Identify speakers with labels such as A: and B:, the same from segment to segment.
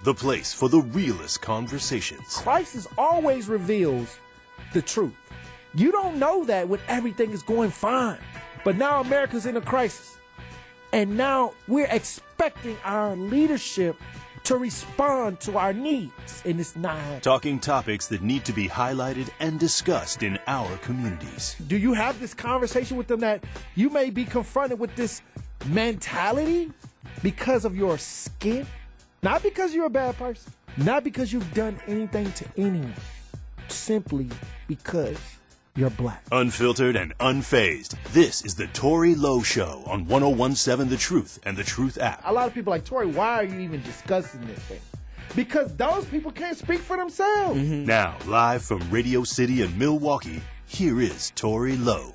A: the place for the realest conversations.
B: Crisis always reveals the truth. You don't know that when everything is going fine. But now America's in a crisis. And now we're expecting our leadership to respond to our needs. And it's not happening.
A: Talking topics that need to be highlighted and discussed in our communities.
B: Do you have this conversation with them that you may be confronted with this mentality because of your skin? Not because you're a bad person. Not because you've done anything to anyone. Simply because you're black.
A: Unfiltered and unfazed. This is the Tory Lowe Show on 1017 The Truth and The Truth app.
B: A lot of people are like, Tory, why are you even discussing this thing? Because those people can't speak for themselves.
A: Now, live from Radio City in Milwaukee, here is Tory Lowe.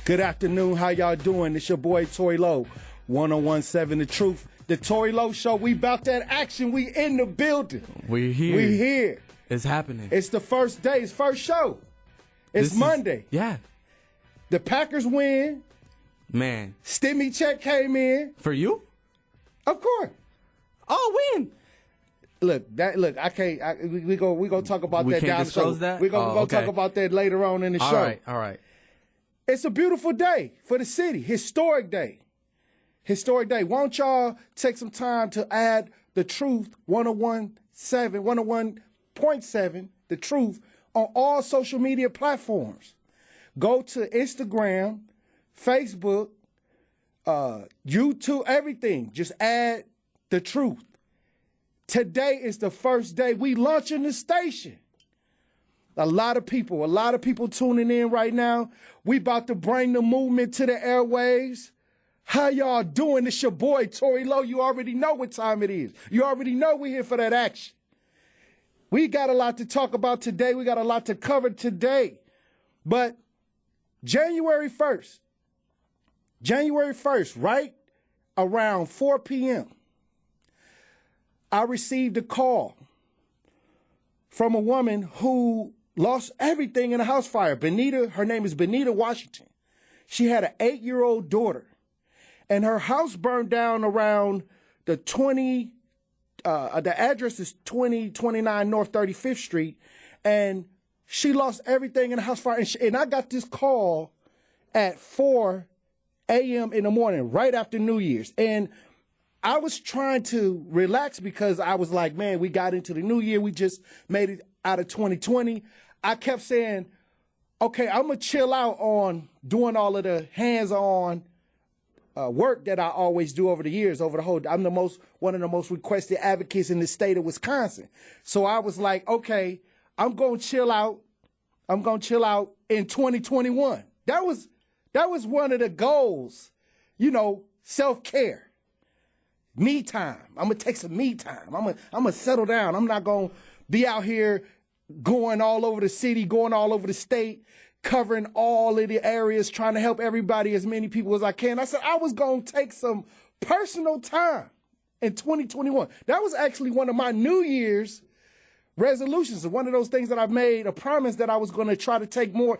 B: Good afternoon. How y'all doing? It's your boy, Tory Lowe. 1017 The Truth. The Tory Lowe Show. We about that action. We in the building.
C: We're here.
B: We here.
C: It's happening.
B: It's the first day. It's first show. It's Monday.
C: Yeah.
B: The Packers win.
C: Man.
B: Stimmy check came in.
C: For you?
B: Of course.
C: Oh, win.
B: Look, I can't. We go talk about that down the show.
C: That?
B: We're gonna talk about that later on in the show.
C: All right.
B: It's a beautiful day for the city. Historic day. Historic day. Won't y'all take some time to add The Truth 101.7, The Truth, on all social media platforms. Go to Instagram, Facebook, YouTube, everything. Just add The Truth. Today is the first day we launching the station. A lot of people tuning in right now. We about to bring the movement to the airwaves. How y'all doing? It's your boy, Tory Lowe. You already know what time it is. You already know we're here for that action. We got a lot to talk about today. We got a lot to cover today. But January 1st, right around 4 p.m., I received a call from a woman who lost everything in a house fire. Her name is Benita Washington. She had an 8-year-old daughter. And her house burned down around the address is 2029 North 35th Street. And she lost everything in the house fire. And I got this call at 4 a.m. in the morning, right after New Year's. And I was trying to relax because I was like, man, we got into the new year. We just made it out of 2020. I kept saying, okay, I'm going to chill out on doing all of the hands-on work that I always do over the years, I'm one of the most requested advocates in the state of Wisconsin. So I was like, okay, I'm going to chill out. I'm going to chill out in 2021. That was one of the goals, self-care, me time. I'm going to take some me time. I'm going to settle down. I'm not going to be out here going all over the city, going all over the state, covering all of the areas, trying to help everybody, as many people as I can. I said I was going to take some personal time in 2021. That was actually one of my New Year's resolutions. One of those things that I've made a promise that I was going to try to take more,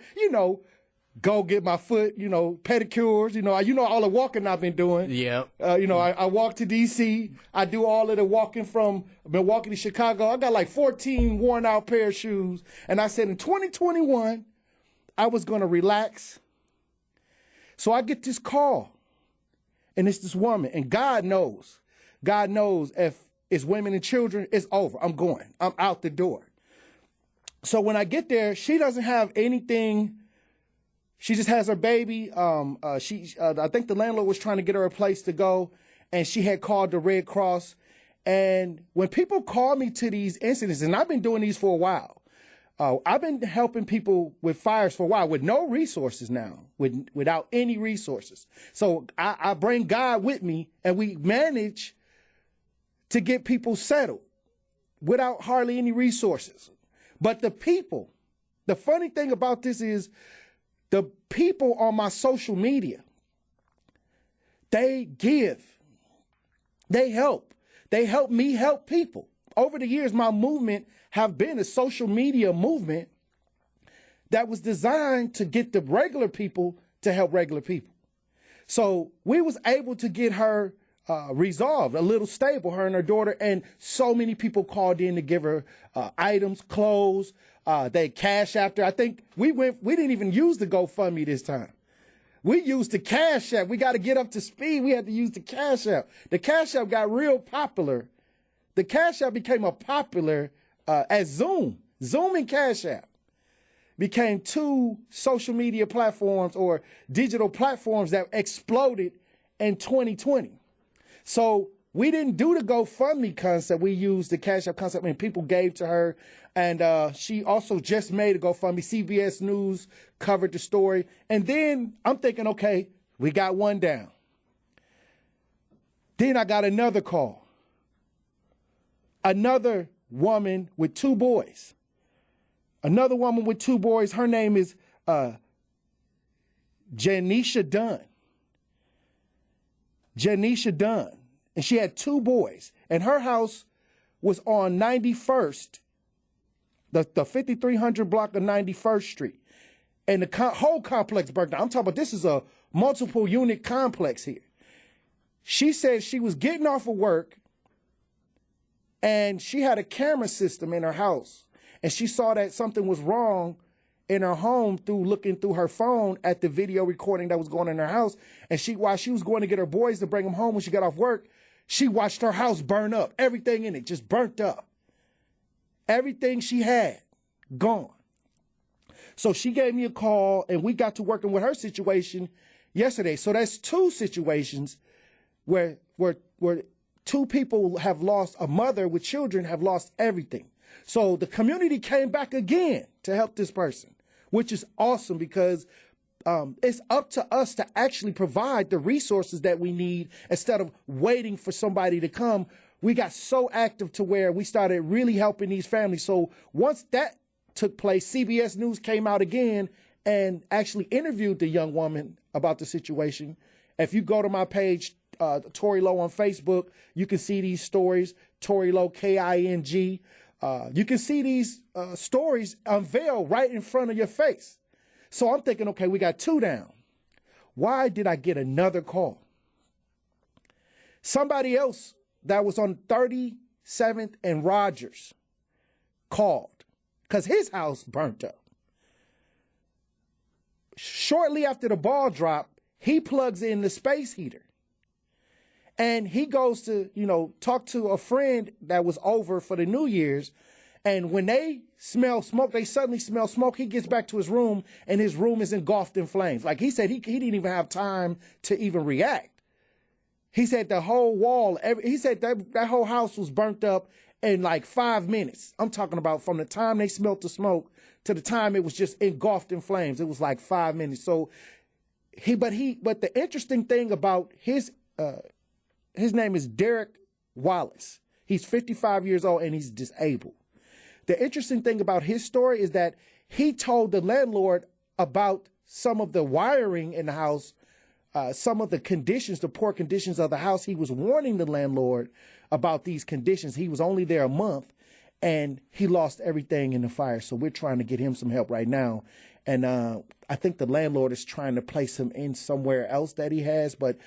B: go get my foot, pedicures, all the walking I've been doing.
C: Yeah.
B: I walk to D.C. I do all of the walking from Milwaukee to Chicago. I got like 14 worn out pair of shoes. And I said in 2021, I was going to relax. So I get this call, and it's this woman, and God knows if it's women and children, it's over. I'm going. I'm out the door. So when I get there, she doesn't have anything. She just has her baby. I think the landlord was trying to get her a place to go, and she had called the Red Cross. And when people call me to these incidents, and I've been doing these for a while, I've been helping people with fires for a while with no resources now, without any resources. So I bring God with me, and we manage to get people settled without hardly any resources. But the funny thing about this is the people on my social media, they give, they help. They help me help people. Over the years, my movement have been a social media movement that was designed to get the regular people to help regular people. So we was able to get her resolved, a little stable, her and her daughter. And so many people called in to give her items, clothes. They cash after. I think we didn't even use the GoFundMe this time. We used the Cash App. We got to get up to speed. We had to use the Cash App. The Cash App got real popular. The Cash App became a popular as Zoom. Zoom and Cash App became two social media platforms or digital platforms that exploded in 2020. So we didn't do the GoFundMe concept. We used the Cash App concept, and people gave to her. And she also just made a GoFundMe. CBS News covered the story. And then I'm thinking, okay, we got one down. Then I got another call. Another woman with two boys. Another woman with two boys. Her name is Janisha Dunn. Janisha Dunn. And she had two boys. And her house was on 91st, the 5300 block of 91st Street. And the whole complex burnt down. I'm talking about this is a multiple unit complex here. She said she was getting off of work and she had a camera system in her house. And she saw that something was wrong in her home through looking through her phone at the video recording that was going on in her house. And while she was going to get her boys to bring them home when she got off work, she watched her house burn up. Everything in it just burnt up. Everything she had, gone. So she gave me a call, and we got to working with her situation yesterday. So that's two situations where two people have lost, a mother with children have lost everything. So the community came back again to help this person, which is awesome because it's up to us to actually provide the resources that we need instead of waiting for somebody to come. We got so active to where we started really helping these families. So once that took place, CBS News came out again and actually interviewed the young woman about the situation. If you go to my page, Tory Lowe on Facebook, you can see these stories, Tory Lowe, King. You can see these stories unveiled right in front of your face. So I'm thinking, okay, we got two down. Why did I get another call? Somebody else that was on 37th and Rogers called because his house burnt up. Shortly after the ball drop, he plugs in the space heater. And he goes to, talk to a friend that was over for the New Year's. And when they smell smoke, they suddenly smell smoke. He gets back to his room, and his room is engulfed in flames. Like he said, he didn't even have time to even react. He said the whole wall, he said that whole house was burnt up in like 5 minutes. I'm talking about from the time they smelled the smoke to the time it was just engulfed in flames. It was like 5 minutes. So but the interesting thing about his name is Derek Wallace. He's 55 years old and he's disabled. The interesting thing about his story is that he told the landlord about some of the wiring in the house, some of the conditions, the poor conditions of the house. He was warning the landlord about these conditions. He was only there a month and he lost everything in the fire. So we're trying to get him some help right now. And I think the landlord is trying to place him in somewhere else that he has, but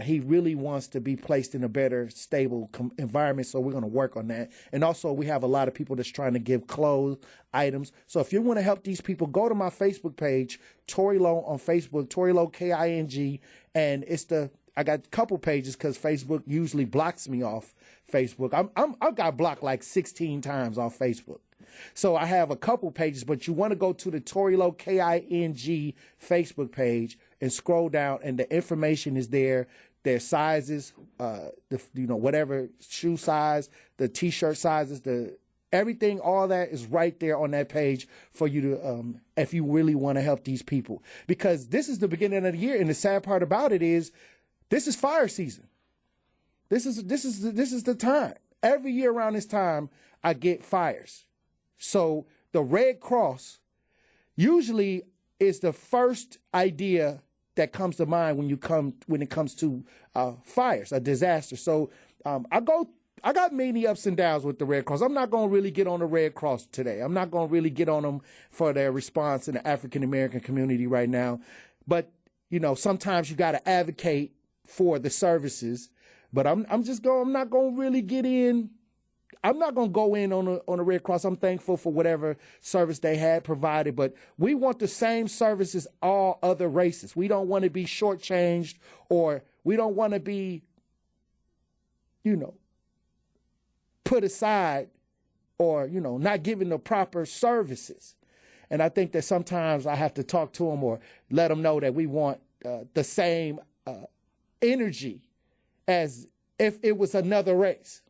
B: he really wants to be placed in a better, stable environment. So we're going to work on that. And also we have a lot of people that's trying to give clothes, items. So if you want to help these people, go to my Facebook page, Tory Lowe on Facebook, Tory Lowe, King. And I got a couple pages because Facebook usually blocks me off Facebook. I got blocked like 16 times off Facebook. So I have a couple pages, but you want to go to the Tory Lowe, King Facebook page and scroll down, and the information is there. Their sizes, whatever shoe size, the T-shirt sizes, everything, all that is right there on that page for you to, if you really want to help these people. Because this is the beginning of the year, and the sad part about it is, this is fire season. This is the time. Every year around this time, I get fires. So the Red Cross usually is the first idea that comes to mind when it comes to fires, a disaster. So I got many ups and downs with the Red Cross. I'm not going to really get on the Red Cross today. I'm not going to really get on them for their response in the African American community right now. But sometimes you got to advocate for the services. But I'm not gonna really get in. I'm not gonna go in on the Red Cross. I'm thankful for whatever service they had provided, but we want the same service as all other races. We don't want to be shortchanged, or we don't want to be, put aside, or not given the proper services. And I think that sometimes I have to talk to them or let them know that we want the same energy as if it was another race.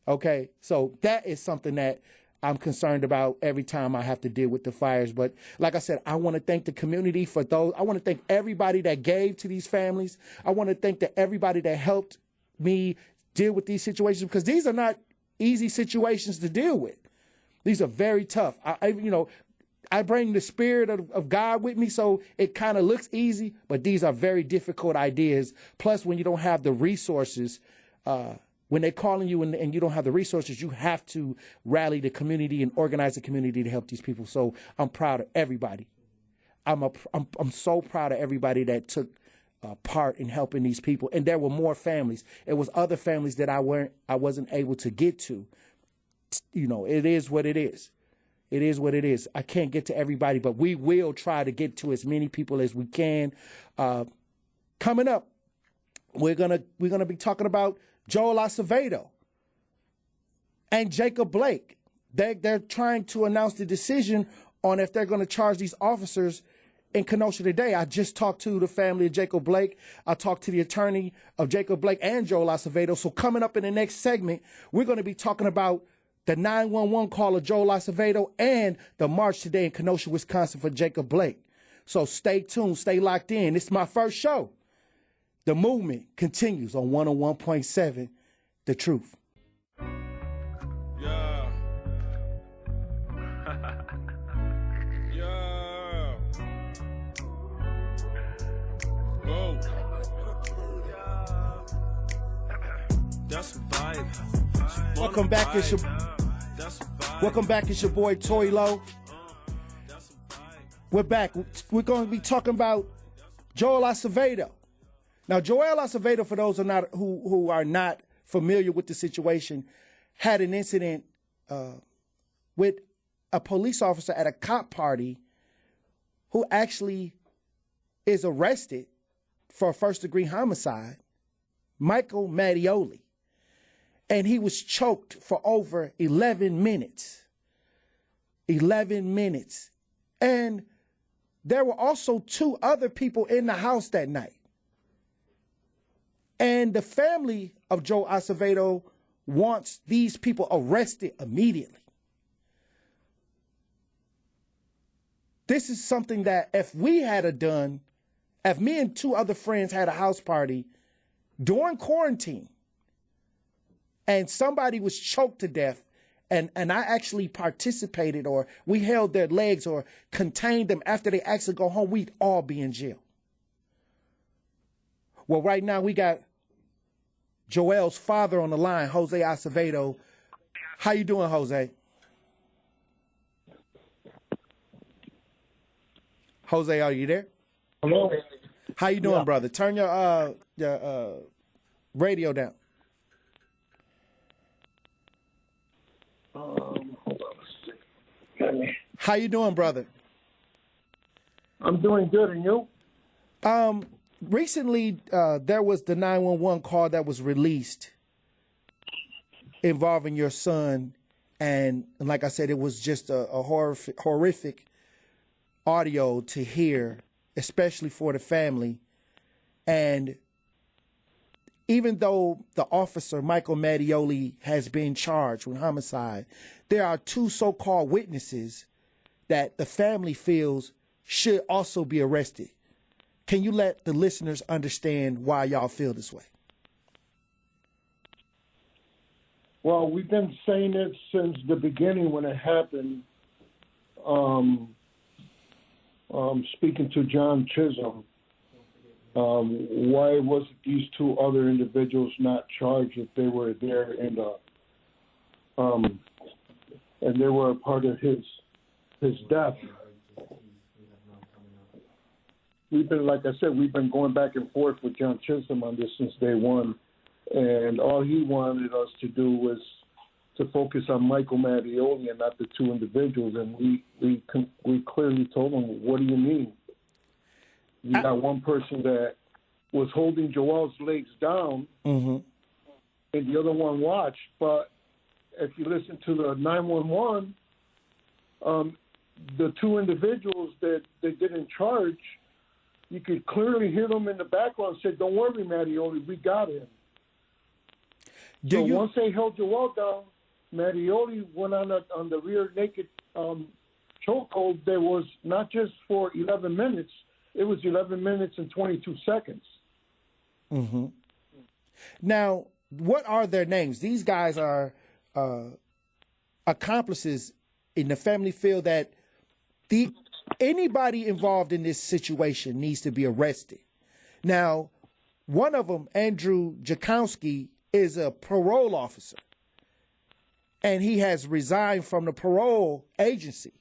B: Okay, so that is something that I'm concerned about every time I have to deal with the fires. But like I said, I want to thank the community for those. I want to thank everybody that gave to these families. I want to thank everybody that helped me deal with these situations, because these are not easy situations to deal with. These are very tough. I bring the spirit of God with me, so it kind of looks easy, but these are very difficult ideas. Plus, when you don't have the resources, when they're calling you and you don't have the resources, you have to rally the community and organize the community to help these people. So I'm proud of everybody. I'm so proud of everybody that took part in helping these people. And there were more families. It was other families that I wasn't able to get to. It is what it is. It is what it is. I can't get to everybody, but we will try to get to as many people as we can. Coming up, we're gonna be talking about Joel Acevedo and Jacob Blake. They're trying to announce the decision on if they're going to charge these officers in Kenosha today. I just talked to the family of Jacob Blake. I talked to the attorney of Jacob Blake and Joel Acevedo. So coming up in the next segment, we're going to be talking about the 911 call of Joel Acevedo and the march today in Kenosha, Wisconsin for Jacob Blake. So stay tuned, stay locked in. It's my first show. The movement continues on 101.7, The Truth.
D: Yeah. Yeah. Whoa. That's a vibe.
B: Welcome back. It's your boy Tory Lowe. We're back. We're going to be talking about Joel Acevedo. Now, Joel Acevedo, for those who are not familiar with the situation, had an incident with a police officer at a cop party who actually is arrested for a first-degree homicide, Michael Mattioli. And he was choked for over 11 minutes. 11 minutes. And there were also 2 other people in the house that night. And the family of Joe Acevedo wants these people arrested immediately. This is something that if we had done, if me and 2 other friends had a house party during quarantine and somebody was choked to death and I actually participated, or we held their legs or contained them after they actually go home, we'd all be in jail. Well, right now we got Joel's father on the line, Jose Acevedo. How you doing, Jose? Jose, are you there?
E: Hello.
B: How you doing, brother? Turn your radio down.
E: Hold on a second.
B: How you doing, brother?
E: I'm doing good, and you?
B: Recently, there was the 911 call that was released involving your son, and like I said, it was just a horrific audio to hear, especially for the family. And even though the officer, Michael Mattioli, has been charged with homicide, there are 2 so-called witnesses that the family feels should also be arrested. Can you let the listeners understand why y'all feel this way?
E: Well, we've been saying it since the beginning when it happened. Speaking to John Chisholm, why was these 2 other individuals not charged if they were there and they were a part of his death? We've been, like I said, we've been going back and forth with John Chisholm on this since day one. and all he wanted us to do was to focus on Michael Mattioli and not the two individuals. And we clearly told him, what do you mean? You got one person that was holding Joel's legs down, and the other one watched. But if you listen to the 911, the two individuals that they didn't charge, you could clearly hear them in the background say, "Don't worry, Mattioli, we got him." Once they held Joel down, Mattioli went on the rear naked chokehold. There was not just for 11 minutes; it was 11 minutes and 22 seconds.
B: Mm-hmm. Now, what are their names? These guys are accomplices in the family. Feel that anybody involved in this situation needs to be arrested. Now, one of them, Andrew Jakowski, is a parole officer, and he has resigned from the parole agency.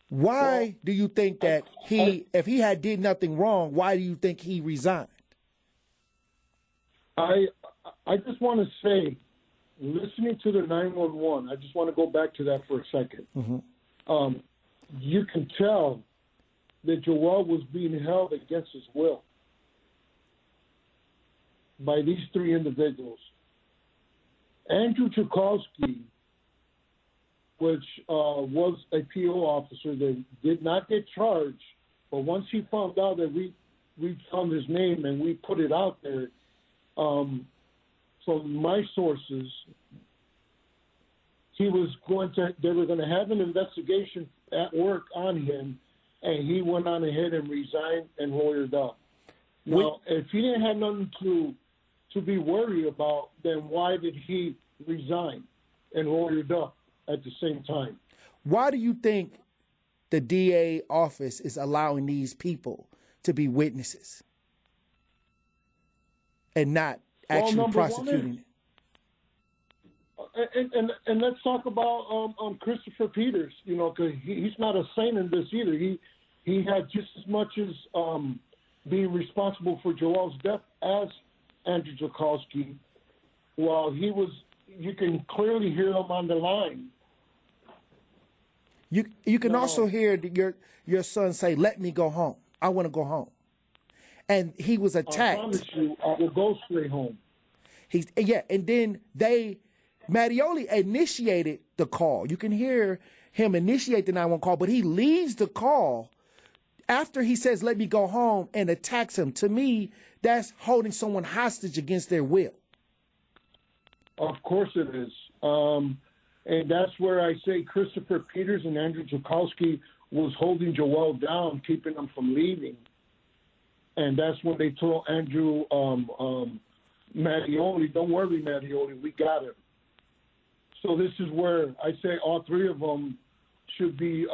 B: Why do you think that if he had did nothing wrong, why do you think he resigned?
E: I just want to say, listening to the 911, I just want to go back to that for a second.
B: Mm-hmm.
E: You can tell that Joel was being held against his will by these three individuals. Andrew Chukowski, which was a PO officer that did not get charged, but once he found out that we found his name and we put it out there, from my sources, they were going to have an investigation at work on him, and he went on ahead and resigned and lawyered up. Now, if he didn't have nothing to be worried about, then why did he resign and lawyered up at the same time?
B: Why do you think the DA office is allowing these people to be witnesses and not actually prosecuting it?
E: And let's talk about Christopher Peters, because he's not a saint in this either. He had just as much as being responsible for Joel's death as Andrew Jakowski. While you can clearly hear him on the line.
B: You can also hear your son say, "Let me go home. I want to go home." And he was attacked.
E: I promise you, I will go straight home.
B: And then Mattioli initiated the call. You can hear him initiate the 911 call, but he leaves the call after he says, "Let me go home," and attacks him. To me, that's holding someone hostage against their will.
E: Of course it is. And that's where I say Christopher Peters and Andrew Jakowski was holding Joel down, keeping him from leaving. And that's when they told Andrew Mattioli, "Don't worry, Mattioli, we got him." So this is where I say all three of them should be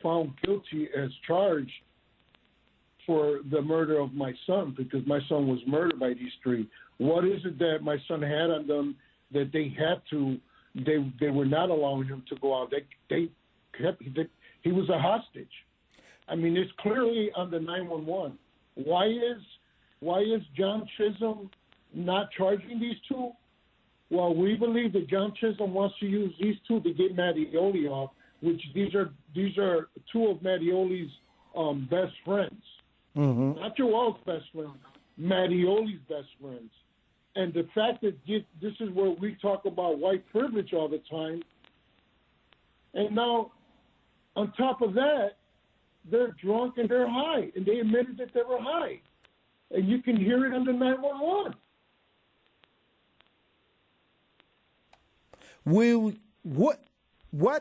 E: found guilty as charged for the murder of my son, because my son was murdered by these three. What is it that my son had on them that they had to? They were not allowing him to go out. He was a hostage. I mean, it's clearly on the 911. Why is John Chisholm not charging these two? Well, we believe that John Chisholm wants to use these two to get Mattioli off, which these are two of Mattioli's best friends. Mm-hmm. Not Joel's best friend, Mattioli's best friends. And the fact that this is where we talk about white privilege all the time. And now, on top of that, they're drunk and they're high. And they admitted that they were high. And you can hear it on the 911.
B: What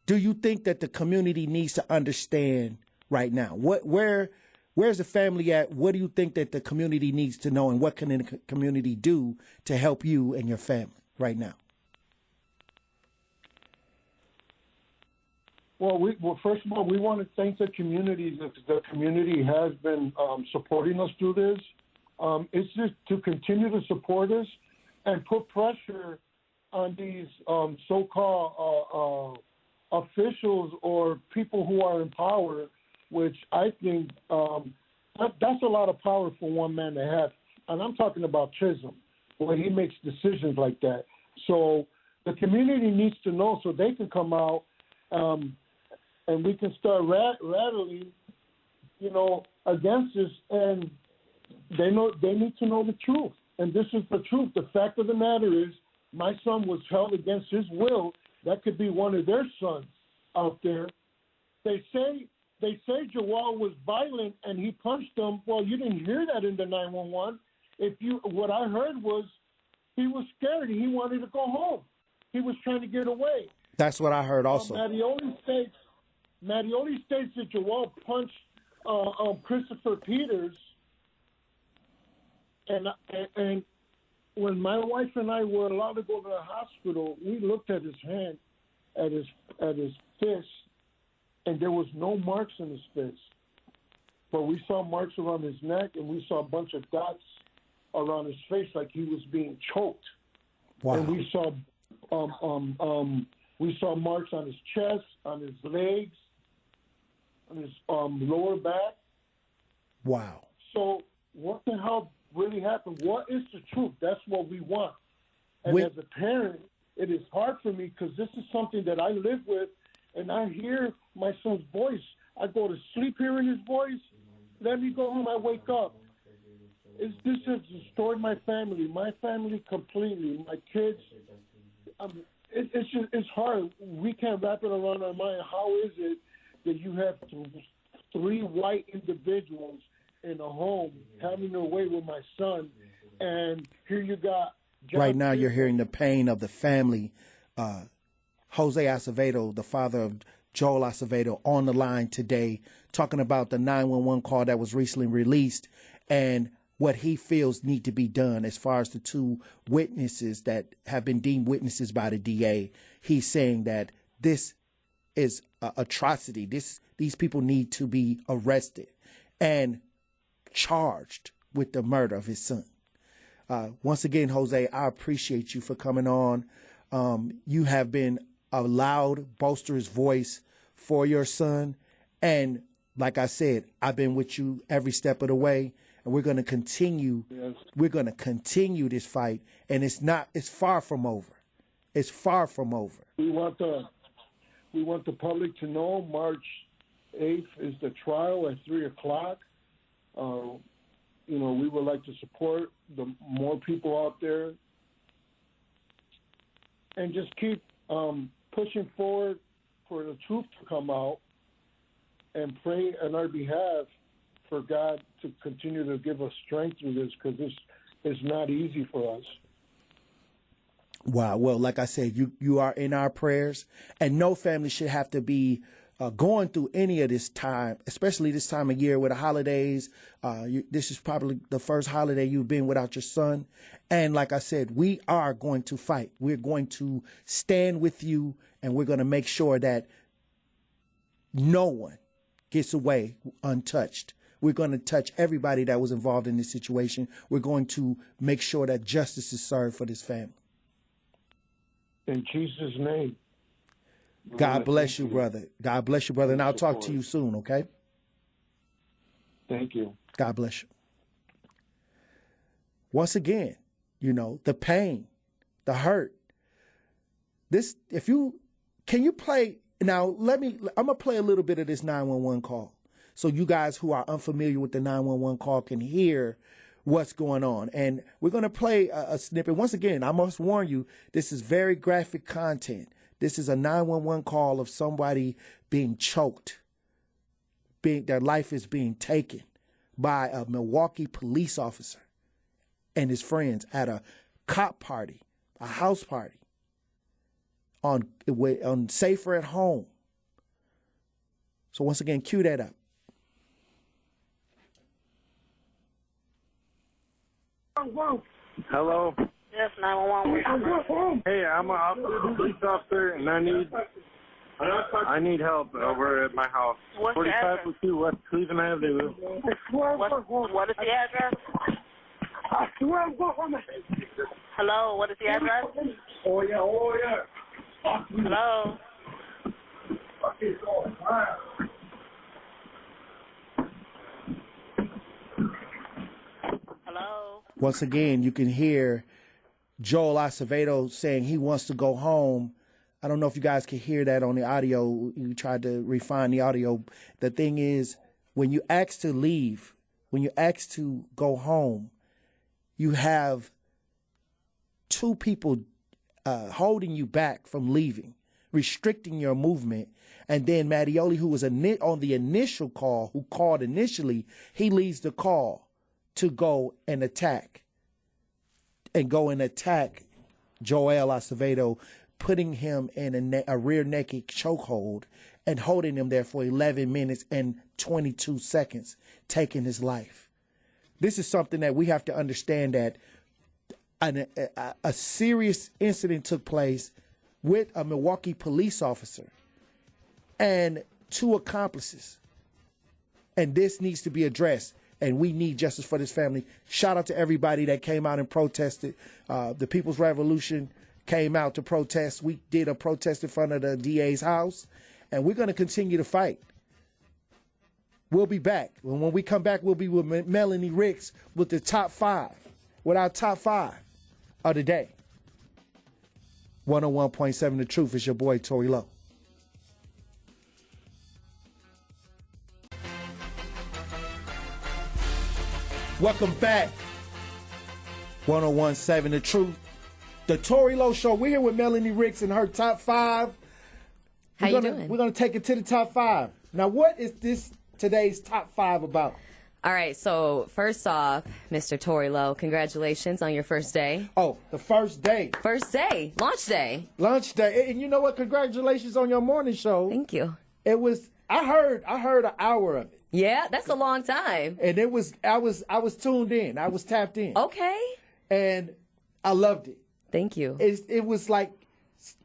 B: do you think that the community needs to understand right now? Where's the family at? What do you think that the community needs to know, and what can the community do to help you and your family right now?
E: Well, first of all, we want to thank the community. The community has been supporting us through this. It's just to continue to support us and put pressure on these so-called officials or people who are in power, which I think that's a lot of power for one man to have. and I'm talking about Chisholm, when he makes decisions like that. So the community needs to know so they can come out and we can start rattling, against this. And they need to know the truth. And this is the truth. The fact of the matter is my son was held against his will. That could be one of their sons out there. They say Joel was violent and he punched them. Well, you didn't hear that in the 911. What I heard was he was scared. He wanted to go home. He was trying to get away.
B: That's what I heard also.
E: Mattioli states that Joel punched Christopher Peters. And when my wife and I were allowed to go to the hospital, we looked at his hand, at his fist, and there was no marks in his fist. But we saw marks around his neck, and we saw a bunch of dots around his face like he was being choked.
B: Wow.
E: And we saw marks on his chest, on his legs, on his lower back.
B: Wow.
E: So what the hell really happened? What is the truth? That's what we want. And as a parent, it is hard for me because this is something that I live with, and I hear my son's voice. I go to sleep hearing his voice. Let me go home, I wake up. This has destroyed my family completely. My kids. It's hard. We can't wrap it around our mind. How is it that you have three white individuals in a home having their way with my son, and here you got
B: right now you're hearing the pain of the family. Jose Acevedo, the father of Joel Acevedo, on the line today talking about the 911 call that was recently released and what he feels need to be done as far as the two witnesses that have been deemed witnesses by the DA. He's saying that this is an atrocity. These people need to be arrested and charged with the murder of his son. Once again, Jose, I appreciate you for coming on. You have been a loud, boisterous voice for your son. And like I said, I've been with you every step of the way. And we're going to continue. Yes. We're going to continue this fight. And it's far from over. It's far from over.
E: We want the public to know March 8th is the trial at 3:00. We would like to support the more people out there and just keep pushing forward for the truth to come out and pray on our behalf for God to continue to give us strength through this, because this is not easy for us.
B: Wow. Well, like I said, you are in our prayers, and no family should have to be going through any of this time, especially this time of year with the holidays. This is probably the first holiday you've been without your son. And like I said, we are going to fight. We're going to stand with you, and we're going to make sure that no one gets away untouched. We're going to touch everybody that was involved in this situation. We're going to make sure that justice is served for this family.
E: In Jesus' name.
B: God bless you, brother. God bless you, brother. And I'll talk to you soon, okay?
E: Thank you.
B: God bless you. Once again, the pain, the hurt. Can you play, now I'm going to play a little bit of this 911 call so you guys who are unfamiliar with the 911 call can hear what's going on. And we're going to play a snippet. Once again, I must warn you, this is very graphic content. This is a 911 call of somebody being choked, their life is being taken by a Milwaukee police officer and his friends at a cop party, a house party on Safer at Home. So once again, cue that up.
F: Hello.
G: Yes, 911.
F: Hey, I'm a police officer, and I need help over at my house.
G: What's the address?
F: 4502 West Cleveland Avenue.
G: What is the address? Hello, what is the address?
E: Oh, yeah.
G: Hello. Hello.
B: once again, you can hear Joel Acevedo saying he wants to go home. I don't know if you guys can hear that on the audio. You tried to refine the audio. The thing is, when you ask to leave, when you ask to go home, you have two people holding you back from leaving, restricting your movement. And then Mattioli, who was on the initial call, who called initially, he leaves the call to go and attack Joel Acevedo, putting him in a rear naked chokehold and holding him there for 11 minutes and 22 seconds, taking his life. This is something that we have to understand, that a serious incident took place with a Milwaukee police officer and two accomplices. And this needs to be addressed, and we need justice for this family. Shout out to everybody that came out and protested. The People's Revolution came out to protest. We did a protest in front of the DA's house, and we're going to continue to fight. We'll be back. When we come back, we'll be with Melanie Ricks with the top 5, with our top 5 of the day. 101.7 The Truth is your boy, Tory Lowe. Welcome back. 101.7 The Truth. The Tory Lowe Show. We're here with Melanie Ricks and her top 5.
H: How you doing?
B: We're going to take it to the top 5. Now, what is today's top 5 about?
H: All right, so first off, Mr. Tory Lowe, congratulations on your first day.
B: Oh, the first day.
H: First day, launch day.
B: Launch day. And you know what? Congratulations on your morning show.
H: Thank you.
B: It was, I heard an hour of it.
H: Yeah, that's a long time.
B: And it was, I was tuned in. I was tapped in.
H: Okay.
B: And I loved it.
H: Thank you.
B: It was like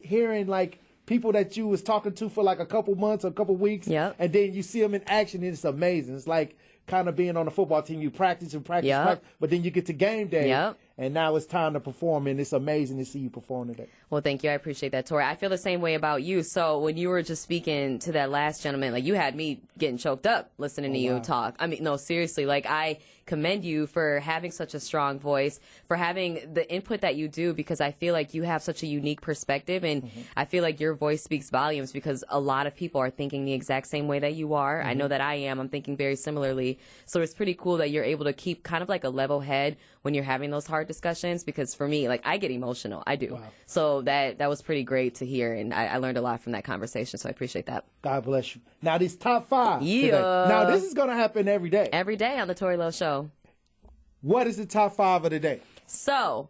B: hearing like people that you was talking to for like a couple months or a couple weeks.
H: Yep.
B: And then you see them in action, and it's amazing. It's like kind of being on a football team. You practice and practice,
H: Yep.
B: practice, but then you get to game day.
H: Yep.
B: And now it's time to perform, and it's amazing to see you perform today.
H: Well, thank you. I appreciate that, Tori. I feel the same way about you. So when you were just speaking to that last gentleman, like you had me getting choked up listening to you talk. I mean, no, seriously, like I commend you for having such a strong voice, for having the input that you do, because I feel like you have such a unique perspective, and I feel like your voice speaks volumes because a lot of people are thinking the exact same way that you are. I know that I am. I'm thinking very similarly. So it's pretty cool that you're able to keep kind of like a level head when you're having those hard discussions, because for me, like I get emotional. I do. Wow. So that was pretty great to hear, and I learned a lot from that conversation, so I appreciate that.
B: God bless you. Now, this top 5
H: Yeah.
B: today. Now, this is going to happen every day.
H: Every day on the Tory Lowe Show.
B: What is the top 5 of the day?
H: So,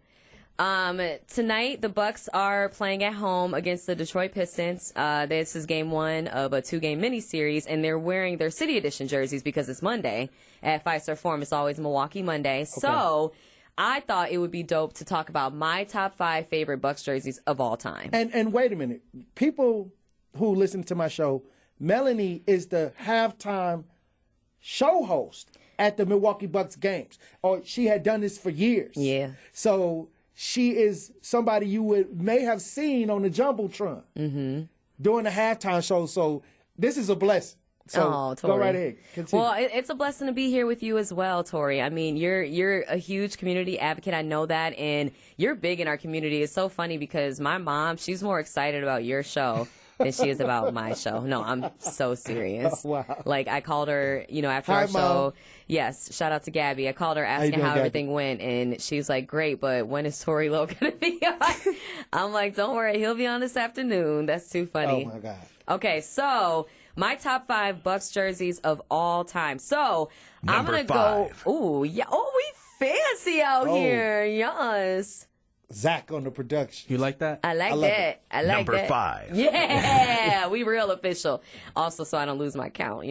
H: tonight the Bucks are playing at home against the Detroit Pistons. This is game 1 of a 2-game mini-series, and they're wearing their City Edition jerseys because it's Monday. At Fiserv Forum, it's always Milwaukee Monday. Okay. So, I thought it would be dope to talk about my top 5 favorite Bucks jerseys of all time.
B: And wait a minute. People who listen to my show, Melanie is the halftime show host at the Milwaukee Bucks games. Or she had done this for years.
H: Yeah.
B: So she is somebody you may have seen on the Jumbotron during the halftime show. So this is a blessing. So go right ahead. Continue.
H: Well, it's a blessing to be here with you as well, Tori. I mean, you're a huge community advocate. I know that, and you're big in our community. It's so funny because my mom, she's more excited about your show than she is about my show. No, I'm so serious.
B: Oh, wow.
H: Like, I called her, after
B: Hi,
H: our show.
B: Mom.
H: Yes, shout out to Gabby. I called her asking how everything went, and she was like, great, but when is Tory Lowe going to be on? I'm like, don't worry, he'll be on this afternoon. That's too funny.
B: Oh, my God.
H: Okay, so my top 5 Bucks jerseys of all time. So I'm
A: Number
H: going to go.
A: 5.
H: Ooh, yeah. Oh, we fancy out here. Yes.
B: Zach on the production.
C: You like that?
H: I like
B: love
H: that.
B: it.
H: I like
A: Number
H: that.
A: 5.
H: Yeah, we real official. Also, so I don't lose my count,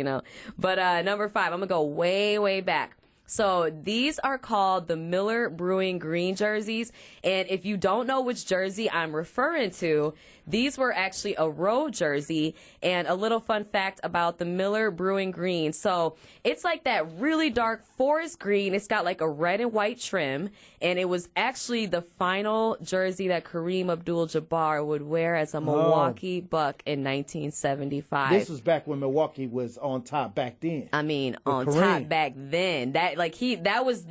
H: But number 5, I'm going to go way, way back. So these are called the Miller Brewing Green jerseys. And if you don't know which jersey I'm referring to, these were actually a road jersey. And a little fun fact about the Miller Brewing Green. So it's like that really dark forest green. It's got like a red and white trim. And it was actually the final jersey that Kareem Abdul-Jabbar would wear as a Milwaukee Buck in 1975.
B: This was back when Milwaukee was on top back then.
H: I mean, on
B: Kareem.
H: top back then. That was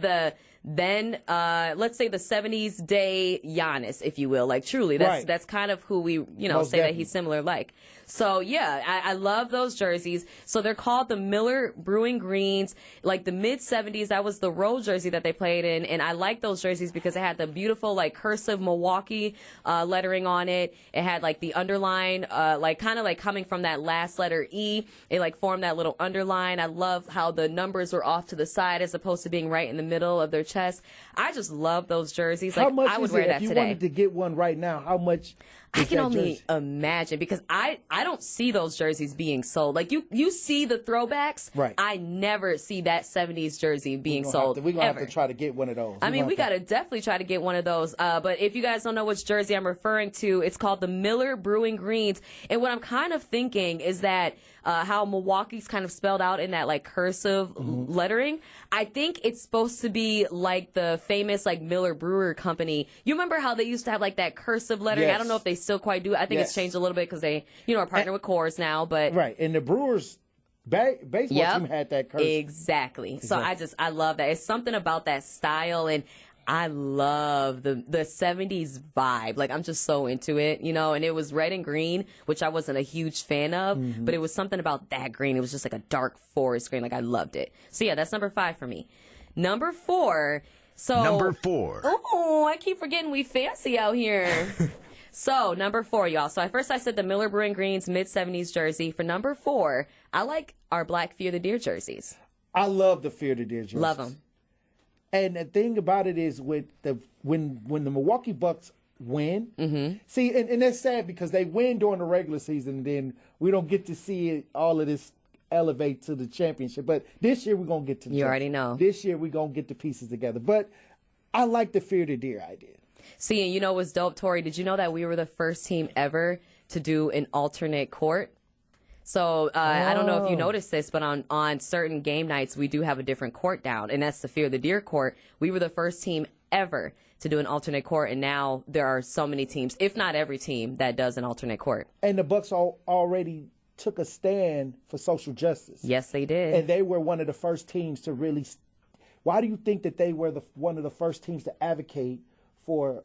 H: then let's say the 70s day Giannis, if you will. Like, truly, that's kind of who we,
B: Most
H: say
B: definitely.
H: that he's similar like. So, yeah, I love those jerseys. So they're called the Miller Brewing Greens. Like, the mid-70s, that was the road jersey that they played in. And I like those jerseys because it had the beautiful, like, cursive Milwaukee lettering on it. It had, like, the underline, like, kind of like coming from that last letter E. It, like, formed that little underline. I love how the numbers were off to the side as opposed to being right in the middle of their chest. I just love those jerseys. Like,
B: How much
H: I would
B: is
H: wear
B: it?
H: that
B: If you
H: today.
B: wanted to get one right now, how much
H: I
B: is
H: can
B: that
H: only
B: jersey?
H: imagine because I don't see those jerseys being sold. Like you see the throwbacks.
B: Right.
H: I never see that 70s jersey being
B: We're
H: sold.
B: going to have
H: ever.
B: to try to get one of those.
H: I mean, we got to definitely try to get one of those. But if you guys don't know which jersey I'm referring to, it's called the Miller Brewing Greens. And what I'm kind of thinking is that how Milwaukee's kind of spelled out in that like cursive lettering. I think it's supposed to be like the famous like Miller Brewer Company. You remember how they used to have like that cursive lettering?
B: Yes.
H: I don't know if they still quite do. I think it's
B: Yes.
H: changed a little bit because they, are partnered with Coors now. But
B: Right, and the Brewers baseball
H: Yep.
B: team had that curse.
H: Exactly. So I love that. It's something about that style, and I love the 70s vibe. Like, I'm just so into it, and it was red and green, which I wasn't a huge fan of, but it was something about that green. It was just like a dark forest green. Like, I loved it. So yeah, that's number 5 for me. Number 4. So
A: Number 4.
H: Oh, I keep forgetting we fancy out here. So, number 4, y'all. So, I said the Miller Brewing Greens mid-70s jersey. For number 4, I like our Black Fear the Deer jerseys.
B: I love the Fear the Deer jerseys.
H: Love them.
B: And the thing about it is with when the Milwaukee Bucks win, see, and that's sad because they win during the regular season, and then we don't get to see all of this elevate to the championship. But this year we're gonna get to.
H: You already know.
B: This year we're gonna get the pieces together. But I like the Fear the Deer idea.
H: See, and what's dope, Tori? Did you know that we were the first team ever to do an alternate court? So I don't know if you noticed this, but on certain game nights, we do have a different court down, and that's the Fear the Deer court. We were the first team ever to do an alternate court, and now there are so many teams, if not every team, that does an alternate court.
B: And the Bucks already took a stand for social justice.
H: Yes, they did.
B: And they were one of the first teams to really. Why do you think that they were one of the first teams to advocate for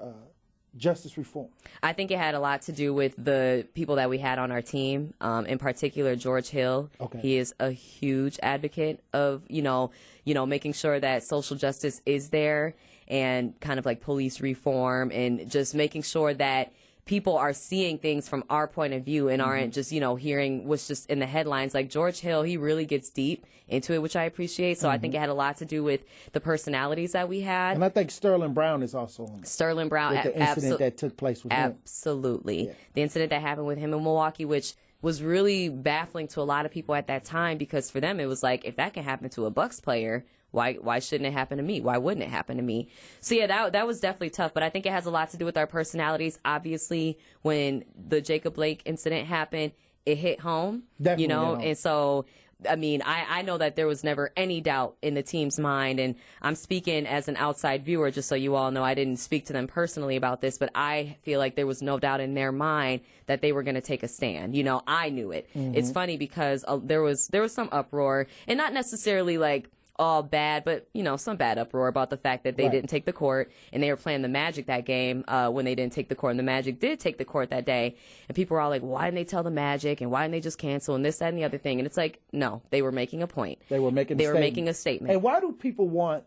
B: justice reform?
H: I think it had a lot to do with the people that we had on our team, in particular George Hill.
B: Okay.
H: He is a huge advocate of, making sure that social justice is there and kind of like police reform and just making sure that people are seeing things from our point of view and aren't just, hearing what's just in the headlines. Like George Hill, he really gets deep into it, which I appreciate. So I think it had a lot to do with the personalities that we had.
B: And I think Sterling Brown is also on it.
H: Sterling Brown,
B: With the incident that took place with him.
H: Absolutely.
B: Yeah.
H: The incident that happened with him in Milwaukee, which was really baffling to a lot of people at that time, because for them it was like, if that can happen to a Bucks player, why shouldn't it happen to me? Why wouldn't it happen to me? So yeah, that was definitely tough, but I think it has a lot to do with our personalities. Obviously, when the Jacob Blake incident happened, it hit home,
B: Definitely hit home.
H: And so, I mean, I know that there was never any doubt in the team's mind, and I'm speaking as an outside viewer, just so you all know. I didn't speak to them personally about this, but I feel like there was no doubt in their mind that they were going to take a stand. I knew it. It's funny because there was some uproar, and not necessarily like all bad, but some bad uproar about the fact that they didn't take the court, and they were playing the Magic that game when they didn't take the court, and the Magic did take the court that day, and people were all like, why didn't they tell the Magic, and why didn't they just cancel, and this, that, and the other thing. And it's like, no, they were making a point.
B: They were making
H: a statement.
B: And why do people want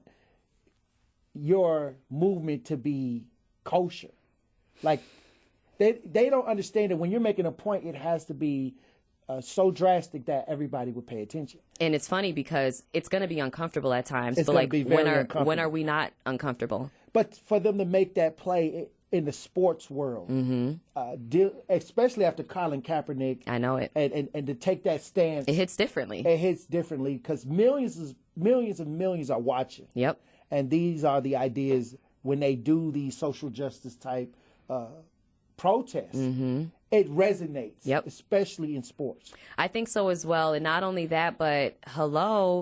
B: your movement to be kosher? Like, they don't understand that when you're making a point, it has to be so drastic that everybody would pay attention.
H: And it's funny because it's going to be uncomfortable at times.
B: It's
H: but
B: gonna
H: like,
B: be very uncomfortable.
H: when are we not uncomfortable?
B: But for them to make that play in the sports world, especially after Colin Kaepernick,
H: I know it.
B: And to take that stance,
H: It hits differently.
B: it hits differently because millions and millions are watching.
H: Yep.
B: And these are the ideas when they do these social justice type protests. It resonates, especially in sports.
H: I think so as well. And not only that, but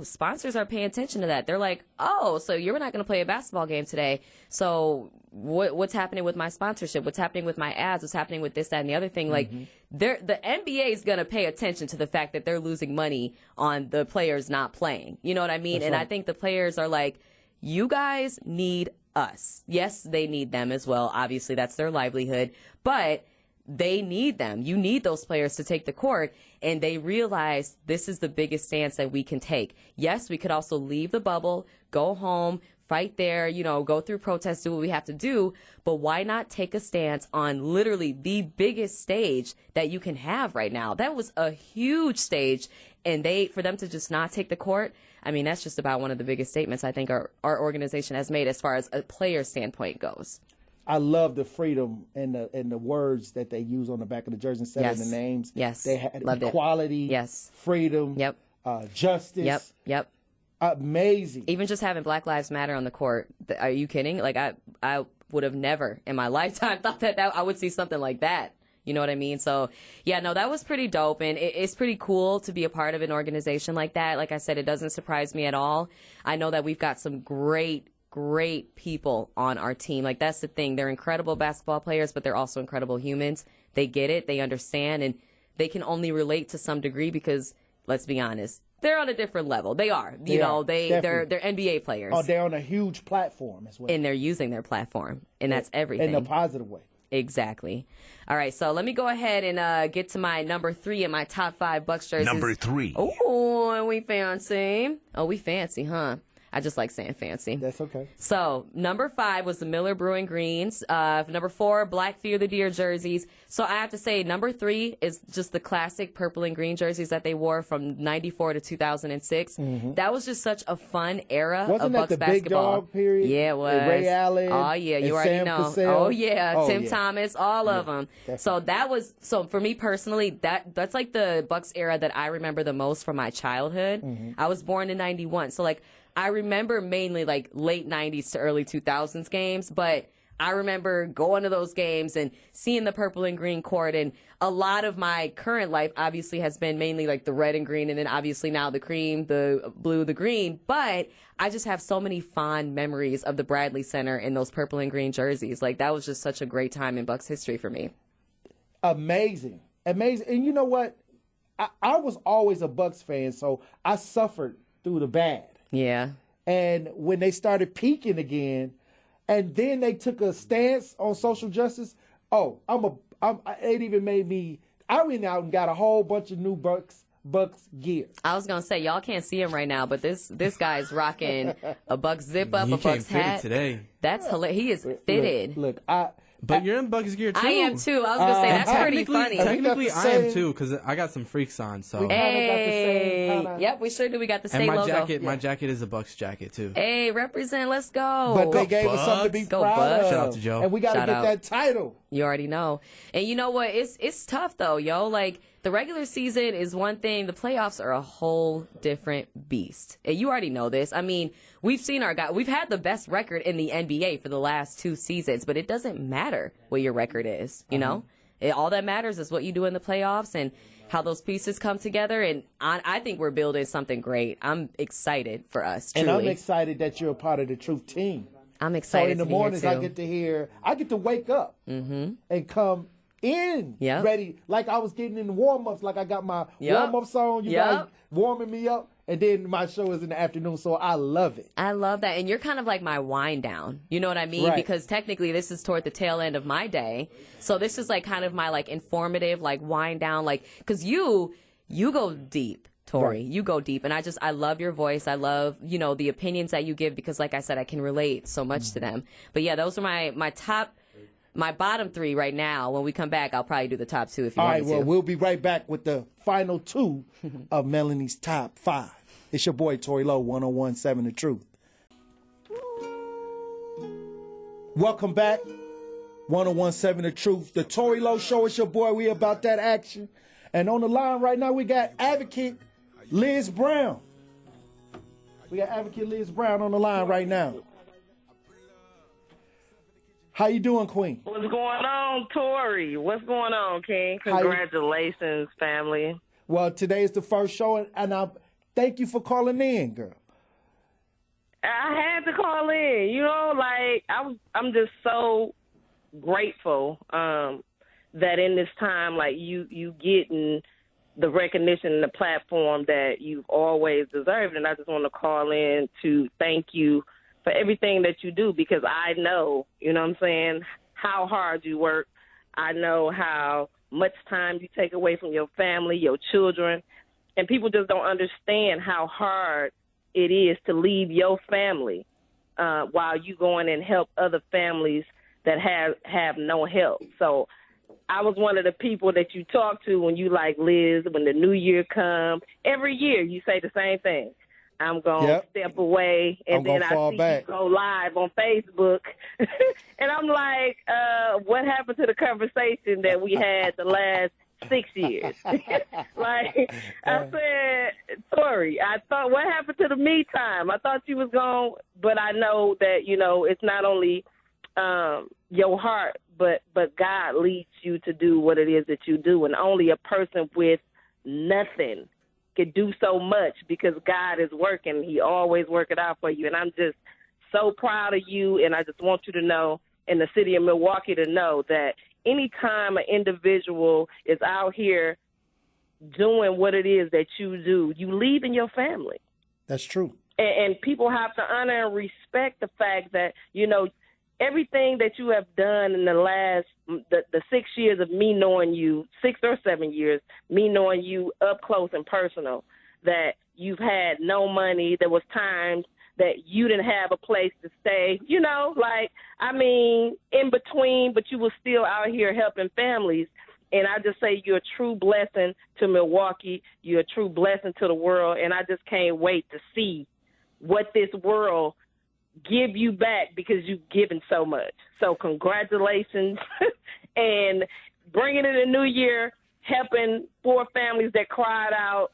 H: sponsors are paying attention to that. They're like, oh, so you're not going to play a basketball game today. So what's happening with my sponsorship? What's happening with my ads? What's happening with this, that, and the other thing? Like, the NBA is going to pay attention to the fact that they're losing money on the players not playing. You know what I mean?
B: That's
H: and
B: right.
H: I think the players are like, you guys need us. Yes, they need them as well. Obviously, that's their livelihood, but they need them. You need those players to take the court, and they realize this is the biggest stance that we can take. Yes, we could also leave the bubble, go home, fight there, go through protests, do what we have to do, but why not take a stance on literally the biggest stage that you can have right now? That was a huge stage, and for them to just not take the court, I mean, that's just about one of the biggest statements I think our organization has made as far as a player standpoint goes.
B: I love the freedom and the words that they use on the back of the jersey instead of the names.
H: Yes.
B: They had
H: Loved
B: equality,
H: Yes.
B: freedom,
H: Yep.
B: Justice.
H: Yep.
B: Amazing.
H: Even just having Black Lives Matter on the court. Are you kidding? Like, I would have never in my lifetime thought that I would see something like that. You know what I mean? So, yeah, no, that was pretty dope. And it's pretty cool to be a part of an organization like that. Like I said, it doesn't surprise me at all. I know that we've got some great people on our team. Like, that's the thing. They're incredible basketball players, but they're also incredible humans. They get it. They understand. And they can only relate to some degree because, let's be honest, they're on a different level. They are. They're NBA players.
B: Oh, they're on a huge platform as well.
H: And they're using their platform. And that's everything.
B: In a positive way.
H: Exactly. All right, so let me go ahead and get to my number 3 in my top 5 Bucks jerseys.
A: Number 3.
H: Oh, we fancy. Oh, we fancy, huh? I just like saying fancy.
B: That's okay.
H: So, number 5 was the Miller Brewing Greens. Number 4, Black Fear the Deer jerseys. So, I have to say, number 3 is just the classic purple and green jerseys that they wore from 94 to 2006. Mm-hmm. That was just such a fun era of Bucks
B: the
H: basketball.
B: Big Dog period?
H: Yeah, it was.
B: And Ray Allen.
H: Oh, yeah, you already
B: Sam
H: know.
B: Cassell.
H: Oh, yeah, Tim Thomas, all of them.
B: Definitely.
H: So for me personally, that's like the Bucks era that I remember the most from my childhood. Mm-hmm. I was born in 91, so like, I remember mainly like late 90s to early 2000s games, but I remember going to those games and seeing the purple and green court, and a lot of my current life obviously has been mainly like the red and green, and then obviously now the cream, the blue, the green, but I just have so many fond memories of the Bradley Center and those purple and green jerseys. Like, that was just such a great time in Bucks history for me.
B: Amazing. And you know what? I was always a Bucks fan, so I suffered through the bad.
H: Yeah.
B: And when they started peaking again, and then they took a stance on social justice, it even made me, I went out and got a whole bunch of new Bucks gear.
H: I was going to say, y'all can't see him right now, but this guy's rocking a Bucks zip up, a Bucks hat.
C: Today.
H: That's hilarious. He is fitted.
B: Look,
C: but you're in Bucks gear, too.
H: I am, too. I was going to say, that's pretty funny.
C: Technically, I am, too, because I got some freaks on, so.
H: Hey. Yep, we sure do. We got the same logo.
C: My jacket is a Bucks jacket, too.
H: Hey, represent. Let's go.
B: But they gave us something to be proud of.
C: Shout out to Joe.
B: And we got to get that title.
H: You already know. And you know what? It's tough, though, yo. Like, the regular season is one thing. The playoffs are a whole different beast. And you already know this. I mean, we've seen our guy. We've had the best record in the NBA for the last 2 seasons, but it doesn't matter what your record is, you know? All that matters is what you do in the playoffs and how those pieces come together. And I think we're building something great. I'm excited for us, truly.
B: And I'm excited that you're a part of the Truth team.
H: I'm excited.
B: So in the mornings, I get to wake up and come in ready. Like I was getting in the warm-ups, like I got my warm-ups on. You guys warming me up. And then my show is in the afternoon, so I love it.
H: I love that. And you're kind of like my wind down. You know what I mean?
B: Right.
H: Because technically this is toward the tail end of my day. So this is like kind of my like informative, like wind down, like, because you go deep. Tori, you go deep, and I love your voice. I love, the opinions that you give, because like I said, I can relate so much to them. But yeah, those are my bottom 3 right now. When we come back, I'll probably do the top 2 if you want me to.
B: All right, well, we'll be right back with the final 2 of Melanie's top 5. It's your boy, Tory Lowe, 101.7 The Truth. Welcome back, 101.7 The Truth. The Tory Lowe Show. It's your boy. We about that action. And on the line right now, we got advocate Liz Brown. We got advocate Liz Brown on the line right now. How you doing, Queen?
G: What's going on, Tori? What's going on, King? Congratulations, family.
B: Well, today is the first show, and I thank you for calling in, girl.
G: I had to call in. I'm just so grateful that in this time, like you getting the recognition and the platform that you've always deserved, and I just want to call in to thank you for everything that you do, because I know, you know what I'm saying, how hard you work. I know how much time you take away from your family, your children, and people just don't understand how hard it is to leave your family while you go in and help other families that have no help. So I was one of the people that you talk to when you like, Liz, when the new year comes. Every year you say the same thing. I'm going to step away, and then I see you go live on Facebook. And I'm like, what happened to the conversation that we had the last 6 years? Like, I said, Tori, I thought, what happened to the me time? I thought you was gone, but I know that, you know, it's not only your heart, but God leads you to do what it is that you do, and only a person with nothing can do so much, because God is working. He always work it out for you, and I'm just so proud of you, and I just want you to know, in the city of Milwaukee, to know that anytime an individual is out here doing what it is that you do, you leave in your family.
B: That's true.
G: And people have to honor and respect the fact that, you know, everything that you have done in the last, the 6 years of me knowing you, 6 or 7 years, me knowing you up close and personal, that you've had no money. There was times that you didn't have a place to stay, you know, like, I mean, in between, but you were still out here helping families. And I just say you're a true blessing to Milwaukee. You're a true blessing to the world. And I just can't wait to see what this world give you back, because you've given so much. So congratulations. And bringing in a new year, helping 4 families that cried out.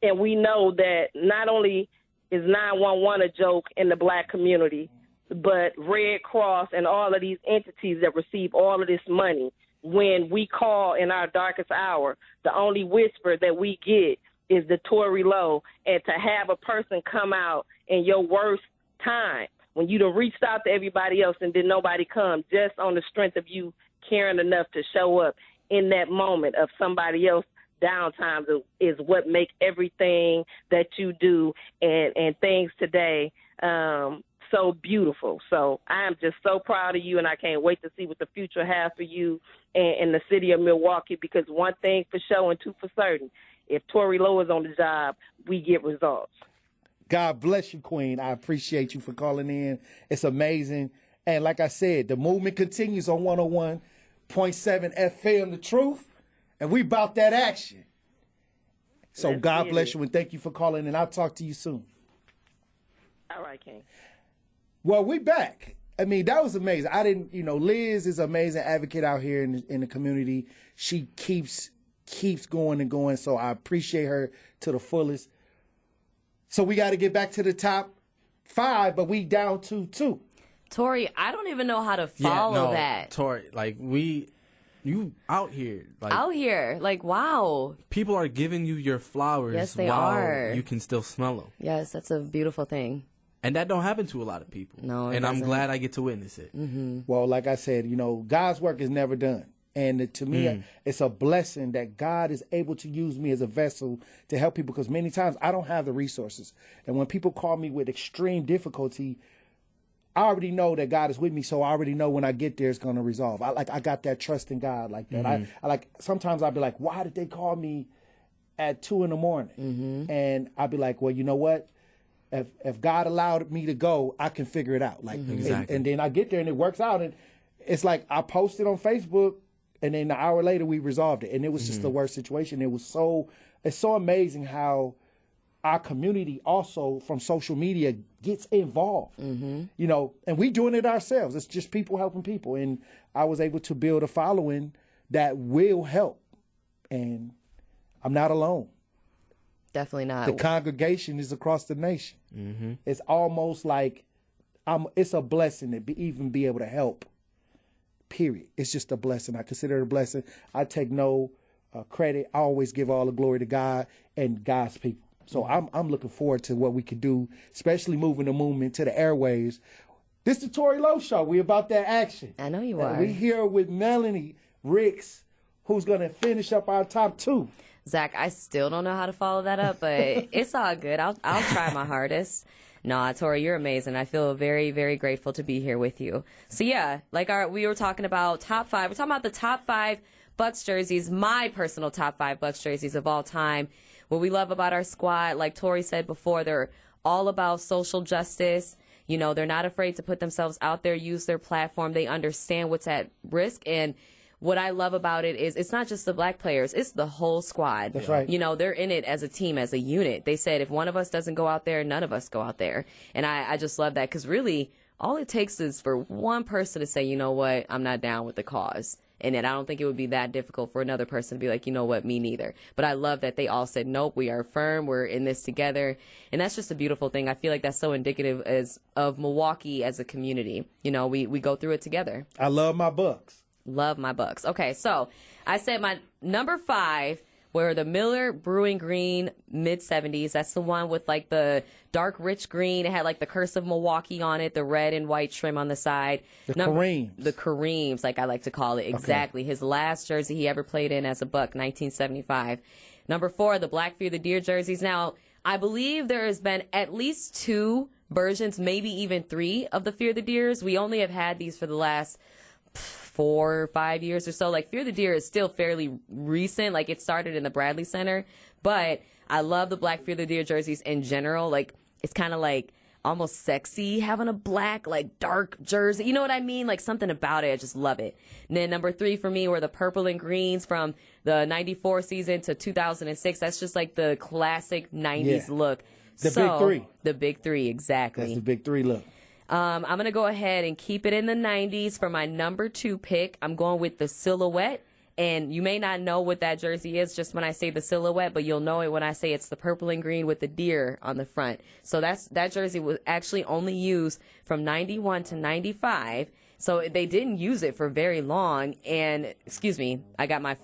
G: And we know that not only is 911 a joke in the black community, but Red Cross and all of these entities that receive all of this money, when we call in our darkest hour, the only whisper that we get is the Tory Lowe. And to have a person come out in your worst time, when you done reached out to everybody else and then nobody come, just on the strength of you caring enough to show up in that moment of somebody else downtime, is what make everything that you do and things today so beautiful. So I am just so proud of you, and I can't wait to see what the future has for you in the city of Milwaukee, because one thing for sure and two for certain, if Tory Lowe is on the job, we get results.
B: God bless you, Queen. I appreciate you for calling in. It's amazing. And like I said, the movement continues on 101.7 FM, The Truth. And we about that action. So God bless you, and thank you for calling, and I'll talk to you soon.
G: All right, King.
B: Well, we back. I mean, that was amazing. I didn't, you know, Liz is an amazing advocate out here in the community. She keeps going and going, so I appreciate her to the fullest. So we got to get back to the top 5, but we down to 2.
H: Tori, I don't even know how to follow that.
C: Tori, like, you out here.
H: Like, wow.
C: People are giving you your flowers.
H: Yes, they
C: while
H: are.
C: You can still smell them.
H: Yes, that's a beautiful thing.
C: And that don't happen to a lot of people.
H: No,
C: and I'm glad I get to witness it.
H: Mm-hmm.
B: Well, like I said, you know, God's work is never done. And to me, it's a blessing that God is able to use me as a vessel to help people, because many times I don't have the resources. And when people call me with extreme difficulty, I already know that God is with me, so I already know when I get there it's going to resolve. I got that trust in God like that. I like, sometimes I'll be like, why did they call me at 2 a.m?
H: Mm-hmm.
B: And I'll be like, well, you know what? If God allowed me to go, I can figure it out. Like,
C: exactly.
B: and then I get there and it works out, and it's like I posted on Facebook, and then an hour later we resolved it, and it was just the worst situation. It's so amazing how our community also from social media gets involved, you know, and we doing it ourselves. It's just people helping people. And I was able to build a following that will help. And I'm not alone.
H: Definitely not.
B: The congregation is across the nation. It's almost like it's a blessing to even be able to help, period. It's just a blessing. I consider it a blessing. I take no credit. I always give all the glory to God and God's people. So I'm looking forward to what we can do, especially moving the movement to the airwaves. This is the Tory Lowe Show. We about that action.
H: I know you are.
B: We here with Melanie Ricks, who's going to finish up our top 2.
H: Zach, I still don't know how to follow that up, but it's all good. I'll try my hardest. Nah, Tori, you're amazing. I feel very, very grateful to be here with you. So yeah, like we were talking about top 5. We're talking about the top 5 Bucks jerseys, my personal top 5 Bucks jerseys of all time. What we love about our squad, like Tori said before, they're all about social justice. You know, they're not afraid to put themselves out there, use their platform. They understand what's at risk. And what I love about it is it's not just the black players, it's the whole squad.
B: That's right.
H: You know, they're in it as a team, as a unit. They said if one of us doesn't go out there, none of us go out there. And I just love that because really all it takes is for one person to say, you know what, I'm not down with the cause. And then I don't think it would be that difficult for another person to be like, you know what, me neither. But I love that they all said, nope, we are firm. We're in this together. And that's just a beautiful thing. I feel like that's so indicative of Milwaukee as a community. You know, we go through it together.
B: I love my Bucks.
H: Love my Bucks. Okay, so I said my number 5 were the Miller Brewing Green mid-70s. That's the one with like the dark rich green. It had like the curse of Milwaukee on it, the red and white trim on the side.
B: Kareems.
H: The Kareems, like I like to call it. Exactly. Okay. His last jersey he ever played in as a Buck, 1975. Number 4, the Black Fear the Deer jerseys. Now, I believe there has been at least 2 versions, maybe even 3 of the Fear the Deers. We only have had these for the last 4 or 5 years or so. Like Fear the Deer is still fairly recent. Like it started in the Bradley Center, but I love the Black Fear the Deer jerseys in general. Like it's kind of like almost sexy having a black, like dark jersey. You know what I mean? Like something about it. I just love it. And then number 3 for me were the purple and greens from the 94 season to 2006. That's just like the classic 90s look.
B: The big 3.
H: The big 3, exactly.
B: That's the big 3 look.
H: I'm going to go ahead and keep it in the 90s for my number 2 pick. I'm going with the silhouette. And you may not know what that jersey is just when I say the silhouette, but you'll know it when I say it's the purple and green with the deer on the front. So that jersey was actually only used from 91 to 95. So they didn't use it for very long. And excuse me, I got my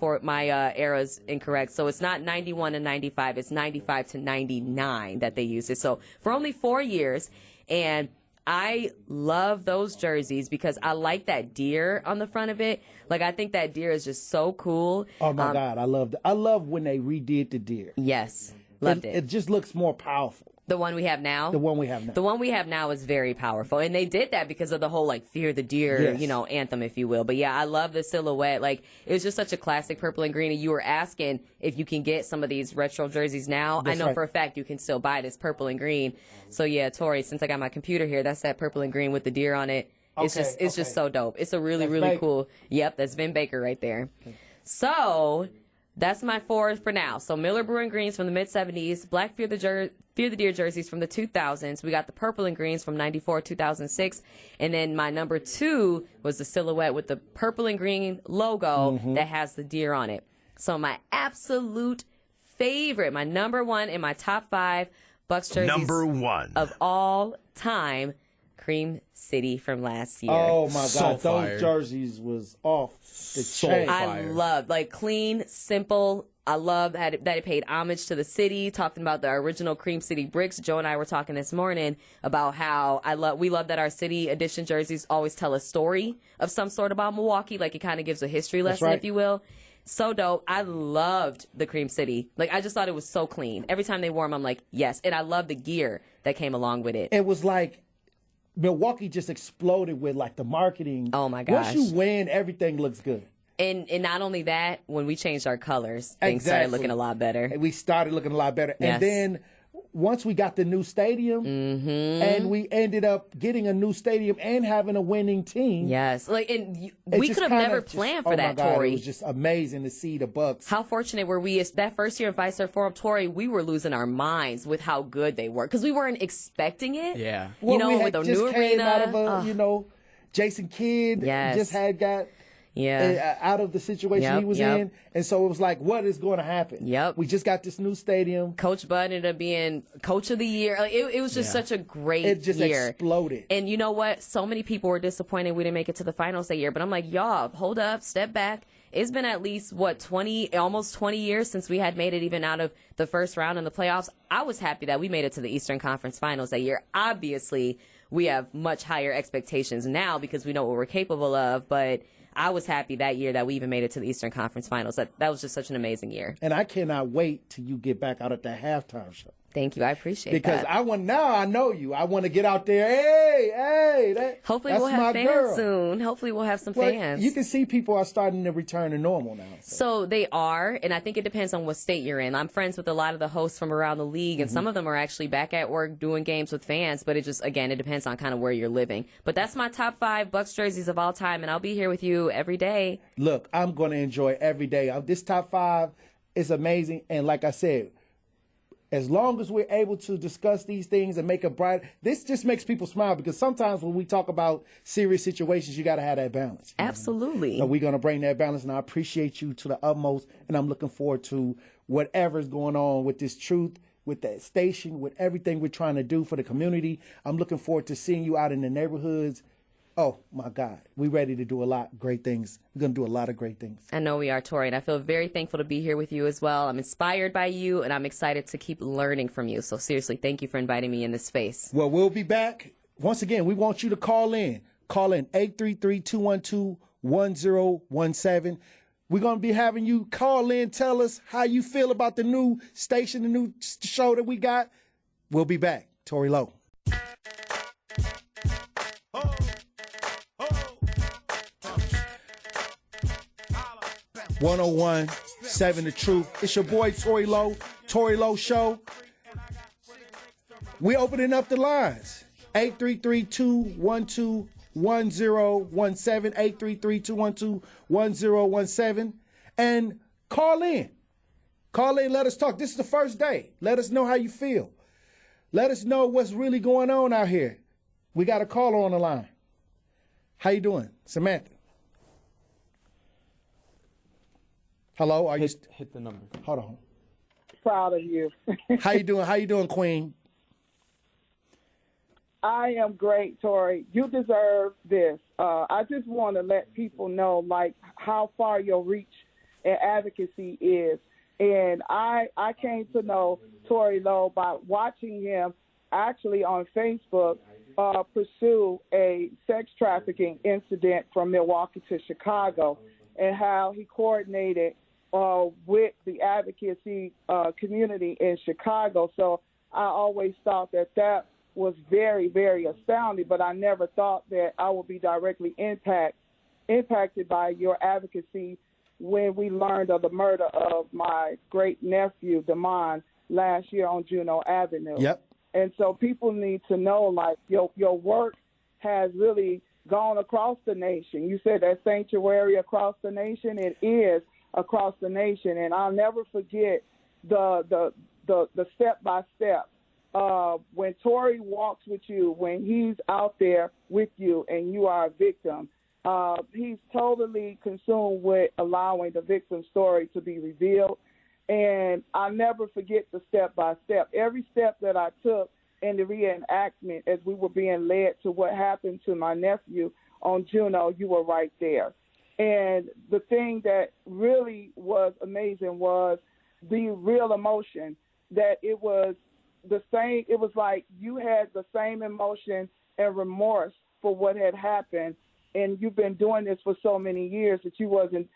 H: eras incorrect. So it's not 91 to 95. It's 95 to 99 that they used it. So for only 4 years. And I love those jerseys because I like that deer on the front of it. Like, I think that deer is just so cool.
B: Oh, my God. I love when they redid the deer.
H: Yes. Loved it.
B: It just looks more powerful.
H: The one we have now?
B: The one we have now.
H: The one we have now is very powerful. And they did that because of the whole, like, Fear the Deer, you know, anthem, if you will. But, yeah, I love the silhouette. Like, it was just such a classic purple and green. And you were asking if you can get some of these retro jerseys now.
B: That's
H: I know
B: right.
H: for a fact you can still buy this purple and green. So, yeah, Tori, since I got my computer here, that's that purple and green with the deer on it. It's just so dope. It's a really, really cool. Yep, that's Vin Baker right there. Okay. So that's my 4 for now. So Miller Brewing Greens from the mid-70s, Black Fear the Deer jerseys from the 2000s. We got the purple and greens from 94, 2006. And then my number 2 was the silhouette with the purple and green logo that has the deer on it. So my absolute favorite, my number 1 in my top 5 Bucks jerseys
A: number 1
H: of all time, Cream City from last year.
B: Oh, my God.
C: So fire.
B: Those jerseys was off the chain.
H: I loved, like, clean, simple. I love that it paid homage to the city, talking about the original Cream City bricks. Joe and I were talking this morning about how we love that our city edition jerseys always tell a story of some sort about Milwaukee. Like, it kind of gives a history lesson, if you will. So dope. I loved the Cream City. Like, I just thought it was so clean. Every time they wore them, I'm like, yes. And I love the gear that came along with it.
B: It was like Milwaukee just exploded with, like, the marketing.
H: Oh, my gosh.
B: Once you win, everything looks good.
H: And not only that, when we changed our colors, things started looking a lot better.
B: We started looking a lot better.
H: Yes.
B: And then once we got the new stadium, and we ended up getting a new stadium and having a winning team.
H: Yes. Like, and we could have never planned for that, Tori.
B: It was just amazing to see the Bucks.
H: How fortunate were we? That first year in Fiserv Forum, Tori, we were losing our minds with how good they were because we weren't expecting it.
C: Yeah.
H: You know, with a new arena.
B: Out of you know, Jason Kidd just had got out of the situation he was in. And so it was like, what is going to happen?
H: Yep.
B: We just got this new stadium.
H: Coach Bud ended up being Coach of the Year. Like, it was just such a great year.
B: It just exploded.
H: And you know what? So many people were disappointed we didn't make it to the finals that year. But I'm like, y'all, hold up, step back. It's been at least, almost 20 years since we had made it even out of the first round in the playoffs. I was happy that we made it to the Eastern Conference Finals that year. Obviously, we have much higher expectations now because we know what we're capable of, but I was happy that year that we even made it to the Eastern Conference Finals. That was just such an amazing year.
B: And I cannot wait till you get back out at that halftime show.
H: Thank you. I appreciate
B: because
H: that.
B: Now I know you. I want to get out there. Hey,
H: Hopefully
B: that's
H: we'll have
B: my
H: fans
B: girl.
H: soon. Hopefully we'll have some
B: Well,
H: fans.
B: you can see people are starting to return to normal now.
H: So they are, and I think it depends on what state you're in. I'm friends with a lot of the hosts from around the league, and some of them are actually back at work doing games with fans, but it just, again, it depends on kind of where you're living. But that's my top 5 Bucks jerseys of all time, and I'll be here with you every day.
B: Look, I'm going to enjoy every day. This top 5 is amazing, and like I said, as long as we're able to discuss these things and make it bright, this just makes people smile, because sometimes when we talk about serious situations, you got to have that balance.
H: Absolutely.
B: So we're going to bring that balance, and I appreciate you to the utmost, and I'm looking forward to whatever's going on with this truth, with that station, with everything we're trying to do for the community. I'm looking forward to seeing you out in the neighborhoods. Oh, my God. We're ready to do a lot of great things. We're going to do a lot of great things.
H: I know we are, Tori, and I feel very thankful to be here with you as well. I'm inspired by you, and I'm excited to keep learning from you. So seriously, thank you for inviting me in this space.
B: Well, we'll be back. Once again, we want you to call in. Call in 833-212-1017. We're going to be having you call in, tell us how you feel about the new station, the new show that we got. We'll be back. Tory Lowe. 101.7 The Truth. It's your boy Tory Lowe, Tory Lowe Show. We opening up the lines. 833-212-1017, 833-212-1017, and call in. Call in, let us talk. This is the first day. Let us know how you feel. Let us know what's really going on out here. We got a caller on the line. How you doing, Samantha? Hello, are you
C: hit the number?
B: Hold on.
I: Proud of you.
B: How you doing? How you doing, Queen?
I: I am great, Tori. You deserve this. I just want to let people know, like, how far your reach and advocacy is. And I came to know Tory Lowe by watching him actually on Facebook pursue a sex trafficking incident from Milwaukee to Chicago, and how he coordinated with the advocacy community in Chicago. So I always thought that was very, very astounding, but I never thought that I would be directly impacted by your advocacy when we learned of the murder of my great-nephew, Damon, last year on Juneau Avenue.
B: Yep.
I: And so people need to know, like, your work has really gone across the nation. You said that sanctuary across the nation. It is across the nation, and I'll never forget the step-by-step. When Tory walks with you, when he's out there with you and you are a victim, he's totally consumed with allowing the victim's story to be revealed. And I'll never forget the step-by-step. Every step that I took in the reenactment as we were being led to what happened to my nephew on Juneau, you were right there. And the thing that really was amazing was the real emotion, that it was the same. It was like you had the same emotion and remorse for what had happened, and you've been doing this for so many years that you wasn't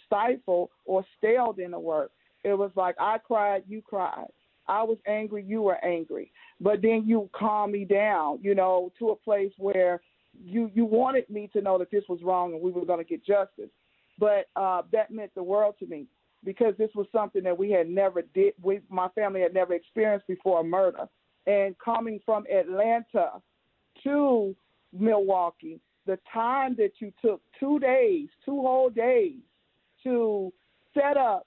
I: stifled or stalled in the work. It was like I cried, you cried. I was angry, you were angry. But then you calmed me down, to a place where you wanted me to know that this was wrong and we were going to get justice. But that meant the world to me, because this was something that we had never my family had never experienced before, a murder. And coming from Atlanta to Milwaukee, the time that you took 2 whole days to set up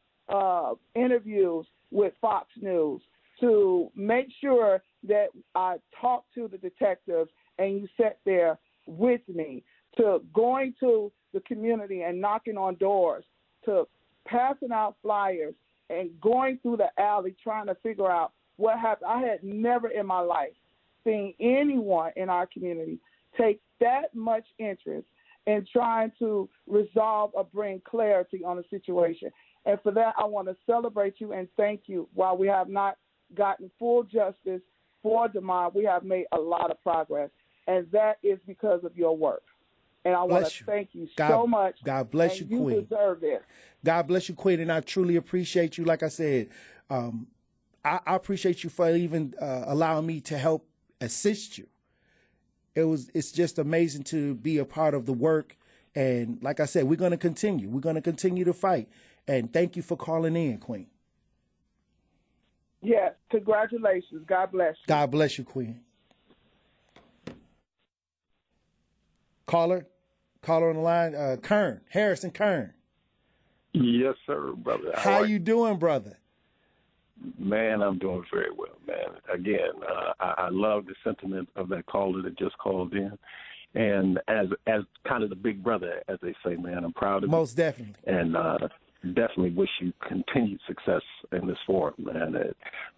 I: interviews with Fox News, to make sure that I talked to the detectives and you sat there with me, to going to the community and knocking on doors, to passing out flyers and going through the alley trying to figure out what happened. I had never in my life seen anyone in our community take that much interest in trying to resolve or bring clarity on a situation. And for that, I want to celebrate you and thank you. While we have not gotten full justice for Damon, we have made a lot of progress, and that is because of your work. And I want to thank you so much.
B: God bless you, Queen.
I: You deserve it.
B: God bless you, Queen, and I truly appreciate you. Like I said, I appreciate you for even allowing me to help assist you. It's just amazing to be a part of the work. And like I said, we're going to continue. We're going to continue to fight. And thank you for calling in, Queen.
I: Yes, congratulations. God bless you.
B: God bless you, Queen. Caller on the line, Kern, Harrison Kern.
J: Yes, sir, brother.
B: How you doing, brother?
J: Man, I'm doing very well, man. Again, I love the sentiment of that caller that just called in. And as kind of the big brother, as they say, man, I'm proud of you.
B: Most definitely.
J: And definitely wish you continued success in this forum, man. The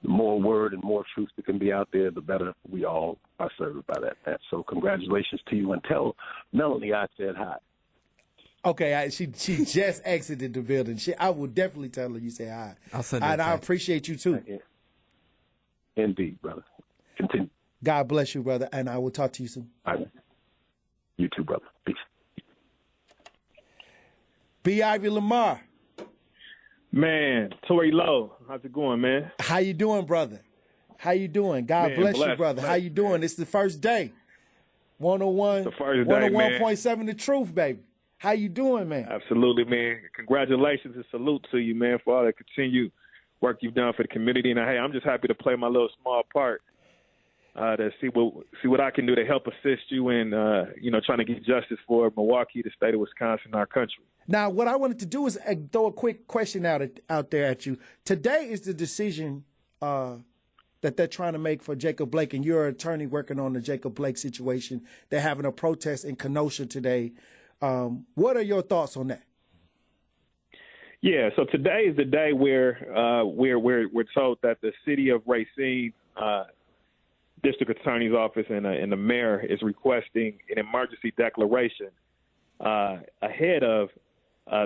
J: more word and more truth that can be out there, the better we all are served by that, man. So congratulations to you, and tell Melanie I said hi.
B: Okay, she just exited the building. I will definitely tell her you say hi.
C: I'll send her.
B: And I appreciate you too.
J: Indeed, brother. Continue.
B: God bless you, brother, and I will talk to you soon.
J: All right. You too, brother. Peace.
B: B. Ivy Lamar.
K: Man, Tory Lowe, how's it going, man?
B: How you doing, brother? How you doing? God bless you, brother. How you doing? It's the first day. 101,
K: the first day,
B: 101.7 The Truth, baby. How you doing, man?
K: Absolutely, man. Congratulations and salute to you, man, for all the continued work you've done for the community. And hey, I'm just happy to play my little small part to see what I can do to help assist you in, trying to get justice for Milwaukee, the state of Wisconsin, our country.
B: Now, what I wanted to do is throw a quick question out there at you. Today is the decision that they're trying to make for Jacob Blake, and you're an attorney working on the Jacob Blake situation. They're having a protest in Kenosha today. What are your thoughts on that?
K: Yeah, so today is the day where we're told that the city of Racine district attorney's office and the mayor is requesting an emergency declaration ahead of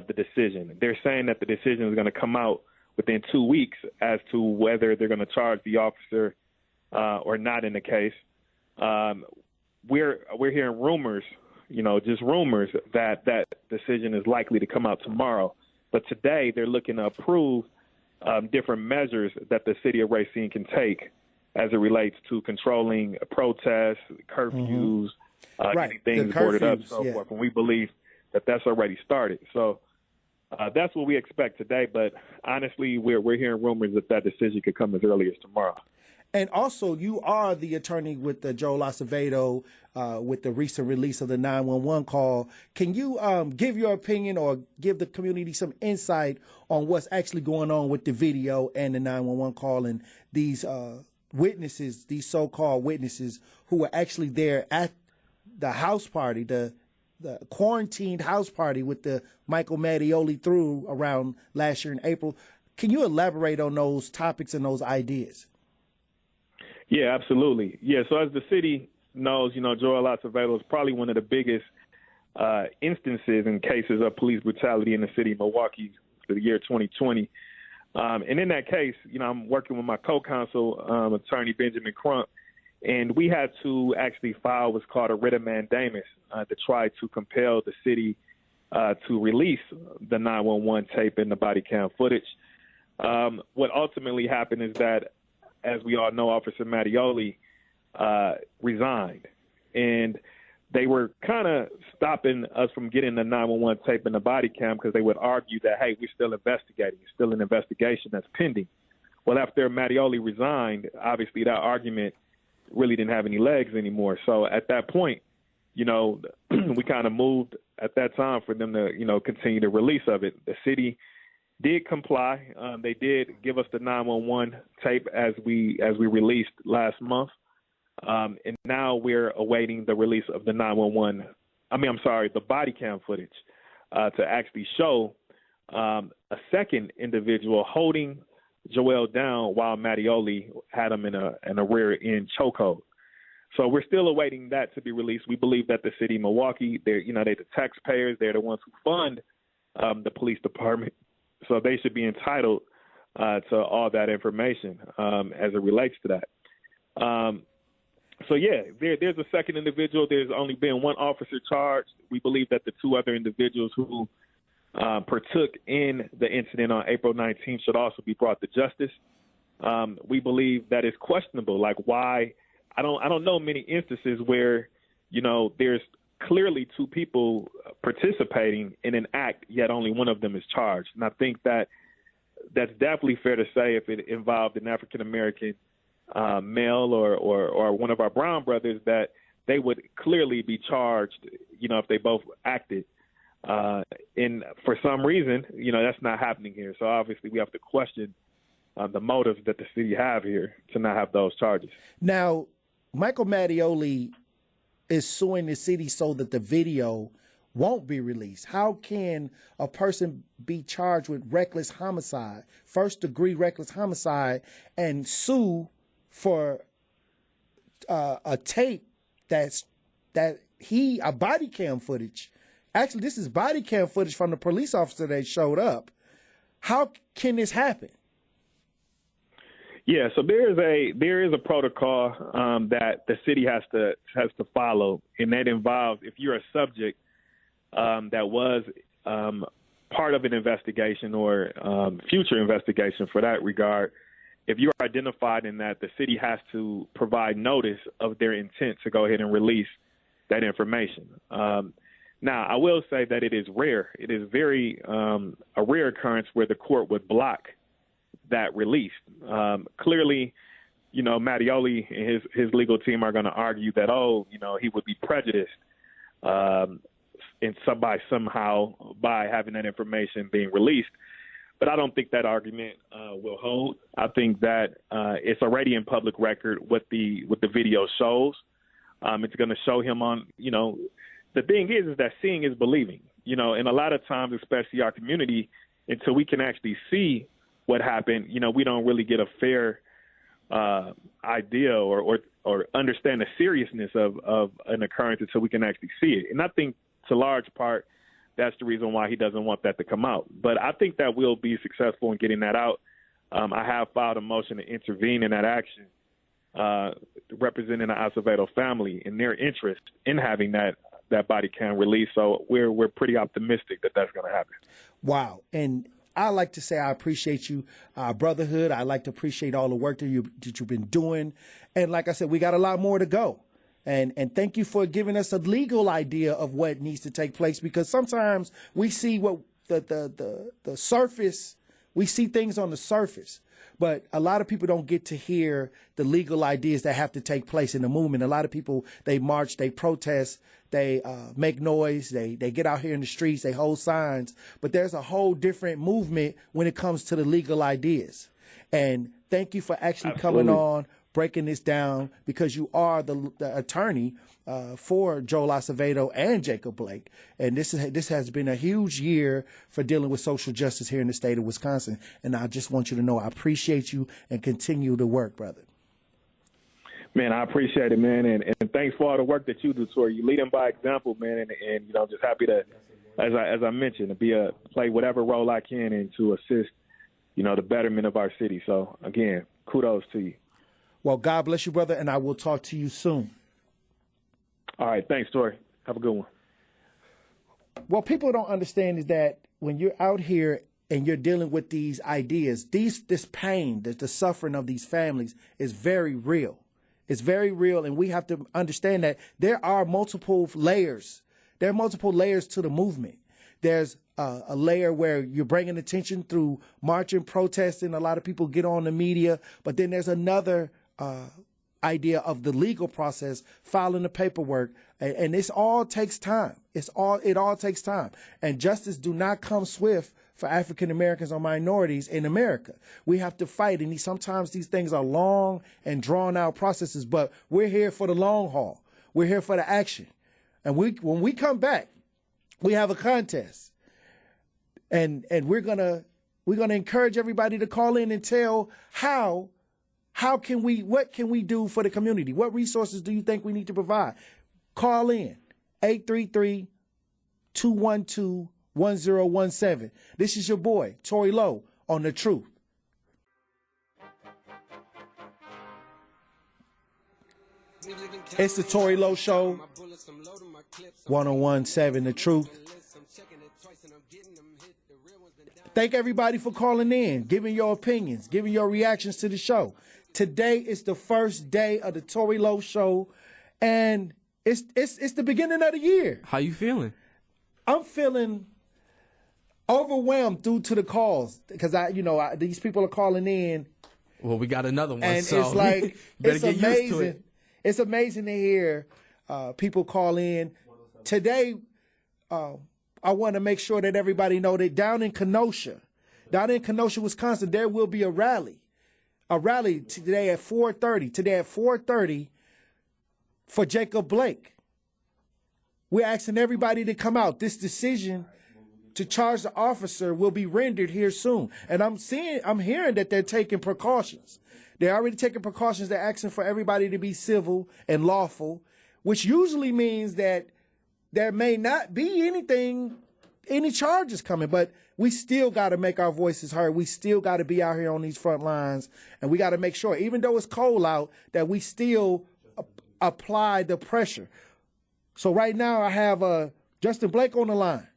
K: the decision. They're saying that the decision is going to come out within 2 weeks as to whether they're going to charge the officer or not in the case. We're hearing rumors, just rumors that decision is likely to come out tomorrow. But today they're looking to approve different measures that the city of Racine can take as it relates to controlling protests, curfews, getting things boarded up, so forth. And we believe that that's already started. So that's what we expect today. But honestly, we're hearing rumors that decision could come as early as tomorrow.
B: And also, you are the attorney with Joel Acevedo with the recent release of the 911 call. Can you give your opinion or give the community some insight on what's actually going on with the video and the 911 call and these witnesses, these so-called witnesses who were actually there at the house party, the quarantined house party with the Michael Mattioli threw around last year in April? Can you elaborate on those topics and those ideas?
K: Yeah, absolutely. Yeah, so as the city knows, Joel Acevedo is probably one of the biggest instances and cases of police brutality in the city of Milwaukee for the year 2020. And in that case, I'm working with my co-counsel, attorney Benjamin Crump, and we had to actually file what's called a writ of mandamus to try to compel the city to release the 911 tape and the body cam footage. What ultimately happened is that, as we all know, Officer Mattioli resigned, and they were kind of stopping us from getting the 911 tape and the body cam because they would argue that, hey, we're still investigating. It's still an investigation that's pending. Well, after Mattioli resigned, obviously that argument really didn't have any legs anymore. So at that point, we kind of moved at that time for them to, continue the release of it. The city did comply. They did give us the 911 tape as we released last month. And now we're awaiting the release of the the body cam footage to actually show a second individual holding Joel down while Mattioli had him in a rear end chokehold. So we're still awaiting that to be released. We believe that the city of Milwaukee, they're the taxpayers, they're the ones who fund the police department. So they should be entitled to all that information as it relates to that. So, yeah, there's a second individual. There's only been one officer charged. We believe that the two other individuals who partook in the incident on April 19th should also be brought to justice. we believe that it's questionable. Like, why? I don't know many instances where, there's clearly two people participating in an act, yet only one of them is charged. And I think that's definitely fair to say if it involved an African-American male or one of our brown brothers, that they would clearly be charged, if they both acted. And for some reason, that's not happening here. So obviously we have to question the motives that the city have here to not have those charges.
B: Now, Michael Mattioli is suing the city so that the video won't be released. How can a person be charged with reckless homicide, first-degree reckless homicide, and sue for a tape a body cam footage? Actually, this is body cam footage from the police officer that showed up. How can this happen?
K: Yeah, so there is a protocol that the city has to follow, and that involves, if you're a subject that was part of an investigation or future investigation for that regard, if you're identified in that, the city has to provide notice of their intent to go ahead and release that information. Now, I will say that it is rare. It is very a rare occurrence where the court would block that release. Clearly, Mattioli and his legal team are going to argue that, he would be prejudiced by having that information being released. But I don't think that argument will hold. I think that it's already in public record what the video shows. It's going to show him on, the thing is that seeing is believing, and a lot of times, especially our community, until we can actually see what happened, we don't really get a fair idea or understand the seriousness of an occurrence until we can actually see it. And I think to large part, that's the reason why he doesn't want that to come out. But I think that we'll be successful in getting that out. I have filed a motion to intervene in that action, representing the Acevedo family and their interest in having that body cam release. So we're pretty optimistic that that's going to happen. Wow.
B: And I like to say I appreciate you, our brotherhood. I like to appreciate all the work that you've been doing. And like I said, we got a lot more to go. And thank you for giving us a legal idea of what needs to take place, because sometimes we see what the surface, we see things on the surface, but a lot of people don't get to hear the legal ideas that have to take place in the movement. A lot of people, they march, they protest, they make noise, they get out here in the streets, they hold signs, but there's a whole different movement when it comes to the legal ideas. And thank you for actually coming on, breaking this down, because you are the attorney for Joel Acevedo and Jacob Blake. And this has been a huge year for dealing with social justice here in the state of Wisconsin. And I just want you to know I appreciate you and continue to work, brother.
K: Man, I appreciate it, man. And thanks for all the work that you do, Tori. You lead them by example, man. And just happy to, as I mentioned, to play whatever role I can and to assist, the betterment of our city. So, again, kudos to you.
B: Well, God bless you, brother, and I will talk to you soon.
K: All right. Thanks, Tori. Have a good one.
B: What people don't understand is that when you're out here and you're dealing with these ideas, this pain, the suffering of these families is very real. It's very real, and we have to understand that there are multiple layers. There are multiple layers to the movement. There's a layer where you're bringing attention through marching, protesting. A lot of people get on the media, but then there's another idea of the legal process, filing the paperwork, and this all takes time. It all takes time, and justice do not come swift for African Americans or minorities in America. We have to fight, and sometimes these things are long and drawn out processes, but we're here for the long haul. We're here for the action, and when we come back, we have a contest, and we're gonna encourage everybody to call in and tell what can we do for the community? What resources do you think we need to provide? Call in 833-212-1017. This is your boy, Tory Lowe, on The Truth. It's the Tory Lowe Show, 101.7 The Truth. Thank everybody for calling in, giving your opinions, giving your reactions to the show. Today is the first day of the Tory Lowe Show, and it's the beginning of the year.
C: How you feeling?
B: I'm feeling overwhelmed due to the calls because these people are calling in.
C: Well, we got another one,
B: and
C: so
B: it's like
C: it's amazing.
B: Used to it. It's amazing to hear people call in today. I want to make sure that everybody know that down in Kenosha, Wisconsin, there will be a rally today at 4:30 for Jacob Blake. We're asking everybody to come out. This decision to charge the officer will be rendered here soon. And I'm hearing that they're taking precautions. They're already taking precautions. They're asking for everybody to be civil and lawful, which usually means that there may not be any charges coming, but we still got to make our voices heard. We still got to be out here on these front lines, and we got to make sure, even though it's cold out, that we still apply the pressure. So right now I have Justin Blake on the line.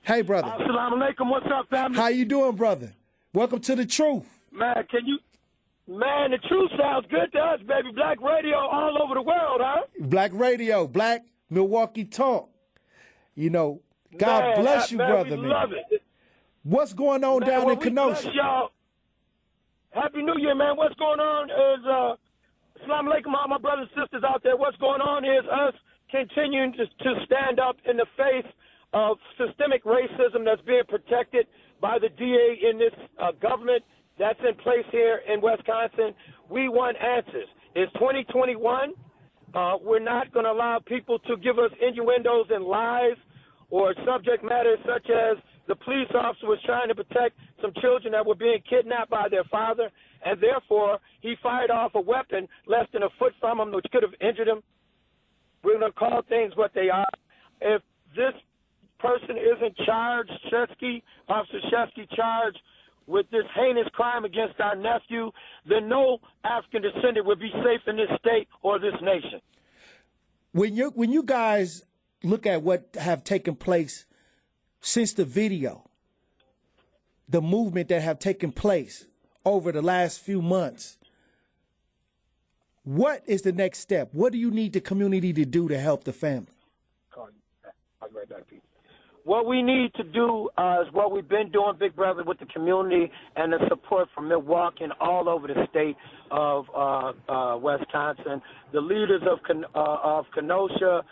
B: Hey, brother.
L: Assalamu alaikum. What's up, family?
B: How you doing, brother? Welcome to The Truth.
L: Man, the truth sounds good to us, baby. Black radio all over the world, huh?
B: Black radio, Black Milwaukee Talk. God bless you, brother, man.
L: Love it.
B: What's going on down in Kenosha?
L: Bless y'all. Happy New Year, man. What's going on is, Assalamu alaikum, all my brothers and sisters out there. What's going on is us continuing to stand up in the face of systemic racism that's being protected by the DA in this government that's in place here in Wisconsin. We want answers. It's 2021. We're not going to allow people to give us innuendos and lies or subject matters such as the police officer was trying to protect some children that were being kidnapped by their father, and therefore he fired off a weapon less than a foot from him, which could have injured him. We're going to call things what they are. If this person isn't charged, Officer Shesky charged with this heinous crime against our nephew, then no African descendant would be safe in this state or this nation.
B: When you guys look at what have taken place since the video, the movement that have taken place over the last few months, what is the next step? What do you need the community to do to help the family?
L: I'll be right back, Pete. What we need to do is what we've been doing, Big Brother, with the community and the support from Milwaukee and all over the state of Wisconsin, the leaders of Kenosha,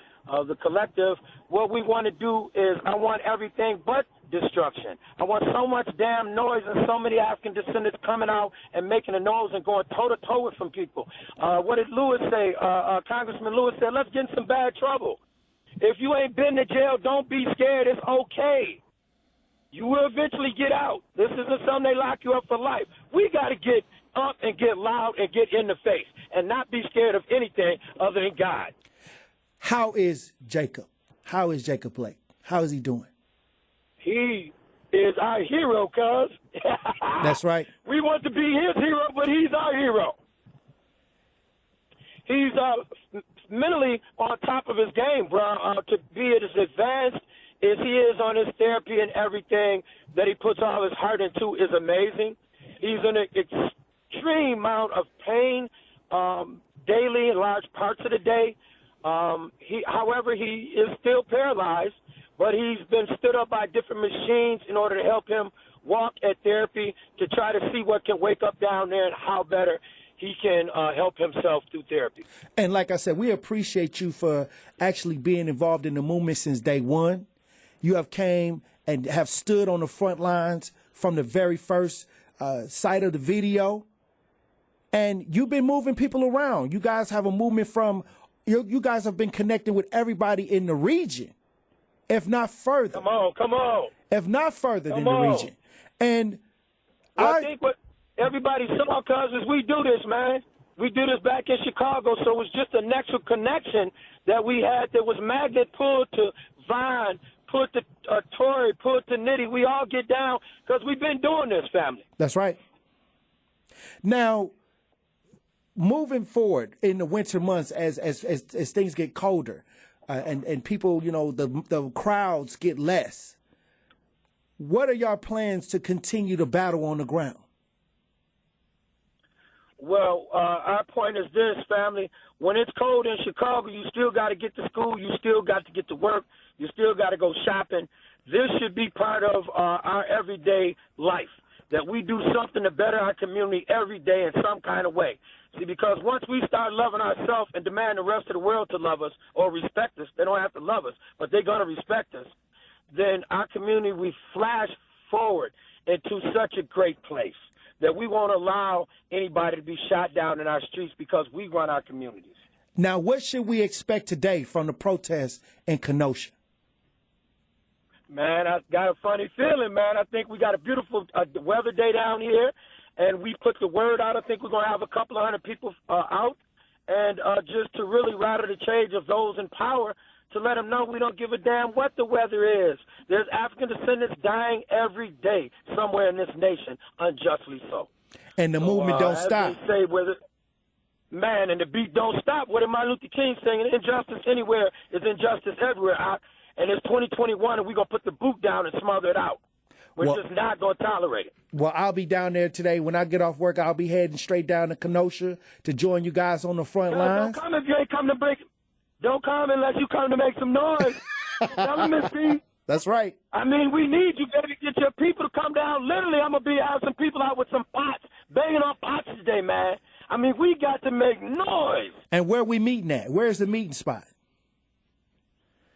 L: the collective. What we want to do is I want everything but destruction. I want so much damn noise and so many African descendants coming out and making a noise and going toe-to-toe with some people. What did Lewis say? Congressman Lewis said, let's get in some bad trouble. If you ain't been to jail, don't be scared. It's okay. You will eventually get out. This isn't something they lock you up for life. We got to get up and get loud and get in the face and not be scared of anything other than God.
B: How is Jacob? How is Jacob Blake? How is he doing?
L: He is our hero, cuz.
B: That's right.
L: We want to be his hero, but he's our hero. He's mentally on top of his game, bro. To be as advanced as he is on his therapy and everything that he puts all his heart into is amazing. He's in an extreme amount of pain daily in large parts of the day. However, he is still paralyzed, but he's been stood up by different machines in order to help him walk at therapy to try to see what can wake up down there and how better he can help himself through therapy.
B: And like I said, we appreciate you for actually being involved in the movement since day one. You have came and have stood on the front lines from the very first sight of the video. And you've been moving people around. You guys have a movement from, you guys have been connected with everybody in the region, if not further.
L: Come on.
B: If not further than the region. And
L: I think what everybody saw, cuz, is we do this, man. We do this back in Chicago, so it was just a natural connection that we had. There was magnet pulled to Vine, pulled to Tory, pulled to Nitty. We all get down because we've been doing this, family.
B: That's right. Now, moving forward in the winter months, as things get colder, and people, the crowds get less, what are your plans to continue to battle on the ground?
L: Well, our point is this, family. When it's cold in Chicago, you still got to get to school. You still got to get to work. You still got to go shopping. This should be part of our everyday life, that we do something to better our community every day in some kind of way. See, because once we start loving ourselves and demand the rest of the world to love us or respect us, they don't have to love us, but they're going to respect us, then our community, we flash forward into such a great place that we won't allow anybody to be shot down in our streets because we run our communities.
B: Now, what should we expect today from the protests in Kenosha?
L: Man, I got a funny feeling, man. I think we got a beautiful weather day down here, and we put the word out. I think we're going to have a couple of hundred people out, and just to really rattle the change of those in power, to let them know we don't give a damn what the weather is. There's African descendants dying every day somewhere in this nation, unjustly so.
B: And the movement don't stop.
L: They say, man, and the beat don't stop. What did Martin Luther King saying? Injustice anywhere is injustice everywhere. And it's 2021, and we're going to put the boot down and smother it out. We're just not going to tolerate it.
B: Well, I'll be down there today. When I get off work, I'll be heading straight down to Kenosha to join you guys on the front lines.
L: Don't come if you ain't come to break. Don't come unless you come to make some noise. Tell them, Miss B.
B: That's right.
L: I mean, we need you, baby. Get your people to come down. Literally, I'm going to have some people out with some pots, banging on pots today, man. I mean, we got to make noise.
B: And where we meeting at? Where's the meeting spot?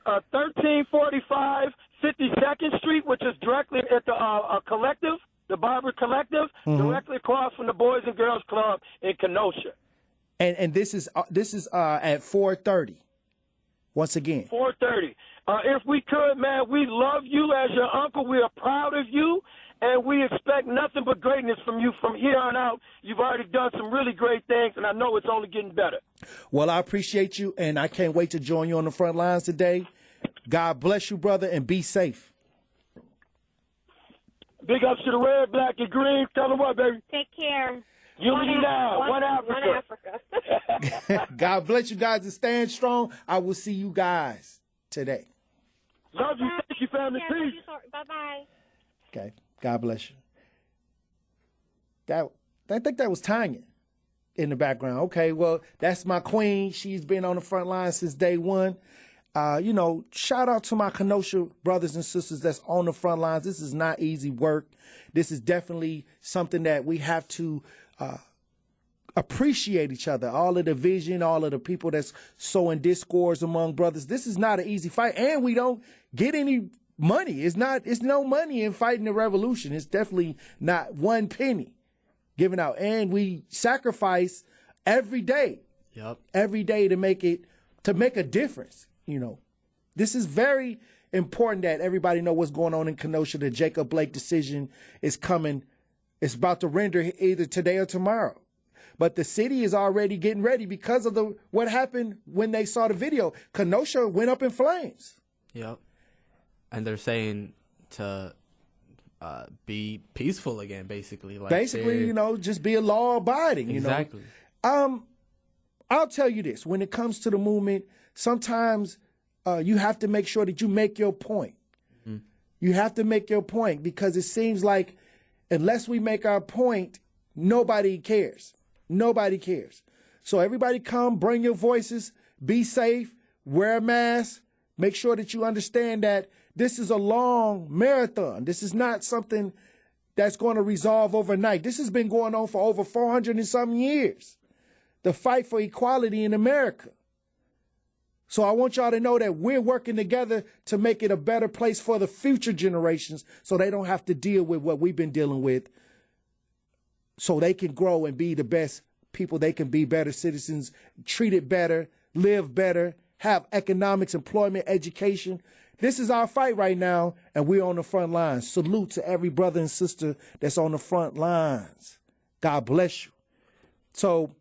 L: 1345 52nd Street, which is directly at the collective, the Barber Collective, directly across from the Boys and Girls Club in Kenosha.
B: And this is at 4:30. Once again,
L: 4:30. If we could, man, we love you as your uncle. We are proud of you, and we expect nothing but greatness from you from here on out. You've already done some really great things, and I know it's only getting better.
B: Well, I appreciate you, and I can't wait to join you on the front lines today. God bless you, brother, and be safe.
L: Big ups to the red, black, and green. Tell them what, baby.
M: Take care.
L: Unity now. One Africa.
B: God bless you guys and stand strong. I will see you guys today.
L: Love you. Thank you, family. Peace.
M: Bye-bye.
B: Okay. God bless you. I think that was Tanya in the background. Okay, well, that's my queen. She's been on the front line since day one. Shout out to my Kenosha brothers and sisters that's on the front lines. This is not easy work. This is definitely something that we have to appreciate each other. All of the vision, all of the people that's sowing discords among brothers. This is not an easy fight, and we don't get any money. It's no money in fighting the revolution. It's definitely not one penny given out, and we sacrifice every day.
C: Yep.
B: Every day to make a difference. This is very important that everybody know what's going on in Kenosha. The Jacob Blake decision is coming. It's about to render either today or tomorrow. But the city is already getting ready because of what happened when they saw the video. Kenosha went up in flames.
C: Yep. And they're saying to be peaceful again, basically.
B: Just be a law-abiding.
C: Exactly.
B: I'll tell you this. When it comes to the movement, sometimes you have to make sure that you make your point. Mm-hmm. You have to make your point because it seems like unless we make our point, nobody cares. Nobody cares. So everybody come, bring your voices, be safe, wear a mask, make sure that you understand that this is a long marathon. This is not something that's going to resolve overnight. This has been going on for over 400 and some years. The fight for equality in America. So I want y'all to know that we're working together to make it a better place for the future generations so they don't have to deal with what we've been dealing with, so they can grow and be the best people they can be, better citizens, treated better, live better, have economics, employment, education. This is our fight right now, and we're on the front lines. Salute to every brother and sister that's on the front lines. God bless you. So,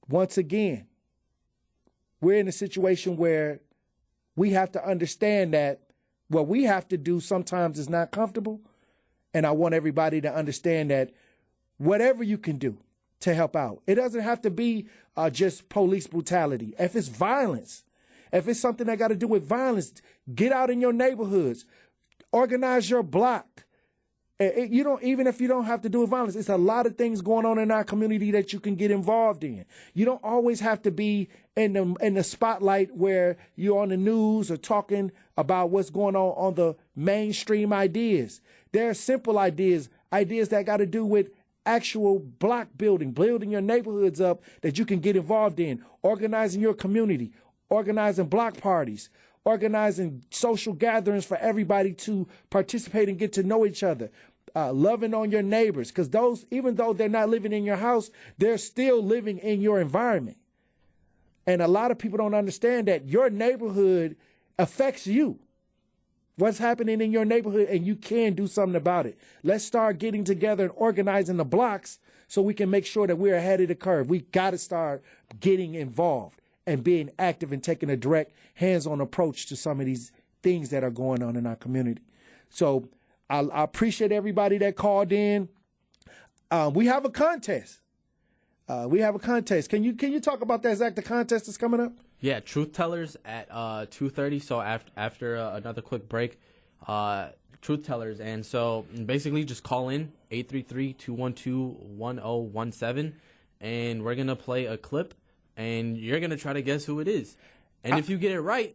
B: once again, we're in a situation where we have to understand that what we have to do sometimes is not comfortable. And I want everybody to understand that whatever you can do to help out. It doesn't have to be just police brutality. If it's violence, if it's something that got to do with violence, get out in your neighborhoods, organize your block. Even if you don't have to do with violence, it's a lot of things going on in our community that you can get involved in. You don't always have to be in the spotlight where you're on the news or talking about what's going on the mainstream ideas. There are simple ideas that got to do with actual block building your neighborhoods up that you can get involved in, organizing your community, organizing block parties, organizing social gatherings for everybody to participate and get to know each other, loving on your neighbors, because those, even though they're not living in your house, they're still living in your environment. And a lot of people don't understand that your neighborhood affects you. What's happening in your neighborhood, and you can do something about it. Let's start getting together and organizing the blocks so we can make sure that we're ahead of the curve. We got to start getting involved and being active and taking a direct, hands-on approach to some of these things that are going on in our community. So I appreciate everybody that called in. We have a contest. Can you talk about that, Zach? The contest is coming up?
C: Yeah, Truth Tellers at 2:30. So after another quick break, Truth Tellers. And so basically just call in 833-212-1017, and we're going to play a clip, and you're going to try to guess who it is. And if you get it right,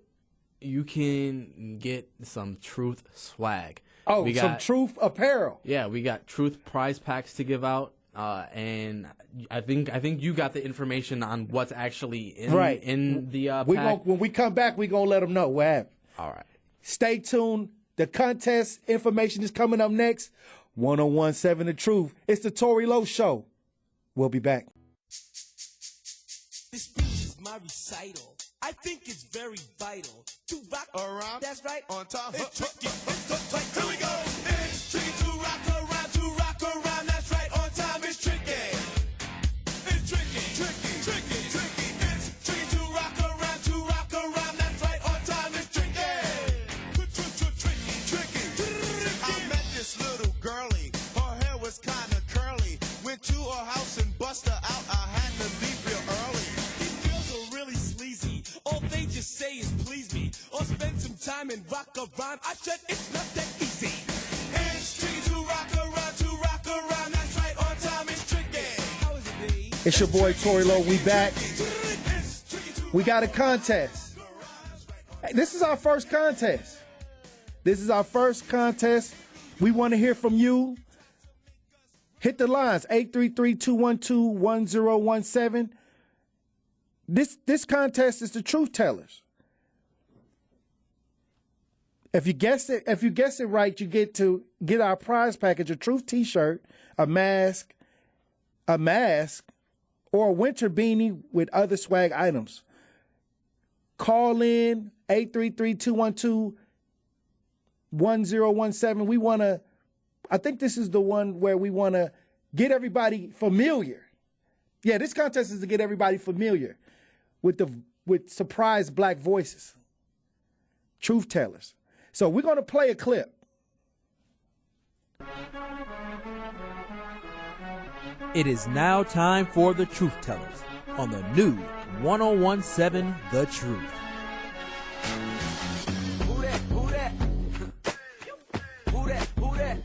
C: you can get some Truth swag.
B: Oh, some Truth apparel.
C: Yeah, we got Truth prize packs to give out. And I think you got the information on what's actually in the pack.
B: When we come back, we're going to let them know what happened.
C: All right. Stay
B: tuned. The contest information is coming up next. 1017 The Truth. It's the Tory Lowe Show. We'll be back.
M: This speech is my recital. I think it's very vital to rock around. That's right. On time. It's tricky. It's here we go. It's tricky to rock around. To rock around. That's right. On time. It's tricky. It's tricky. Tricky. Tricky. Tricky. It's tricky to rock around. To rock around. That's right. On time. It's tricky. Tricky. Tricky. I met this little girlie. Her hair was kind of curly. Went to her house and bust her out. I had to leave real early. All they just say is please me, or spend some time and rock around. I said it's not that easy. It's tricky to rock around, that's right, on time it's tricky. How is it, B?
B: It's your boy Tory Lowe, we back. We got a contest. Hey, this is our first contest. We want to hear from you. Hit the lines, 833-212-1017. This contest is the Truth Tellers. If you guess it right, you get to get our prize package: a Truth T-shirt, a mask, or a winter beanie with other swag items. Call in 833-212-1017. I think this is the one where we want to get everybody familiar. Yeah, this contest is to get everybody familiar with surprise black voices, Truth Tellers. So we're going to play a clip.
N: It is now time for the Truth Tellers on the new 1017 The Truth.
M: Who that? Who that? Who that? Who that?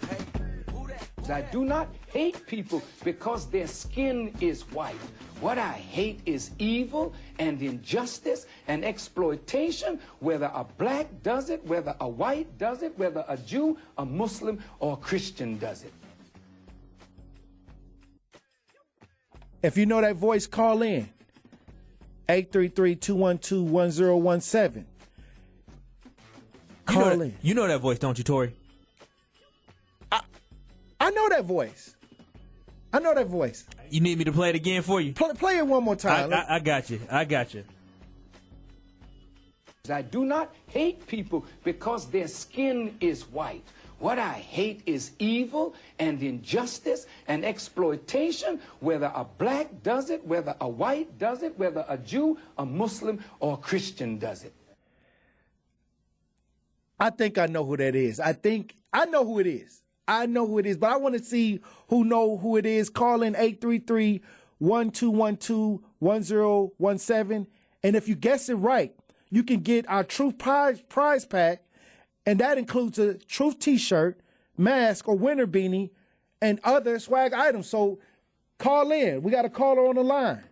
M: Hey, who that?
O: I do not hate people because their skin is white. What I hate is evil and injustice and exploitation, whether a black does it, whether a white does it, whether a Jew, a Muslim, or a Christian does it.
B: If you know that voice, call in. 833-212-1017. Call in.
N: You know that voice, don't you, Tory?
B: I know that voice.
N: You need me to play it again for you?
B: Play it one more time.
N: I got you.
O: I do not hate people because their skin is white. What I hate is evil and injustice and exploitation, whether a black does it, whether a white does it, whether a Jew, a Muslim, or a Christian does it.
B: I think I know who that is. I know who it is. I know who it is, but I want to see who know who it is. Call in 833-1212-1017. And if you guess it right, you can get our Truth prize pack, and that includes a Truth t-shirt, mask, or winter beanie, and other swag items. So call in. We got a caller on the line.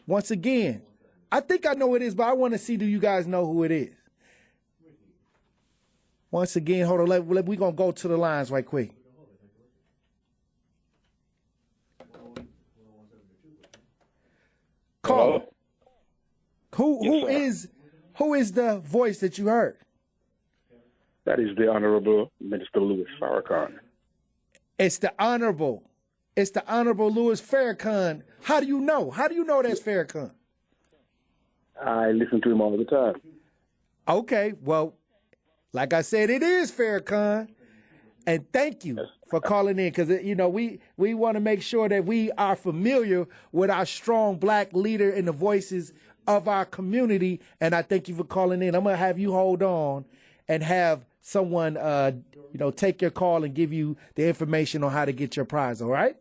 B: Once again, I think I know who it is, but I want to see, do you guys know who it is? Once again, hold on. We're going to go to the lines right quick. Call. Who is the voice that you heard?
J: That is the Honorable Minister Louis Farrakhan.
B: It's the Honorable Louis Farrakhan. How do you know? How do you know that's Farrakhan?
J: I listen to him all the time.
B: Okay, well, like I said, it is Farrakhan. And thank you for calling in, because, we want to make sure that we are familiar with our strong black leader and the voices of our community. And I thank you for calling in. I'm going to have you hold on and have someone, take your call and give you the information on how to get your prize, all right?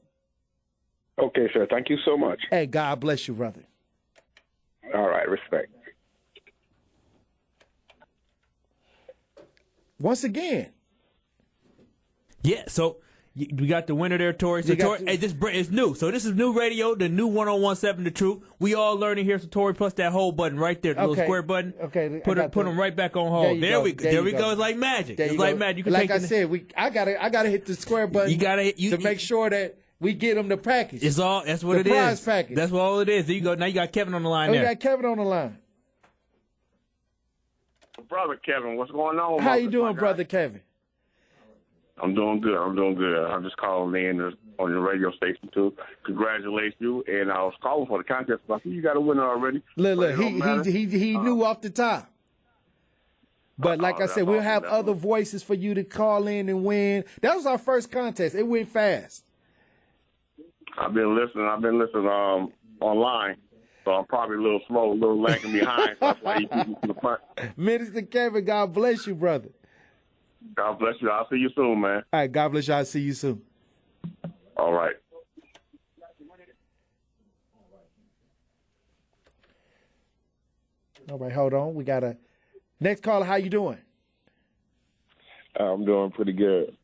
J: Okay, sir. Thank you so much.
B: Hey, God bless you, brother.
J: All right, respect.
B: Once again.
N: Yeah, so we got the winner there, Tori. So Tori, hey, this is new. So this is new radio, the new 1017 The Truth. We all learning here. So Tori, plus that whole button right there, the little square button.
B: Okay,
N: put them right back on hold. There we go. It's like magic. It's like magic. You can
B: like I said, I gotta hit the square button.
N: You gotta
B: to make sure that we get them the package.
N: It's all. That's what it is.
B: The prize package.
N: That's what all it is. There you go. Now you got Kevin on the line.
B: We got Kevin on the line.
F: Brother Kevin, what's going on?
B: How you doing, brother Kevin?
F: I'm doing good. I'm just calling in on your radio station to congratulate you. And I was calling for the contest, but I think you got a winner already.
B: Look, he knew off the top. But like I said, we'll have other voices for you to call in and win. That was our first contest. It went fast.
F: I've been listening online. So I'm probably a little slow, a little lagging behind. So that's why you keep me to the front.
B: Minister Kevin, God bless you, brother.
F: God bless you. I'll see you soon, man.
B: All right, God bless you. I'll see you soon.
F: All right.
B: All right, hold on. We got a next caller. How you doing?
P: I'm doing pretty good.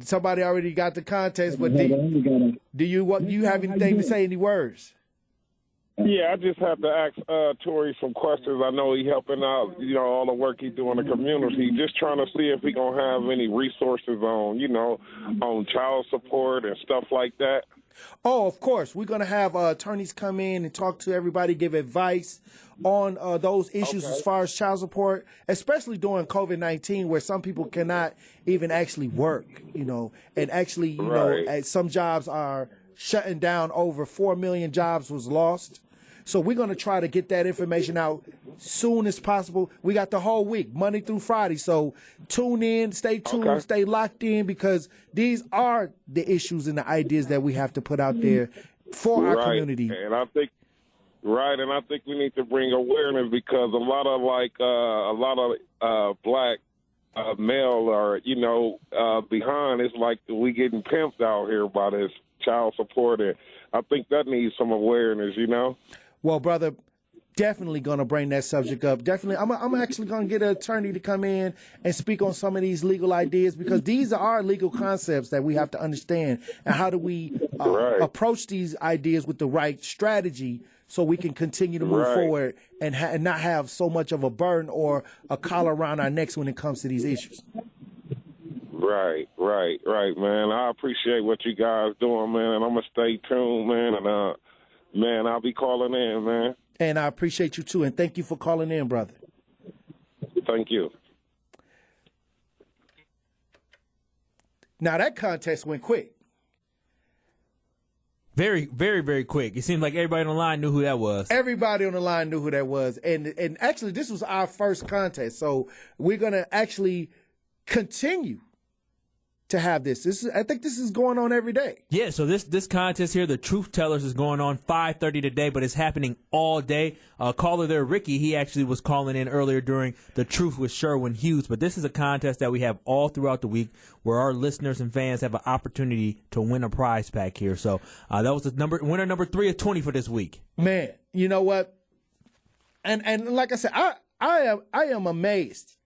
B: Somebody already got the contest, but do you have anything to say? Any words?
P: Yeah, I just have to ask Tory some questions. I know he helping out, all the work he do in the community. Just trying to see if he gonna have any resources on child support and stuff like that.
B: Oh, of course. We're gonna have attorneys come in and talk to everybody, give advice on those issues as far as child support, especially during COVID-19, where some people cannot even actually work, and actually, some jobs are shutting down. Over 4 million jobs was lost. So we're going to try to get that information out soon as possible. We got the whole week, Monday through Friday. So tune in, stay tuned, stay locked in, because these are the issues and the ideas that we have to put out there for our community.
P: And I think we need to bring awareness, because a lot of black male are, behind. It's like we getting pimped out here by this child support. And I think that needs some awareness,
B: Well, brother, definitely going to bring that subject up. Definitely. I'm actually going to get an attorney to come in and speak on some of these legal ideas, because these are legal concepts that we have to understand. And how do we approach these ideas with the right strategy so we can continue to move forward and not have so much of a burden or a collar around our necks when it comes to these issues.
P: Right, man. I appreciate what you guys doing, man, and I'm going to stay tuned, man, and man, I'll be calling in, man.
B: And I appreciate you, too, and thank you for calling in, brother.
P: Thank you.
B: Now, that contest went quick.
N: Very, very, very quick. It seemed like everybody on the line knew who that was.
B: Everybody on the line knew who that was. And actually, this was our first contest, so we're going to actually continue to have this. I think this is going on every day.
N: Yeah, so this contest here, the Truth Tellers, is going on 5:30 today, but it's happening all day. Caller there, Ricky, he actually was calling in earlier during the Truth with Sherwin Hughes. But this is a contest that we have all throughout the week where our listeners and fans have an opportunity to win a prize pack here. So that was the winner number 3 of 20 for this week.
B: Man, you know what? And like I said, I am amazed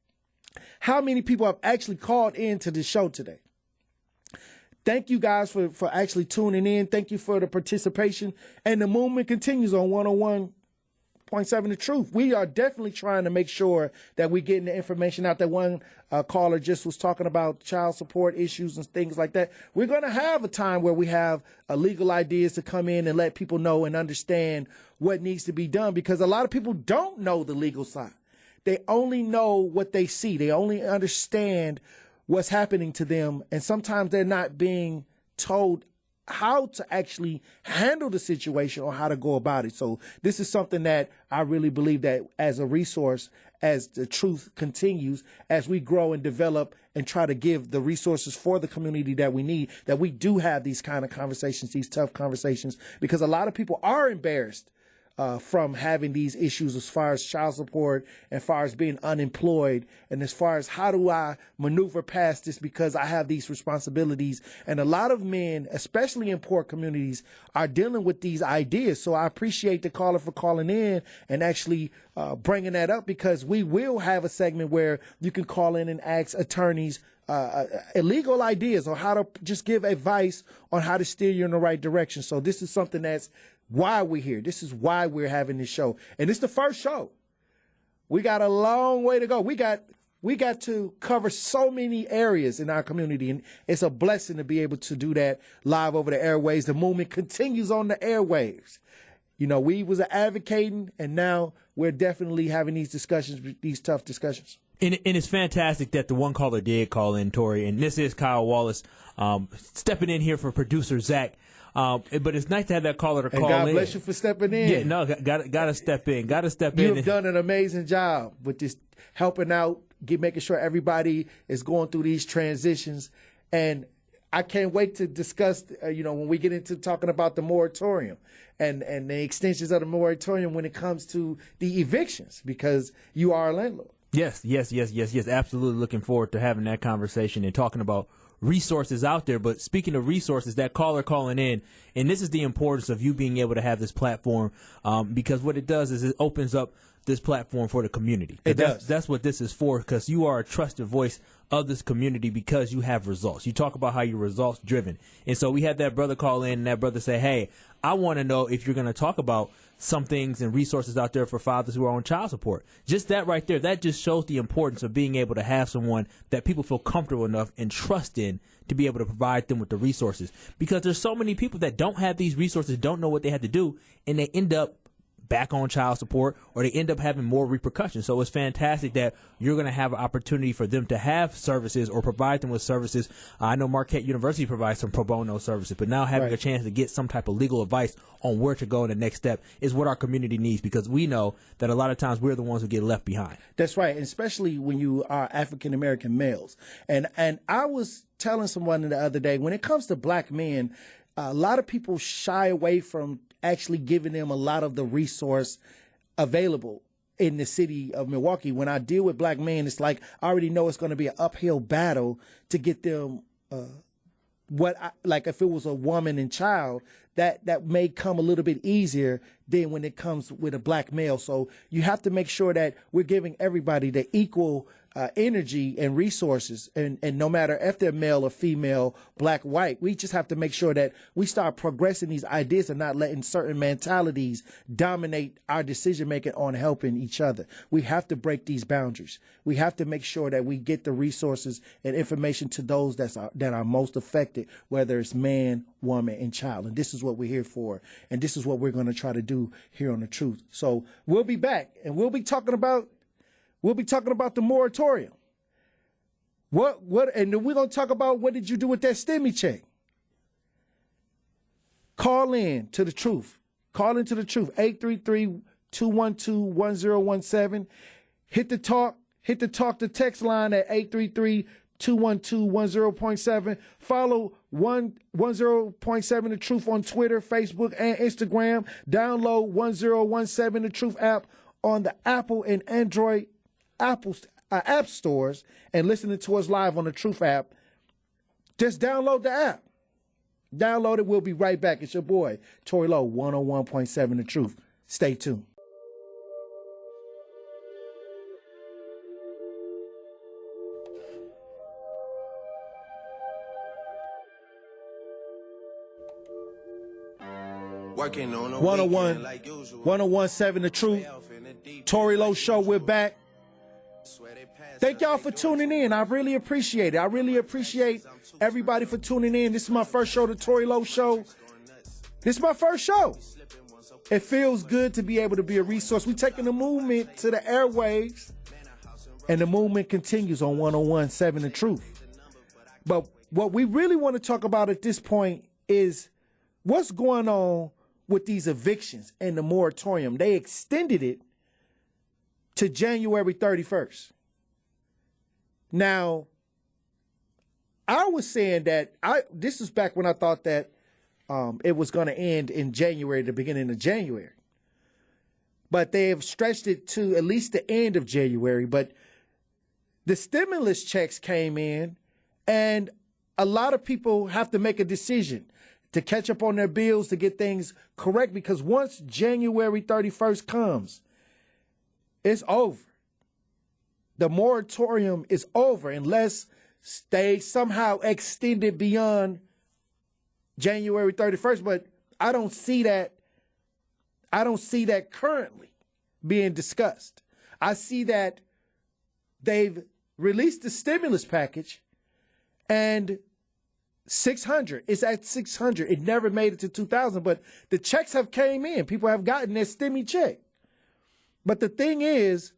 B: how many people have actually called in to the show today. Thank you guys for actually tuning in. Thank you for the participation. And the movement continues on 101.7 The Truth. We are definitely trying to make sure that we're getting the information out. That one caller just was talking about child support issues and things like that. We're going to have a time where we have legal ideas to come in and let people know and understand what needs to be done, because a lot of people don't know the legal side. They only know what they see. They only understand what's happening to them, and sometimes they're not being told how to actually handle the situation or how to go about it. So this is something that I really believe that as a resource, as the truth continues, as we grow and develop and try to give the resources for the community that we need, that we do have these kind of conversations, these tough conversations, because a lot of people are embarrassed from having these issues as far as child support, and as far as being unemployed, and as far as how do I maneuver past this because I have these responsibilities. And a lot of men, especially in poor communities, are dealing with these ideas. So I appreciate the caller for calling in and actually bringing that up, because we will have a segment where you can call in and ask attorneys illegal ideas or how to just give advice on how to steer you in the right direction. So this is something that's why we're here. This is why we're having this show. And it's the first show. We got a long way to go. We got to cover so many areas in our community, and it's a blessing to be able to do that live over the airwaves. The movement continues on the airwaves. You know, we was advocating, and now we're definitely having these discussions, these tough discussions.
N: And it's fantastic that the one caller did call in, Tori, and this is Kyle Wallace stepping in here for producer Zach. But it's nice to have that caller to call in.
B: And God bless you for stepping in.
N: Yeah, no, gotta step in. Gotta step in.
B: You've done an amazing job with this, helping out, making sure everybody is going through these transitions. And I can't wait to discuss, when we get into talking about the moratorium and the extensions of the moratorium when it comes to the evictions, because you are a landlord.
N: Yes. Absolutely looking forward to having that conversation and talking about resources out there. But speaking of resources, that caller calling in, and this is the importance of you being able to have this platform, because what it does is it opens up this platform for the community. That's what this is for, because you are a trusted voice of this community because you have results. You talk about how you're results driven. And so we had that brother call in, and that brother say, hey, I want to know if you're going to talk about some things and resources out there for fathers who are on child support. Just that right there, that just shows the importance of being able to have someone that people feel comfortable enough and trust in to be able to provide them with the resources. Because there's so many people that don't have these resources, don't know what they have to do, and they end up back on child support, or they end up having more repercussions. So it's fantastic that you're going to have an opportunity for them to have services or provide them with services. I know Marquette University provides some pro bono services, but now having a chance to get some type of legal advice on where to go in the next step is what our community needs, because we know that a lot of times we're the ones who get left behind.
B: That's right, and especially when you are African-American males. And I was telling someone the other day, when it comes to black men, a lot of people shy away from actually giving them a lot of the resource available in the city of Milwaukee. When I deal with black men, it's like I already know it's going to be an uphill battle to get them like if it was a woman and child, that may come a little bit easier than when it comes with a black male. So you have to make sure that we're giving everybody the equal energy and resources, and no matter if they're male or female, black, white, we just have to make sure that we start progressing these ideas and not letting certain mentalities dominate our decision making on helping each other. We have to break these boundaries. We have to make sure that we get the resources and information to those that are most affected, whether it's man, woman, and child. And this is what we're here for, and this is what we're going to try to do here on The Truth. So we'll be back, and we'll be talking about the moratorium. And then we're going to talk about what did you do with that STEMI check. Call in to The Truth. Call into The Truth, 833-212-1017. Hit the talk to text line at 212-10.7. Follow 10.7 The Truth on Twitter, Facebook, and Instagram. Download 1017 The Truth app on the Apple and Android app stores and listening to us live on the Truth app. Just download the app. Download it. We'll be right back. It's your boy, Tory Lowe, 101.7 The Truth. Stay tuned.
M: Working on
B: 101.7 The Truth. Tory Lowe Show, we're back. Thank y'all for tuning in. I really appreciate it. I really appreciate everybody for tuning in. This is my first show, the Tory Lowe Show. This is my first show. It feels good to be able to be a resource. We're taking the movement to the airwaves, and the movement continues on 101.7 The Truth. But what we really want to talk about at this point is what's going on with these evictions and the moratorium. They extended it to January 31st. Now, I was saying that this is back when I thought that it was going to end in January, the beginning of January. But they have stretched it to at least the end of January. But the stimulus checks came in, and a lot of people have to make a decision to catch up on their bills, to get things correct, because once January 31st comes, it's over. The moratorium is over unless they somehow extend it beyond January 31st. But I don't see that. I don't see that currently being discussed. I see that they've released the stimulus package and 600. It's at 600. It never made it to 2,000, but the checks have came in. People have gotten their stimmy check. But the thing is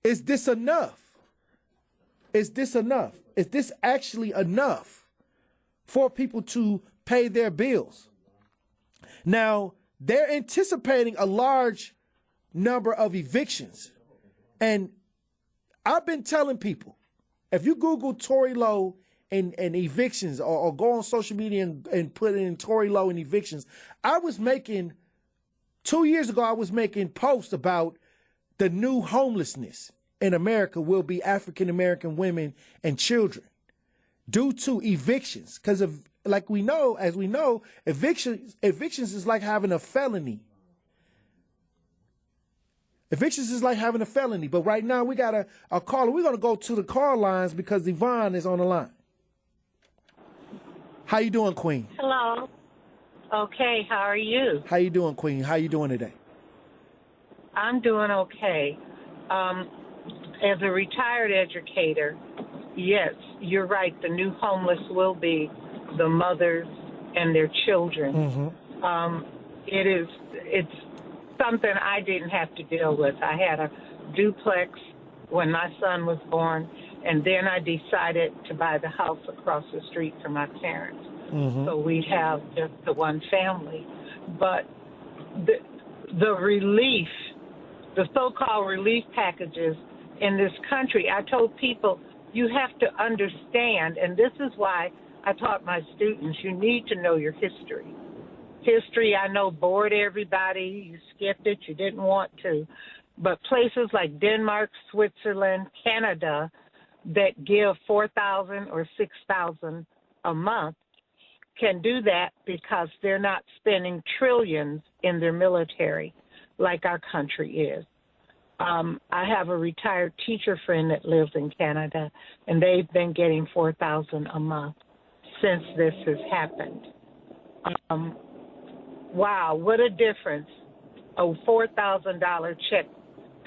B: this enough? Is this enough? Is this actually enough for people to pay their bills? Now, they're anticipating a large number of evictions. And I've been telling people, if you Google Tory Lowe and evictions, or go on social media and put in Tory Lowe and evictions, 2 years ago, I was making posts about the new homelessness in America will be African-American women and children due to evictions. Because as we know, evictions is like having a felony. Evictions is like having a felony. But right now we got a caller. We're going to go to the call lines because Yvonne is on the line. How you doing, Queen?
Q: Hello. Okay, how are you?
B: How you doing, Queen? How you doing today?
Q: I'm doing okay. As a retired educator, yes, you're right. The new homeless will be the mothers and their children. Mm-hmm. It's something I didn't have to deal with. I had a duplex when my son was born, and then I decided to buy the house across the street from my parents. Mm-hmm. So we'd have just the one family. But the relief, the so-called relief packages in this country, I told people, you have to understand, and this is why I taught my students, you need to know your history. History, I know, bored everybody. You skipped it. You didn't want to. But places like Denmark, Switzerland, Canada that give $4,000 or $6,000 a month can do that because they're not spending trillions in their military like our country is. I have a retired teacher friend that lives in Canada, and they've been getting $4,000 a month since this has happened. Wow, what a difference a $4,000 check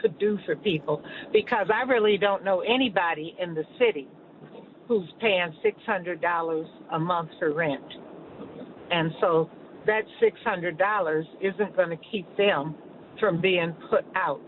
Q: could do for people, because I really don't know anybody in the city who's paying $600 a month for rent. And so that $600 isn't going to keep them from being put out.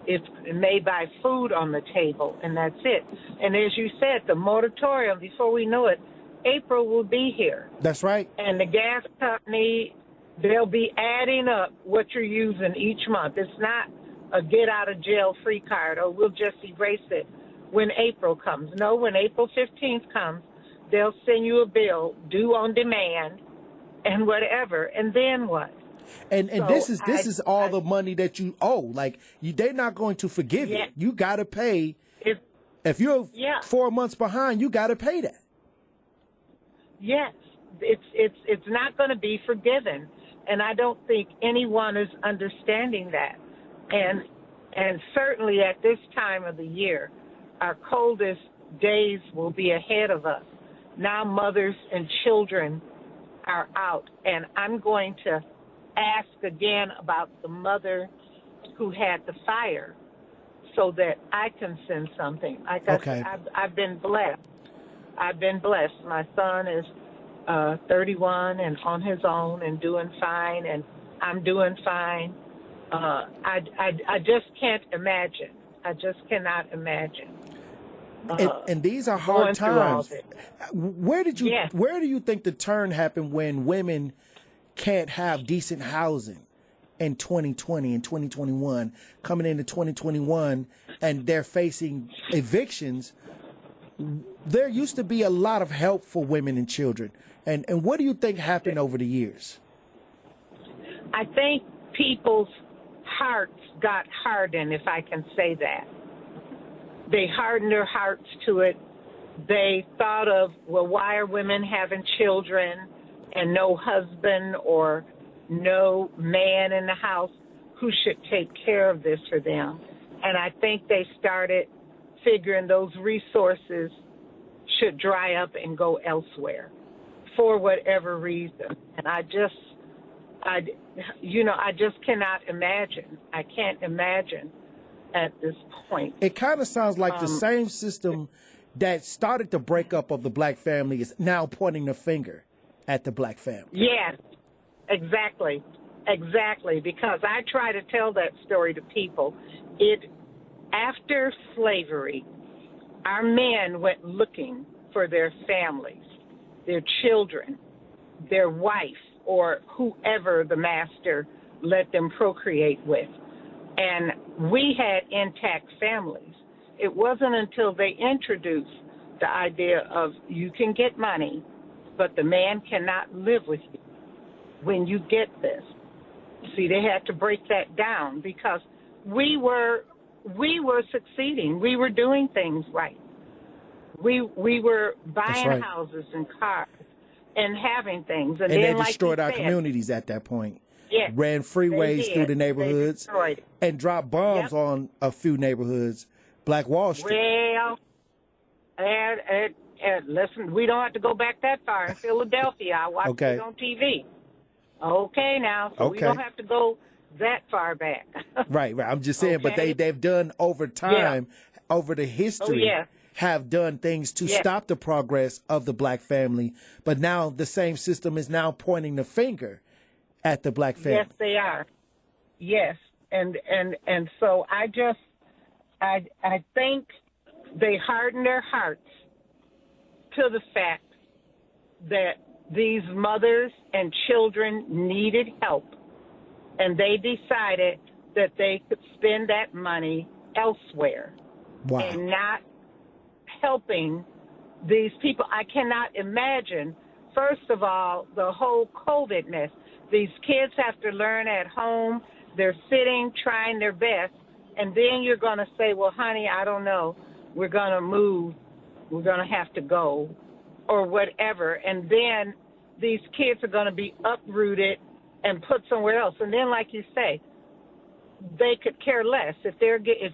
Q: It may buy food on the table, and that's it. And as you said, the moratorium, before we know it, April will be here.
B: That's right.
Q: And the gas company, they'll be adding up what you're using each month. It's not a get-out-of-jail-free card, or we'll just erase it when April comes. No, when April 15th comes, they'll send you a bill due on demand and whatever. And then what?
B: And so this is all the money that you owe. Like they're not going to forgive it. You got to pay. If you're 4 months behind, you got to pay that.
Q: Yes, it's not going to be forgiven, and I don't think anyone is understanding that. And certainly at this time of the year, our coldest days will be ahead of us. Now mothers and children are out, and I'm going to ask again about the mother who had the fire so that I can send something. I've been blessed. My son is 31 and on his own and doing fine, and I'm doing fine. I just can't imagine. I just cannot imagine.
B: And these are hard times. Where do you think the turn happened when women can't have decent housing in 2020 and 2021, coming into 2021, and they're facing evictions? There used to be a lot of help for women and children. And what do you think happened over the years?
Q: I think people's hearts got hardened, if I can say that. They hardened their hearts to it. They thought of, well, why are women having children and no husband or no man in the house who should take care of this for them? And I think they started figuring those resources should dry up and go elsewhere for whatever reason. And I just cannot imagine. I can't imagine at this point.
B: It kind of sounds like the same system that started the breakup of the black family is now pointing the finger at the black family.
Q: Yes, exactly, because I try to tell that story to people. After slavery, our men went looking for their families, their children, their wife, or whoever the master let them procreate with. And we had intact families. It wasn't until they introduced the idea of you can get money, but the man cannot live with you when you get this. See, they had to break that down because we were succeeding. We were doing things right. We were buying houses and cars and having things. And
B: then,
Q: they
B: destroyed our communities at that point.
Q: Yes,
B: ran freeways through the neighborhoods and dropped bombs on a few neighborhoods. Black Wall Street.
Q: Well, listen, we don't have to go back that far. In Philadelphia, I watched it on TV. Okay, now, so we don't have to go that far back.
B: Right. I'm just saying, but they've done over time, over the history, have done things to stop the progress of the black family. But now the same system is now pointing the finger at the black family.
Q: Yes, they are. Yes, and so I think they harden their hearts to the fact that these mothers and children needed help, and they decided that they could spend that money elsewhere and not helping these people. I cannot imagine, first of all, the whole COVID mess. These kids have to learn at home. They're sitting, trying their best, and then you're going to say, well, honey, I don't know. We're going to move. We're going to have to go or whatever. And then these kids are going to be uprooted and put somewhere else. And then, like you say, they could care less. If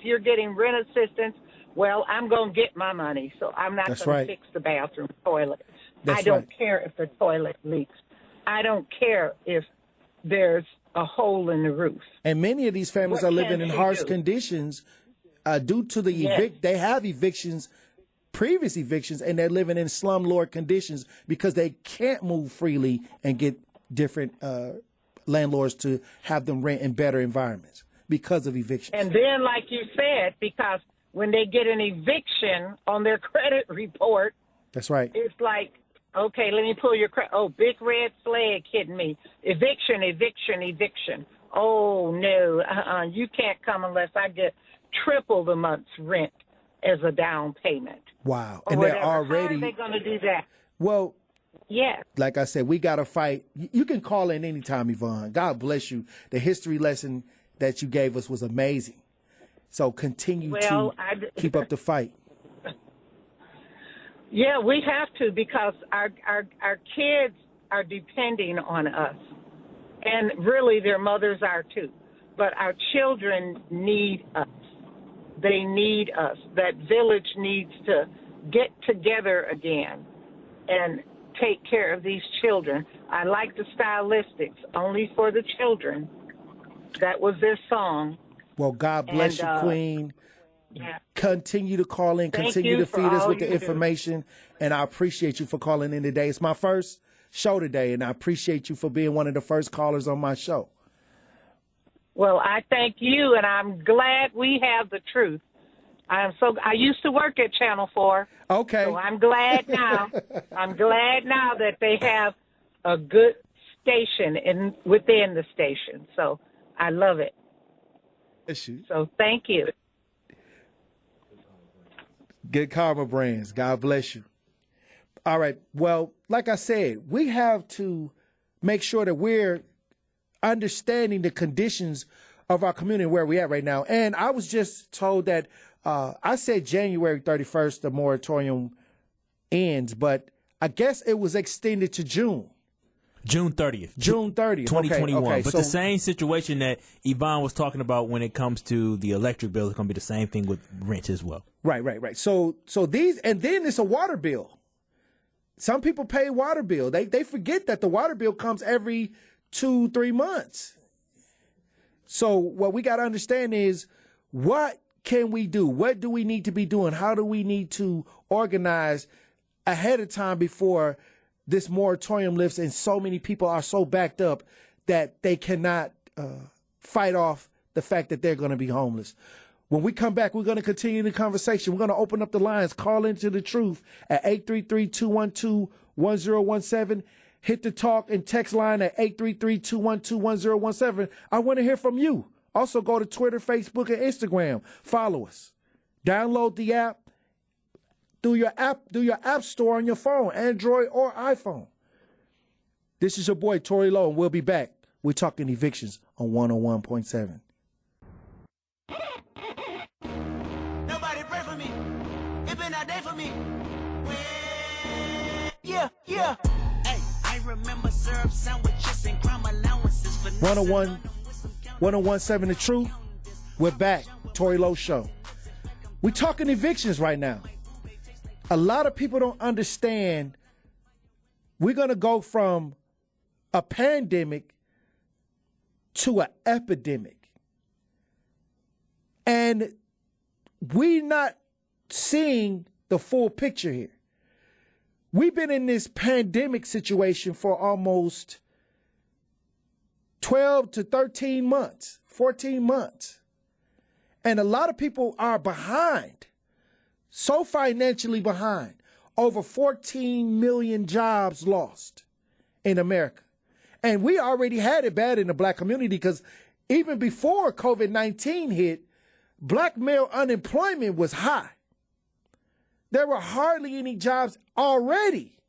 Q: you're getting rent assistance, well, I'm going to get my money, so I'm not going to fix the bathroom toilet. I don't care if the toilet leaks. I don't care if there's a hole in the roof.
B: And many of these families are living in harsh conditions due to the they have evictions, previous evictions, and they're living in slumlord conditions because they can't move freely and get different landlords to have them rent in better environments because of eviction.
Q: And then, like you said, because when they get an eviction on their credit report,
B: that's right.
Q: It's like, okay, let me pull your credit. Oh, big red flag hitting me. Eviction, eviction, eviction. Oh, no, you can't come unless I get triple the month's rent. as a down payment.
B: Wow.
Q: Or
B: And
Q: whatever.
B: they're already,
Q: How are they going to do that?
B: well,
Q: Yes.
B: like I said, we got to fight. You can call in anytime, Yvonne. God bless you. The history lesson that you gave us was amazing. So continue to keep up the fight.
Q: Yeah, we have to, because our kids are depending on us. And really, their mothers are too. But our children need us. They need us. That village needs to get together again and take care of these children. I like the Stylistics, Only for the Children. That was their song.
B: Well, God bless you, Queen.
Q: Yeah.
B: Continue to call in.
Q: Thank
B: Continue
Q: you
B: to
Q: for
B: feed us
Q: all
B: with the
Q: you do.
B: information. And I appreciate you for calling in today. It's my first show today, and I appreciate you for being one of the first callers on my show.
Q: Well, I thank you, and I'm glad we have the truth. I used to work at Channel 4.
B: Okay.
Q: So I'm glad now. I'm glad now that they have a good station within the station. So I love it. So thank you.
B: Good Karma Brands. God bless you. All right. Well, like I said, we have to make sure that we're understanding the conditions of our community where we're at right now. And I was just told that I said January 31st, the moratorium ends, but I guess it was extended to June.
N: June 30th.
B: June 30th.
N: 2021.
B: Okay,
N: but
B: so
N: the same situation that Yvonne was talking about when it comes to the electric bill is going to be the same thing with rent as well.
B: Right. So these, and then it's a water bill. Some people pay water bill. They forget that the water bill comes every 2-3 months. So what we got to understand is, what can we do? What do we need to be doing? How do we need to organize ahead of time before this moratorium lifts and so many people are so backed up that they cannot fight off the fact that they're going to be homeless? When we come back, we're going to continue the conversation. We're going to open up the lines. Call into the truth at 833-212-1017. Hit the talk and text line at 833-212-1017. I want to hear from you. Also, go to Twitter, Facebook, and Instagram. Follow us. Download the app. Do your app store on your phone, Android or iPhone. This is your boy, Tory Lowe, and we'll be back. We're talking evictions on 101.7.
M: Nobody pray for me. It been a day for me. Yeah. Hey, I remember syrup sandwiches and crime allowances for
B: 101.7 The Truth. We're back. Tory Lowe Show. We're talking evictions right now. A lot of people don't understand we're going to go from a pandemic to an epidemic. And we're not seeing the full picture here. We've been in this pandemic situation for almost 12 to 13 months, 14 months. And a lot of people are behind, so financially behind. Over 14 million jobs lost in America. And we already had it bad in the black community, because even before COVID-19 hit, black male unemployment was high. There were hardly any jobs already.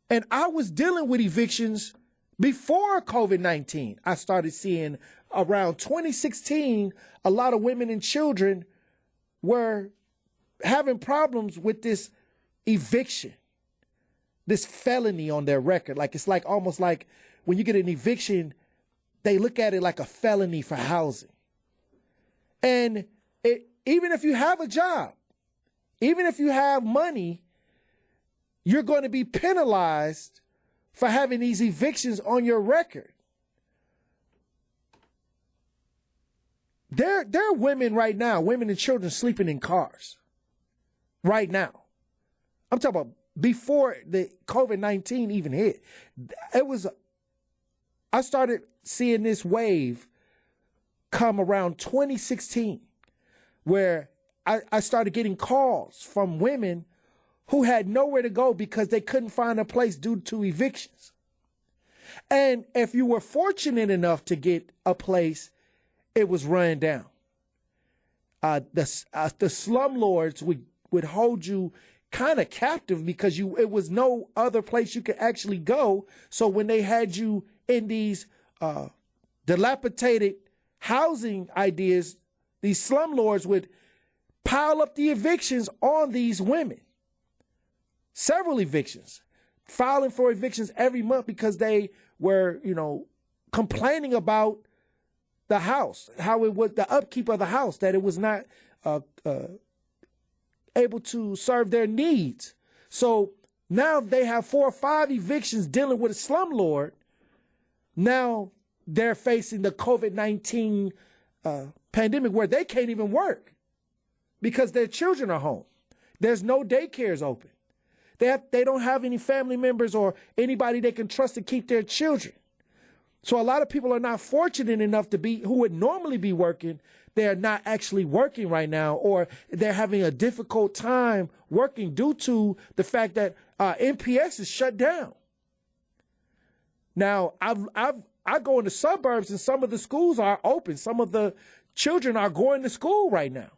B: And I was dealing with evictions before COVID-19. I started seeing around 2016, a lot of women and children were having problems with this eviction, this felony on their record. Like, it's like almost like when you get an eviction, they look at it like a felony for housing. And even if you have a job, even if you have money, you're going to be penalized for having these evictions on your record. There are women right now, women and children sleeping in cars right now. I'm talking about before the COVID-19 even hit. I started seeing this wave come around 2016, where I started getting calls from women who had nowhere to go because they couldn't find a place due to evictions. And if you were fortunate enough to get a place, it was run down. the slumlords would hold you kind of captive because it was no other place you could actually go. So when they had you in these dilapidated housing ideas, these slumlords would pile up the evictions on these women. Several evictions, filing for evictions every month because they were, complaining about the house, how it was the upkeep of the house, that it was not able to serve their needs. So now they have 4 or 5 evictions dealing with a slumlord. Now they're facing the COVID-19 pandemic where they can't even work because their children are home. There's no daycares open. They don't have any family members or anybody they can trust to keep their children. So a lot of people are not fortunate enough who would normally be working. They're not actually working right now, or they're having a difficult time working due to the fact that NPS is shut down. Now, I go in the suburbs and some of the schools are open. Some of the children are going to school right now.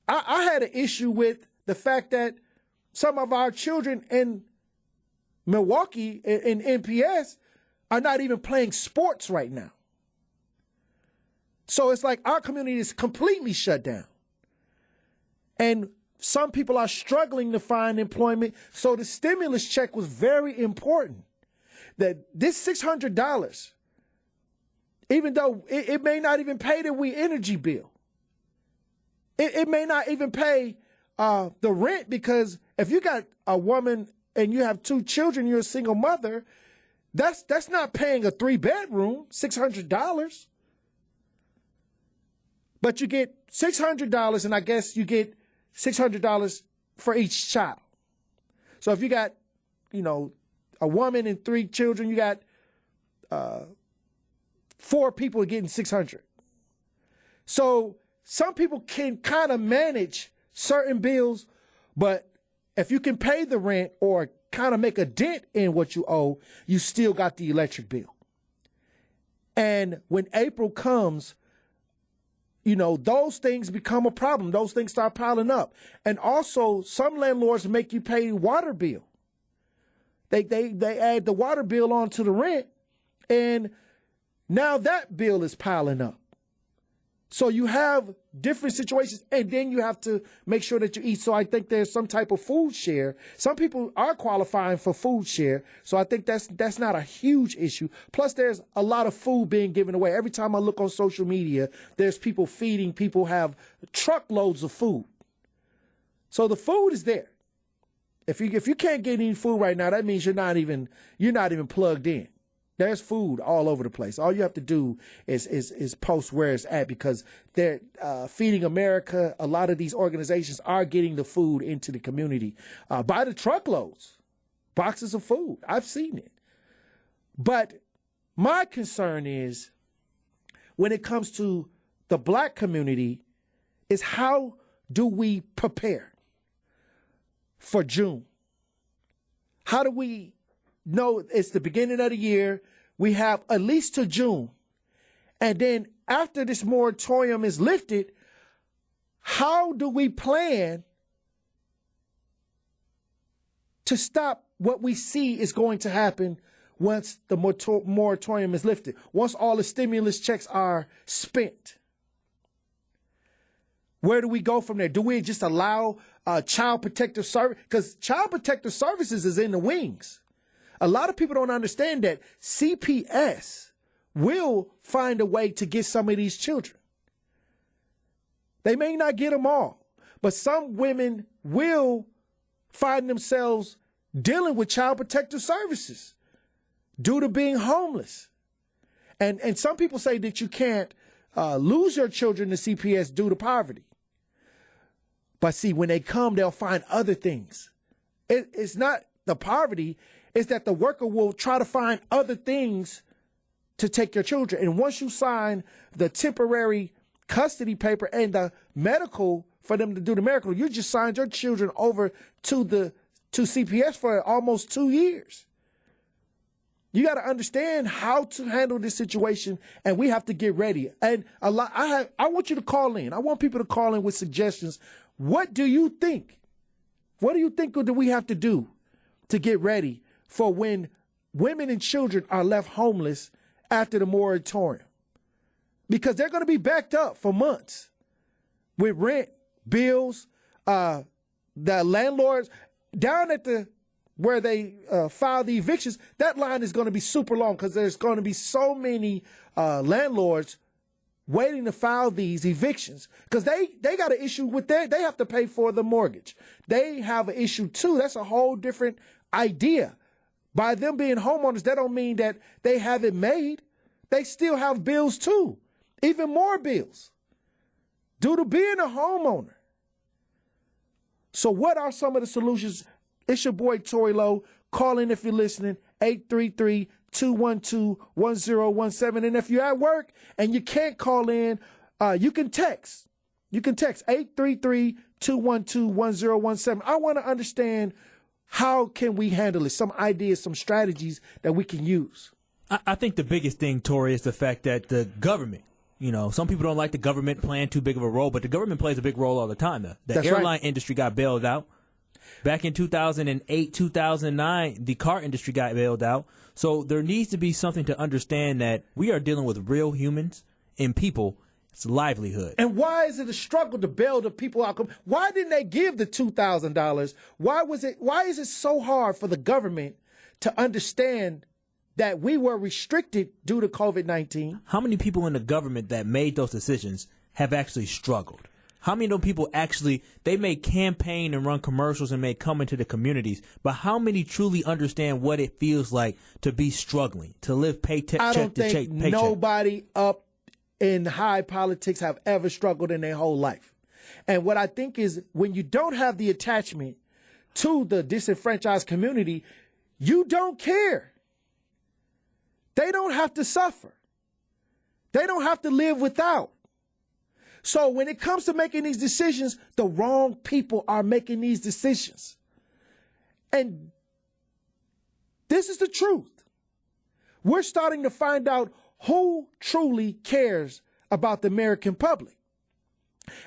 B: I had an issue with the fact that some of our children in Milwaukee in NPS are not even playing sports right now. So it's like our community is completely shut down. And some people are struggling to find employment. So the stimulus check was very important. That this $600, even though it may not even pay the energy bill, it may not even pay the rent, because if you got a woman and you have 2 children, you're a single mother, that's not paying a 3-bedroom, $600. But you get $600, and I guess you get $600 for each child. So if you got, a woman and 3 children, you got 4 people getting $600. So some people can kind of manage certain bills, but if you can pay the rent or kind of make a dent in what you owe, you still got the electric bill. And when April comes, those things become a problem. Those things start piling up. And also, some landlords make you pay water bill. They add the water bill onto the rent, and now that bill is piling up. So you have different situations, and then you have to make sure that you eat. So I think there's some type of food share. Some people are qualifying for food share, so I think that's not a huge issue. Plus, there's a lot of food being given away. Every time I look on social media, there's people feeding. People have truckloads of food. So the food is there. If you can't get any food right now, that means you're not even plugged in. There's food all over the place. All you have to do is post where it's at, because they're Feeding America. A lot of these organizations are getting the food into the community by the truckloads, boxes of food. I've seen it. But my concern is, when it comes to the black community, is how do we prepare for June? How do we know it's the beginning of the year? We have at least to June. And then after this moratorium is lifted, how do we plan to stop what we see is going to happen once the moratorium is lifted, once all the stimulus checks are spent? Where do we go from there? Do we just allow Child Protective Service? Because Child Protective Services is in the wings. A lot of people don't understand that CPS will find a way to get some of these children. They may not get them all, but some women will find themselves dealing with Child Protective Services due to being homeless. And some people say that you can't lose your children to CPS due to poverty. But see, when they come, they'll find other things. It's not the poverty. Is that the worker will try to find other things to take your children. And once you sign the temporary custody paper and the medical for them to do the medical, you just signed your children over to CPS for almost 2 years. You got to understand how to handle this situation, and we have to get ready. And I want you to call in. I want people to call in with suggestions. What do you think? What do you think that we have to do to get ready for when women and children are left homeless after the moratorium? Because they're going to be backed up for months with rent, bills, the landlords down at where they file the evictions. That line is going to be super long because there's going to be so many landlords waiting to file these evictions because they got an issue with that. They have to pay for the mortgage. They have an issue too. That's a whole different idea. By them being homeowners, that don't mean that they have it made. They still have bills too, even more bills due to being a homeowner. So what are some of the solutions? It's your boy, Tory Lowe. Call in if you're listening, 833-212-1017. And if you're at work and you can't call in, you can text. You can text 833-212-1017. I want to understand, how can we handle it? Some ideas, some strategies that we can use.
N: I think the biggest thing, Tory, is the fact that the government, some people don't like the government playing too big of a role, but the government plays a big role all the time. The airline industry got bailed out. Back in 2008, 2009, the car industry got bailed out. So there needs to be something to understand that we are dealing with real humans and people. It's livelihood.
B: And why is it a struggle to bail the people out? Why didn't they give the $2,000? Why is it so hard for the government to understand that we were restricted due to COVID-19?
N: How many people in the government that made those decisions have actually struggled? How many of those people they may campaign and run commercials and may come into the communities, but how many truly understand what it feels like to be struggling, to live paycheck to paycheck?
B: I don't think nobody up in high politics have ever struggled in their whole life. And what I think is, when you don't have the attachment to the disenfranchised community, you don't care. They don't have to suffer. They don't have to live without. So when it comes to making these decisions, the wrong people are making these decisions. And this is the truth. We're starting to find out who truly cares about the American public,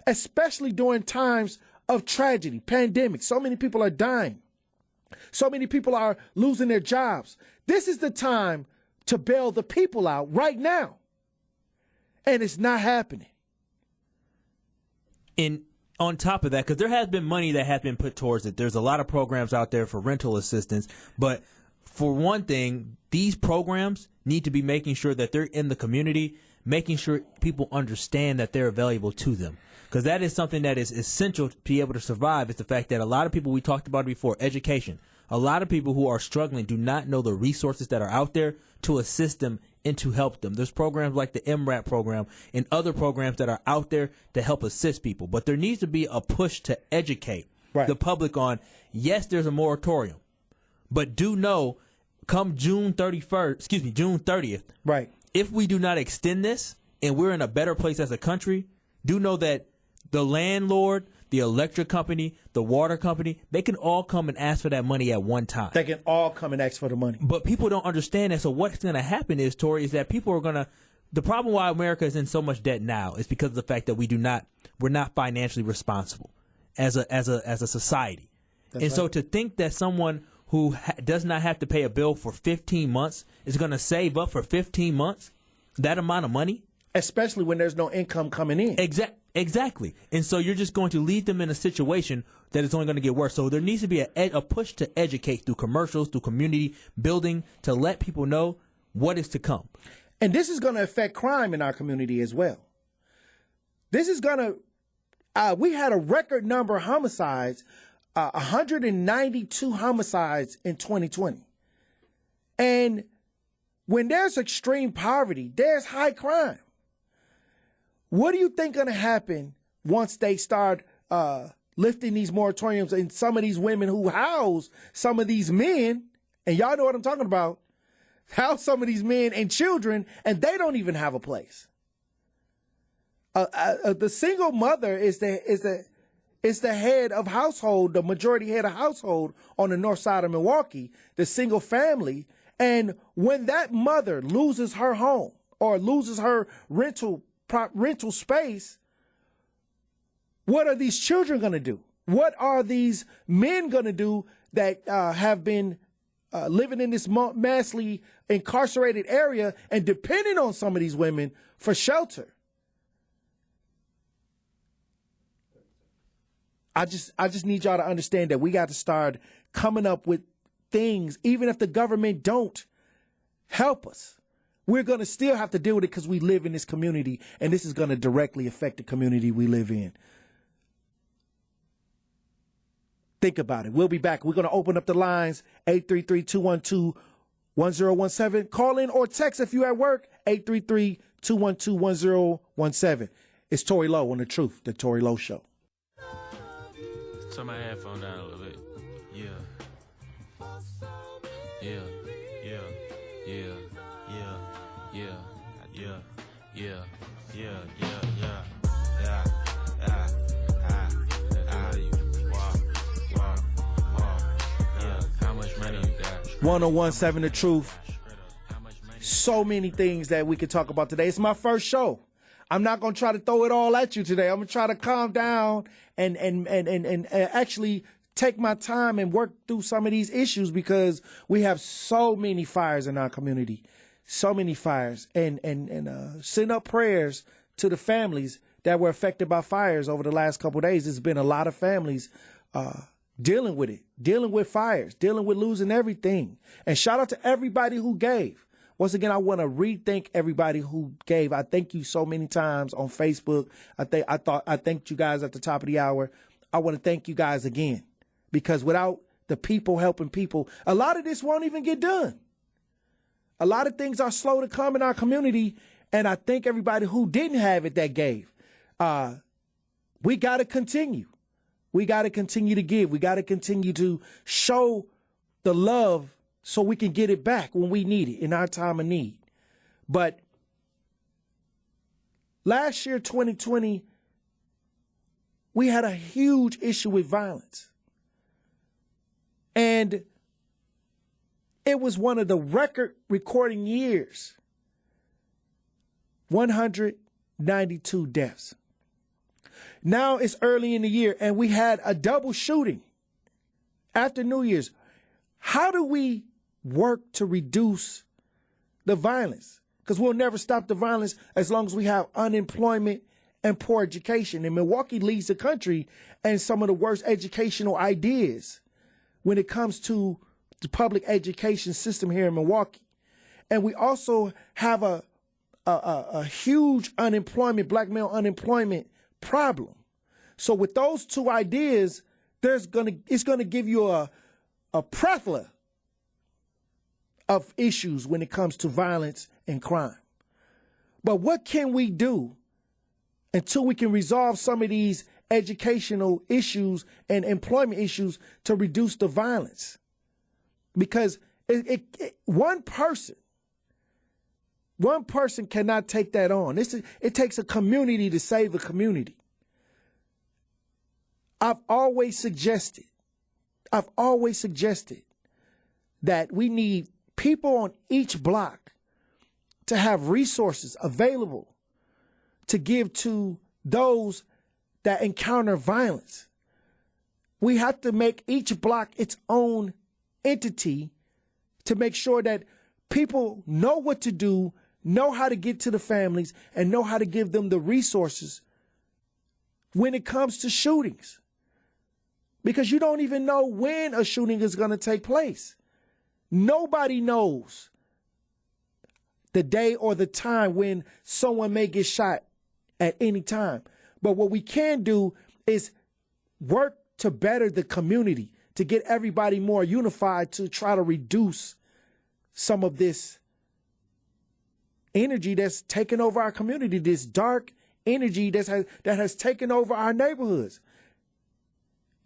B: especially during times of tragedy, pandemic. So many people are dying. So many people are losing their jobs. This is the time to bail the people out right now. And it's not happening.
N: And on top of that, because there has been money that has been put towards it, there's a lot of programs out there for rental assistance. But for one thing, these programs need to be making sure that they're in the community, making sure people understand that they're available to them. Because that is something that is essential to be able to survive. It's the fact that a lot of people, we talked about it before, education. A lot of people who are struggling do not know the resources that are out there to assist them and to help them. There's programs like the MRAP program and other programs that are out there to help assist people. But there needs to be a push to educate the public on, yes, there's a moratorium, but do know come June 30th,
B: right?
N: If we do not extend this and we're in a better place as a country, do know that the landlord, the electric company, the water company, they can all come and ask for that money at one time.
B: They can all come and ask for the money.
N: But people don't understand that. So what's going to happen is, Tory, is that people are going to, the problem why America is in so much debt now is because of the fact that we're not financially responsible as a society. That's and right. So to think that someone who does not have to pay a bill for 15 months is going to save up for 15 months, that amount of money.
B: Especially when there's no income coming in.
N: Exactly. And so you're just going to lead them in a situation that is only going to get worse. So there needs to be a push to educate through commercials, through community building, to let people know what is to come.
B: And this is going to affect crime in our community as well. This is going to, we had a record number of homicides, 192 homicides in 2020. And when there's extreme poverty, there's high crime. What do you think going to happen once they start lifting these moratoriums and some of these women who house some of these men, and y'all know what I'm talking about, house some of these men and children, and they don't even have a place? The single mother is the head of household, the majority head of household on the north side of Milwaukee, the single family, And when that mother loses her home or loses her rental space, what are these children going to do? What are these men going to do that have been living in this massively incarcerated area and depending on some of these women for shelter? I just need y'all to understand that we got to start coming up with things, even if the government don't help us. We're going to still have to deal with it because we live in this community, and this is going to directly affect the community we live in. Think about it. We'll be back. We're going to open up the lines, 833-212-1017. Call in or text if you're at work, 833-212-1017. It's Tory Lowe on The Truth, The Tory Lowe Show.
D: Turn my headphone down a little bit. Yeah. Yeah. Yeah. Yeah. Yeah. Yeah. Yeah. Yeah. Yeah. Yeah. Yeah. Yeah. Yeah.
B: 1017 The Truth. So many things that we could talk about today. It's my first show. I'm not going to try to throw it all at you today. I'm going to try to calm down and actually take my time and work through some of these issues because we have so many fires in our community. So many fires. And send up prayers to the families that were affected by fires over the last couple of days. There's been a lot of families dealing with it, dealing with fires, dealing with losing everything. And shout out to everybody who gave. Once again, I want to rethink everybody who gave. I thank you so many times on Facebook. I thanked you guys at the top of the hour. I want to thank you guys again because without the people helping people, a lot of this won't even get done. A lot of things are slow to come in our community, and I thank everybody who didn't have it that gave. We got to continue. We got to continue to give. We got to continue to show the love so we can get it back when we need it in our time of need. But last year, 2020, we had a huge issue with violence. And it was one of the record recording years. 192 deaths. Now it's early in the year and we had a double shooting after New Year's. How do we work to reduce the violence? Because we'll never stop the violence as long as we have unemployment and poor education. And Milwaukee leads the country in some of the worst educational ideas when it comes to the public education system here in Milwaukee. And we also have a huge unemployment, black male unemployment problem. So with those two ideas, it's gonna give you a plethora of issues when it comes to violence and crime. But what can we do until we can resolve some of these educational issues and employment issues to reduce the violence? Because one person cannot take that on. It takes a community to save a community. I've always suggested that we need people on each block to have resources available to give to those that encounter violence. We have to make each block its own entity to make sure that people know what to do, know how to get to the families, and know how to give them the resources when it comes to shootings. Because you don't even know when a shooting is going to take place. Nobody knows the day or the time when someone may get shot at any time. But what we can do is work to better the community, to get everybody more unified to try to reduce some of this energy that's taken over our community, this dark energy that has taken over our neighborhoods.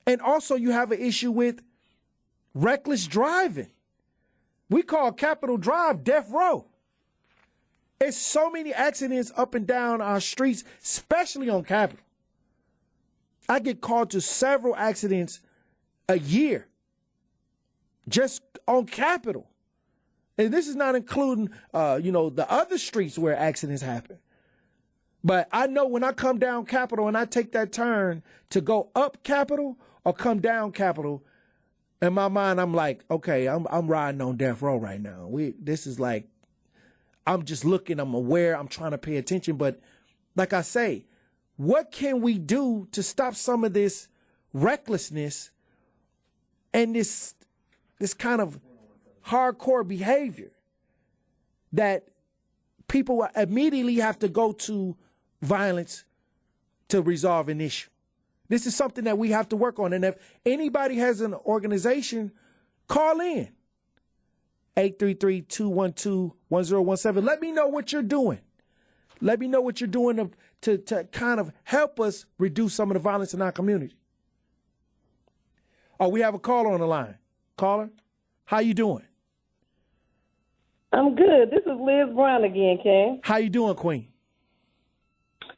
B: And also you have an issue with reckless driving. We call Capitol Drive death row. It's so many accidents up and down our streets, especially on Capitol. I get called to several accidents a year just on Capitol. And this is not including, the other streets where accidents happen. But I know when I come down Capitol and I take that turn to go up Capitol or come down Capitol, in my mind, I'm like, okay, I'm riding on death row right now. This is like, I'm just looking, I'm aware, I'm trying to pay attention. But like I say, what can we do to stop some of this recklessness and this kind of hardcore behavior that people immediately have to go to violence to resolve an issue? This is something that we have to work on. And if anybody has an organization, call in. 833-212-1017. Let me know what you're doing. Let me know what you're doing to kind of help us reduce some of the violence in our community. Oh, we have a caller on the line. Caller, how you doing?
R: I'm good. This is Liz Brown again, Ken.
B: How you doing, Queen?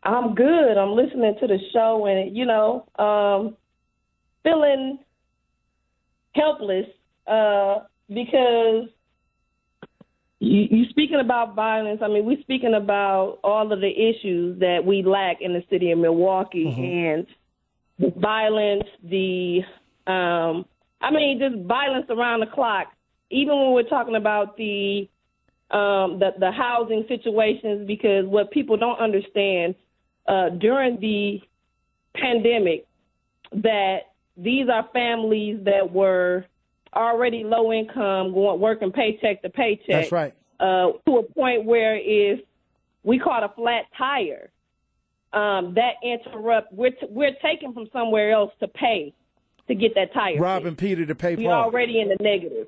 R: I'm good. I'm listening to the show and, feeling helpless because you speaking about violence. I mean, we're speaking about all of the issues that we lack in the city of Milwaukee and the violence, just violence around the clock. Even when we're talking about the housing situations, because what people don't understand during the pandemic, that these are families that were already low income, working paycheck to paycheck.
B: That's right.
R: To a point where if we caught a flat tire, that interrupt. We're taking from somewhere else to pay to get that tire.
B: Robbing Peter to pay Paul.
R: We're already in the negative.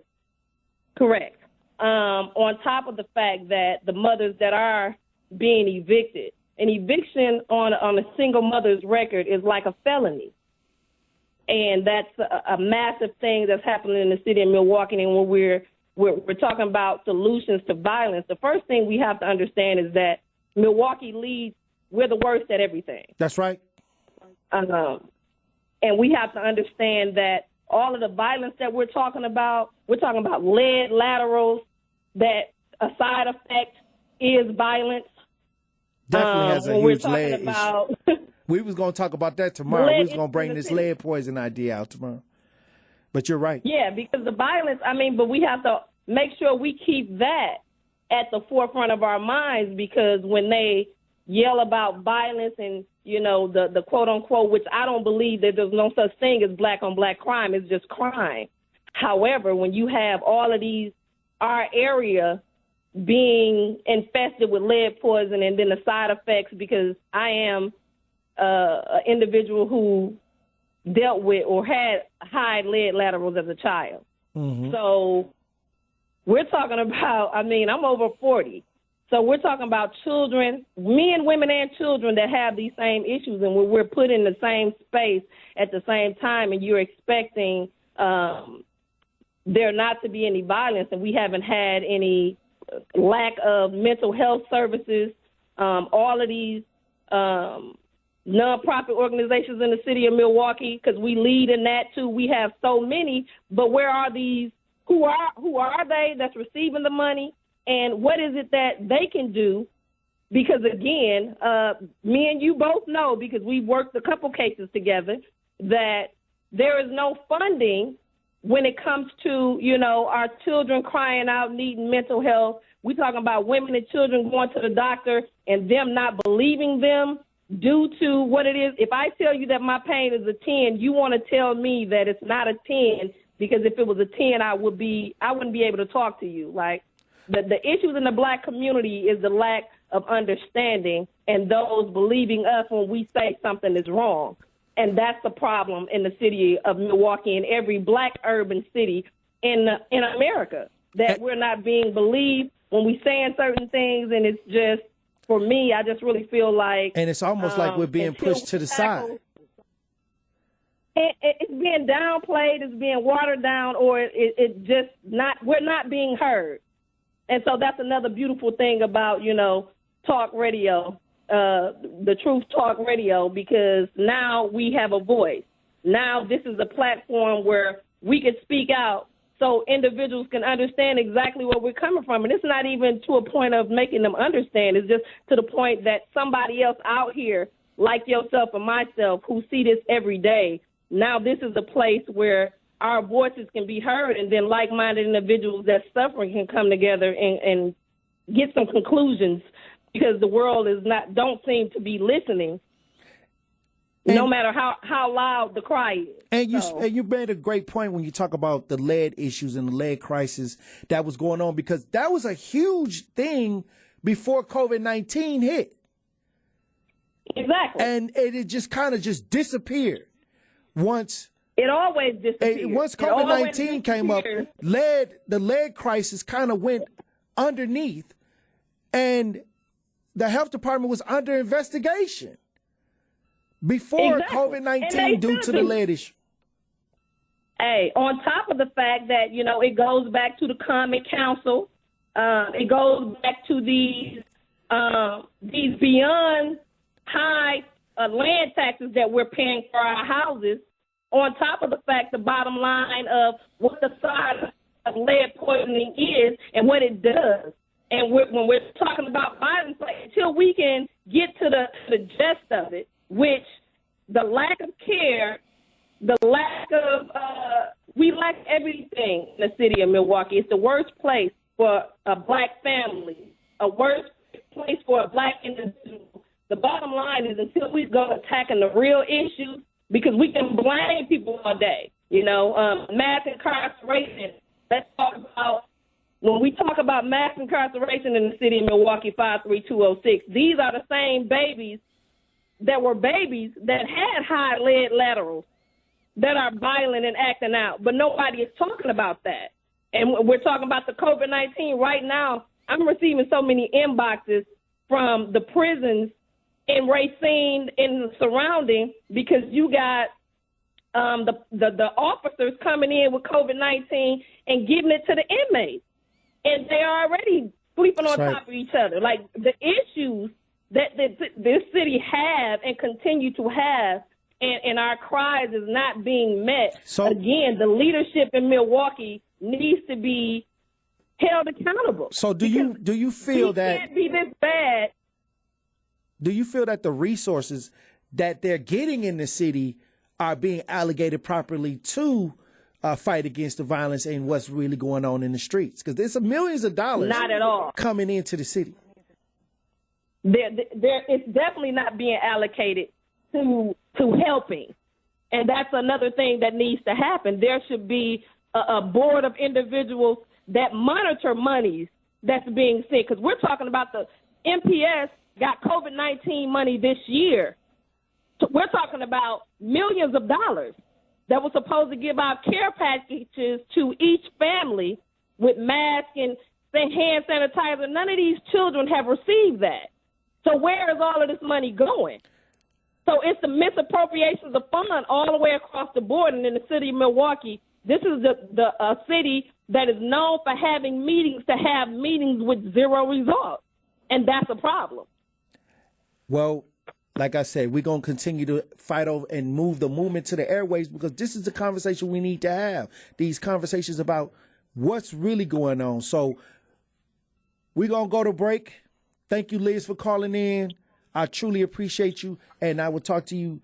R: Correct. On top of the fact that the mothers that are being evicted, an eviction on a single mother's record is like a felony. And that's a massive thing that's happening in the city of Milwaukee. And when we're talking about solutions to violence, the first thing we have to understand is that Milwaukee leads, we're the worst at everything.
B: That's right.
R: And we have to understand that all of the violence that we're talking about lead laterals, that a side effect is violence.
B: Definitely has a huge lead issue. We was going to talk about that tomorrow. We was going to bring this lead poison idea out tomorrow. But you're right.
R: Yeah, because the violence, but we have to make sure we keep that at the forefront of our minds, because when they yell about violence and, the quote unquote, which I don't believe that there's no such thing as black on black crime, it's just crime. However, when you have all of our area being infested with lead poison and then the side effects, because I am an individual who dealt with or had high lead laterals as a child. Mm-hmm. So we're talking about, I'm over 40. So we're talking about children, men, women, and children that have these same issues, and we're put in the same space at the same time, and you're expecting there not to be any violence, and we haven't had any lack of mental health services. All of these nonprofit organizations in the city of Milwaukee, because we lead in that too. We have so many, but where are these? Who are they that's receiving the money, and what is it that they can do? Because again, me and you both know, because we've worked a couple cases together, that there is no funding when it comes to, our children crying out, needing mental health. We're talking about women and children going to the doctor and them not believing them due to what it is. If I tell you that my pain is a 10, you want to tell me that it's not a 10, because if it was a 10, I wouldn't be able to talk to you. Like, the issues in the black community is the lack of understanding and those believing us when we say something is wrong. And that's the problem in the city of Milwaukee and every black urban city in America, that we're not being believed when we saying certain things. And it's just, for me, I just really feel like... And
B: it's almost like we're being pushed to the side.
R: It's being downplayed, it's being watered down, or it's just not, we're not being heard. And so that's another beautiful thing about, talk radio, the Truth Talk Radio, because now we have a voice. Now this is a platform where we can speak out so individuals can understand exactly where we're coming from. And it's not even to a point of making them understand. It's just to the point that somebody else out here, like yourself and myself, who see this every day, now this is a place where our voices can be heard, and then like-minded individuals that's suffering can come together and get some conclusions, because the world don't seem to be listening, no matter how loud the cry is.
B: And you made a great point when you talk about the lead issues and the lead crisis that was going on, because that was a huge thing before COVID-19 hit.
R: Exactly.
B: And it just kind of just disappeared once.
R: It always disappeared.
B: Once COVID-19 came up, the lead crisis kind of went underneath, and the health department was under investigation before COVID-19 due to the lead issue.
R: Hey, on top of the fact that, it goes back to the Common Council, it goes back to these beyond high land taxes that we're paying for our houses, on top of the fact, the bottom line of what the side of lead poisoning is and what it does. And when we're talking about violence, until we can get to the gist of it, which the lack of care, the lack of, we lack everything in the city of Milwaukee. It's the worst place for a black family, a worst place for a black individual. The bottom line is, until we go attacking the real issues, because we can blame people all day, mass incarceration. Let's talk about, when we talk about mass incarceration in the city of Milwaukee, 53206, these are the same babies that were babies that had high lead laterals that are violent and acting out, but nobody is talking about that. And we're talking about the COVID-19 right now. I'm receiving so many inboxes from the prisons in Racine and the surrounding, because you got the officers coming in with COVID-19 and giving it to the inmates, and they are already sleeping on top of each other. Like, the issues that this city have and continue to have, and our cries is not being met. So again, the leadership in Milwaukee needs to be held accountable.
B: So do you feel that
R: it can't be this bad?
B: Do you feel that the resources that they're getting in the city are being allocated properly to fight against the violence and what's really going on in the streets? Because there's millions of dollars
R: not at all
B: coming into the city.
R: It's definitely not being allocated to helping. And that's another thing that needs to happen. There should be a board of individuals that monitor monies that's being sent. Because we're talking about the MPS got COVID-19 money this year. So we're talking about millions of dollars that was supposed to give out care packages to each family with masks and hand sanitizer. None of these children have received that. So where is all of this money going? So it's the misappropriations of funds all the way across the board. And in the city of Milwaukee, this is the city that is known for having meetings to have meetings with zero results. And that's a problem.
B: Well, like I said, we're going to continue to fight over and move the movement to the airways, because this is the conversation we need to have. These conversations about what's really going on. So we're going to go to break. Thank you, Liz, for calling in. I truly appreciate you, and I will talk to you.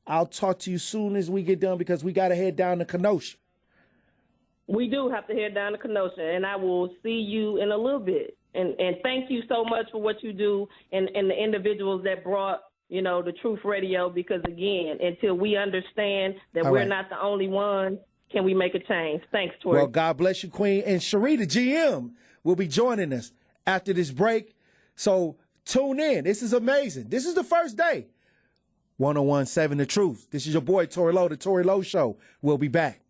B: I'll talk to you soon as we get done, because we got to head down to Kenosha.
R: We do have to head down to Kenosha, and I will see you in a little bit. And thank you so much for what you do and the individuals that brought, the Truth Radio, because, again, until we understand that we're not the only ones, can we make a change? Thanks, Tori.
B: Well, God bless you, Queen. And Cherie, the GM, will be joining us after this break. So tune in. This is amazing. This is the first day. 101.7 The Truth. This is your boy, Tory Lowe, the Tory Lowe Show. We'll be back.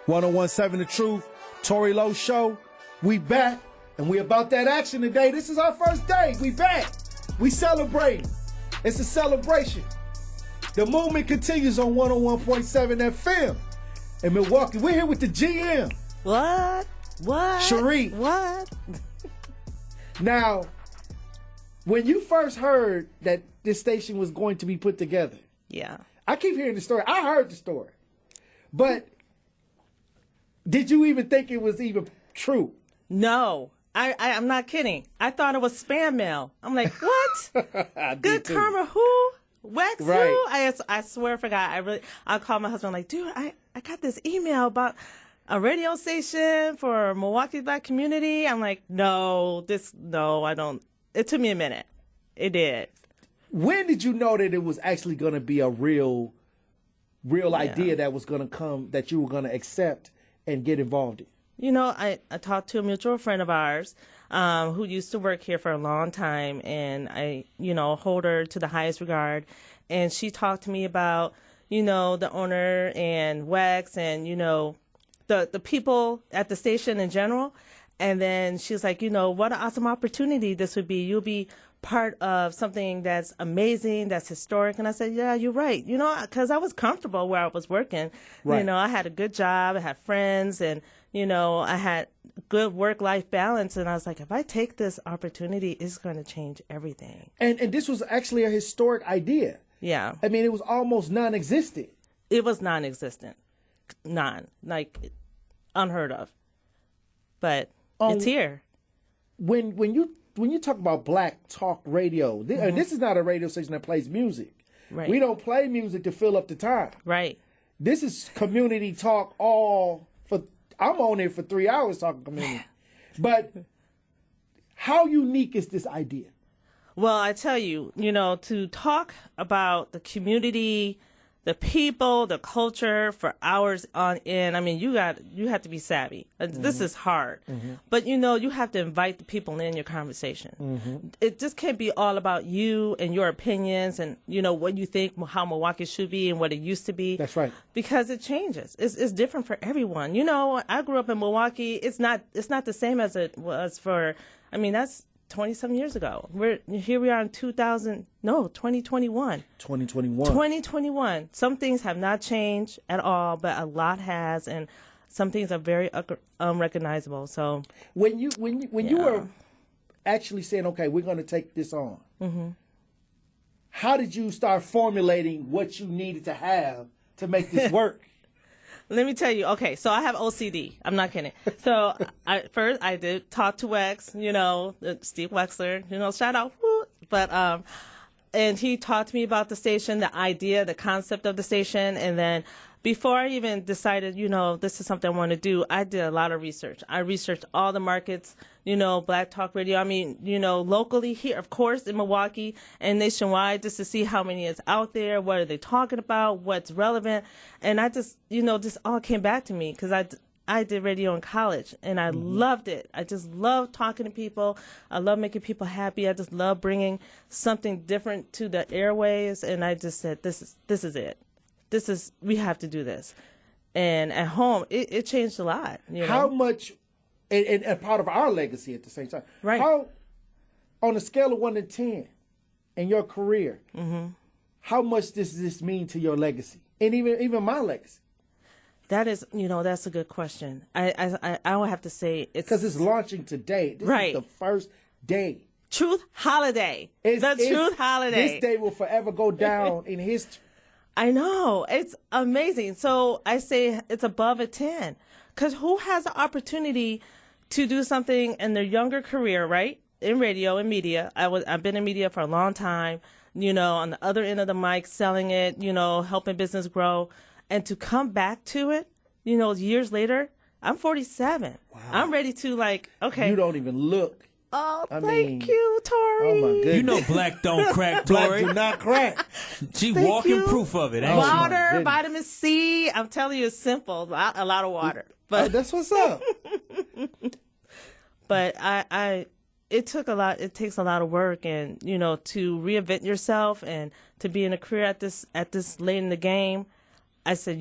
B: .101.7 The Truth, Tory Lowe Show. We back, and we about that action today. This is our first day. We back. We celebrating. It's a celebration. The movement continues on 101.7 FM in Milwaukee. We're here with the GM.
S: What?
B: Cherie.
S: What?
B: Now, When you first heard that this station was going to be put together,
S: yeah,
B: I keep hearing the story. I heard the story, but did you even think it was even true?
S: No, I'm not kidding. I thought it was spam mail. I'm like, what? Good karma, who? Wax
B: Right.
S: who? I swear I forgot. I called my husband like, dude, I got this email about a radio station for Milwaukee Black community. I'm like, no, I don't. It took me a minute. It did.
B: When did you know that it was actually going to be a real idea that was going to come, that you were going to accept and get involved in?
S: You know, I talked to a mutual friend of ours who used to work here for a long time, and I, hold her to the highest regard. And she talked to me about, the owner and Wax and, the people at the station in general. And then she was like, what an awesome opportunity this would be. You'll be part of something that's amazing, that's historic. And I said, yeah, you're right. Because I was comfortable where I was working.
B: Right.
S: I had a good job, I had friends, and, I had good work-life balance. And I was like, if I take this opportunity, it's going to change everything.
B: And this was actually a historic idea.
S: Yeah.
B: I mean, it was almost non-existent.
S: It was non-existent. Unheard of. But it's here.
B: When you talk about Black Talk Radio, this is not a radio station that plays music.
S: Right.
B: We don't play music to fill up the time.
S: Right.
B: This is community talk I'm on here for 3 hours talking community. But how unique is this idea?
S: Well, I tell you, to talk about the community, the people, the culture for hours on end. I mean, you have to be savvy. This is hard, but you have to invite the people in your conversation. It just can't be all about you and your opinions and what you think how Milwaukee should be and what it used to be.
B: That's right.
S: Because it changes. It's different for everyone. I grew up in Milwaukee. It's not the same as it was for. I mean, that's 20-some years ago. Here we are in 2021. 2021. Some things have not changed at all, but a lot has, and some things are very unrecognizable. So
B: when you were actually saying, okay, we're going to take this on, how did you start formulating what you needed to have to make this work?
S: Let me tell you. Okay, so I have OCD. I'm not kidding. So I did talk to Wax, Steve Wexler, shout out. Woo. But and he talked to me about the station, the idea, the concept of the station, and then before I even decided, this is something I want to do, I did a lot of research. I researched all the markets, Black Talk Radio. I mean, locally here, of course, in Milwaukee and nationwide, just to see how many is out there, what are they talking about, what's relevant. And I just, this all came back to me because I did radio in college and I loved it. I just love talking to people. I love making people happy. I just love bringing something different to the airways. And I just said, this is it. We have to do this. And at home, it changed a lot.
B: How much, and part of our legacy at the same time,
S: right?
B: How, on a scale of 1 to 10 in your career, how much does this mean to your legacy? And even my legacy?
S: That is, that's a good question. I will have to say it's...
B: Because it's launching today. This is the first day.
S: Truth Holiday. Truth Holiday.
B: This day will forever go down in history.
S: I know. It's amazing. So I say it's above a 10. Because who has the opportunity to do something in their younger career, right? In radio and media. I've been in media for a long time, on the other end of the mic, selling it, helping business grow. And to come back to it, years later, I'm 47. Wow. I'm ready to okay.
B: You don't even look.
S: Oh, thank you, Tori.
B: Oh, my goodness.
N: Black don't crack,
B: Black
N: Tori.
B: do not crack.
N: She walking proof of it. Ain't
S: Water, vitamin C. I'm telling you, it's simple. A lot of water. But
B: that's what's up.
S: But it took a lot. It takes a lot of work, and to reinvent yourself and to be in a career at this late in the game. I said,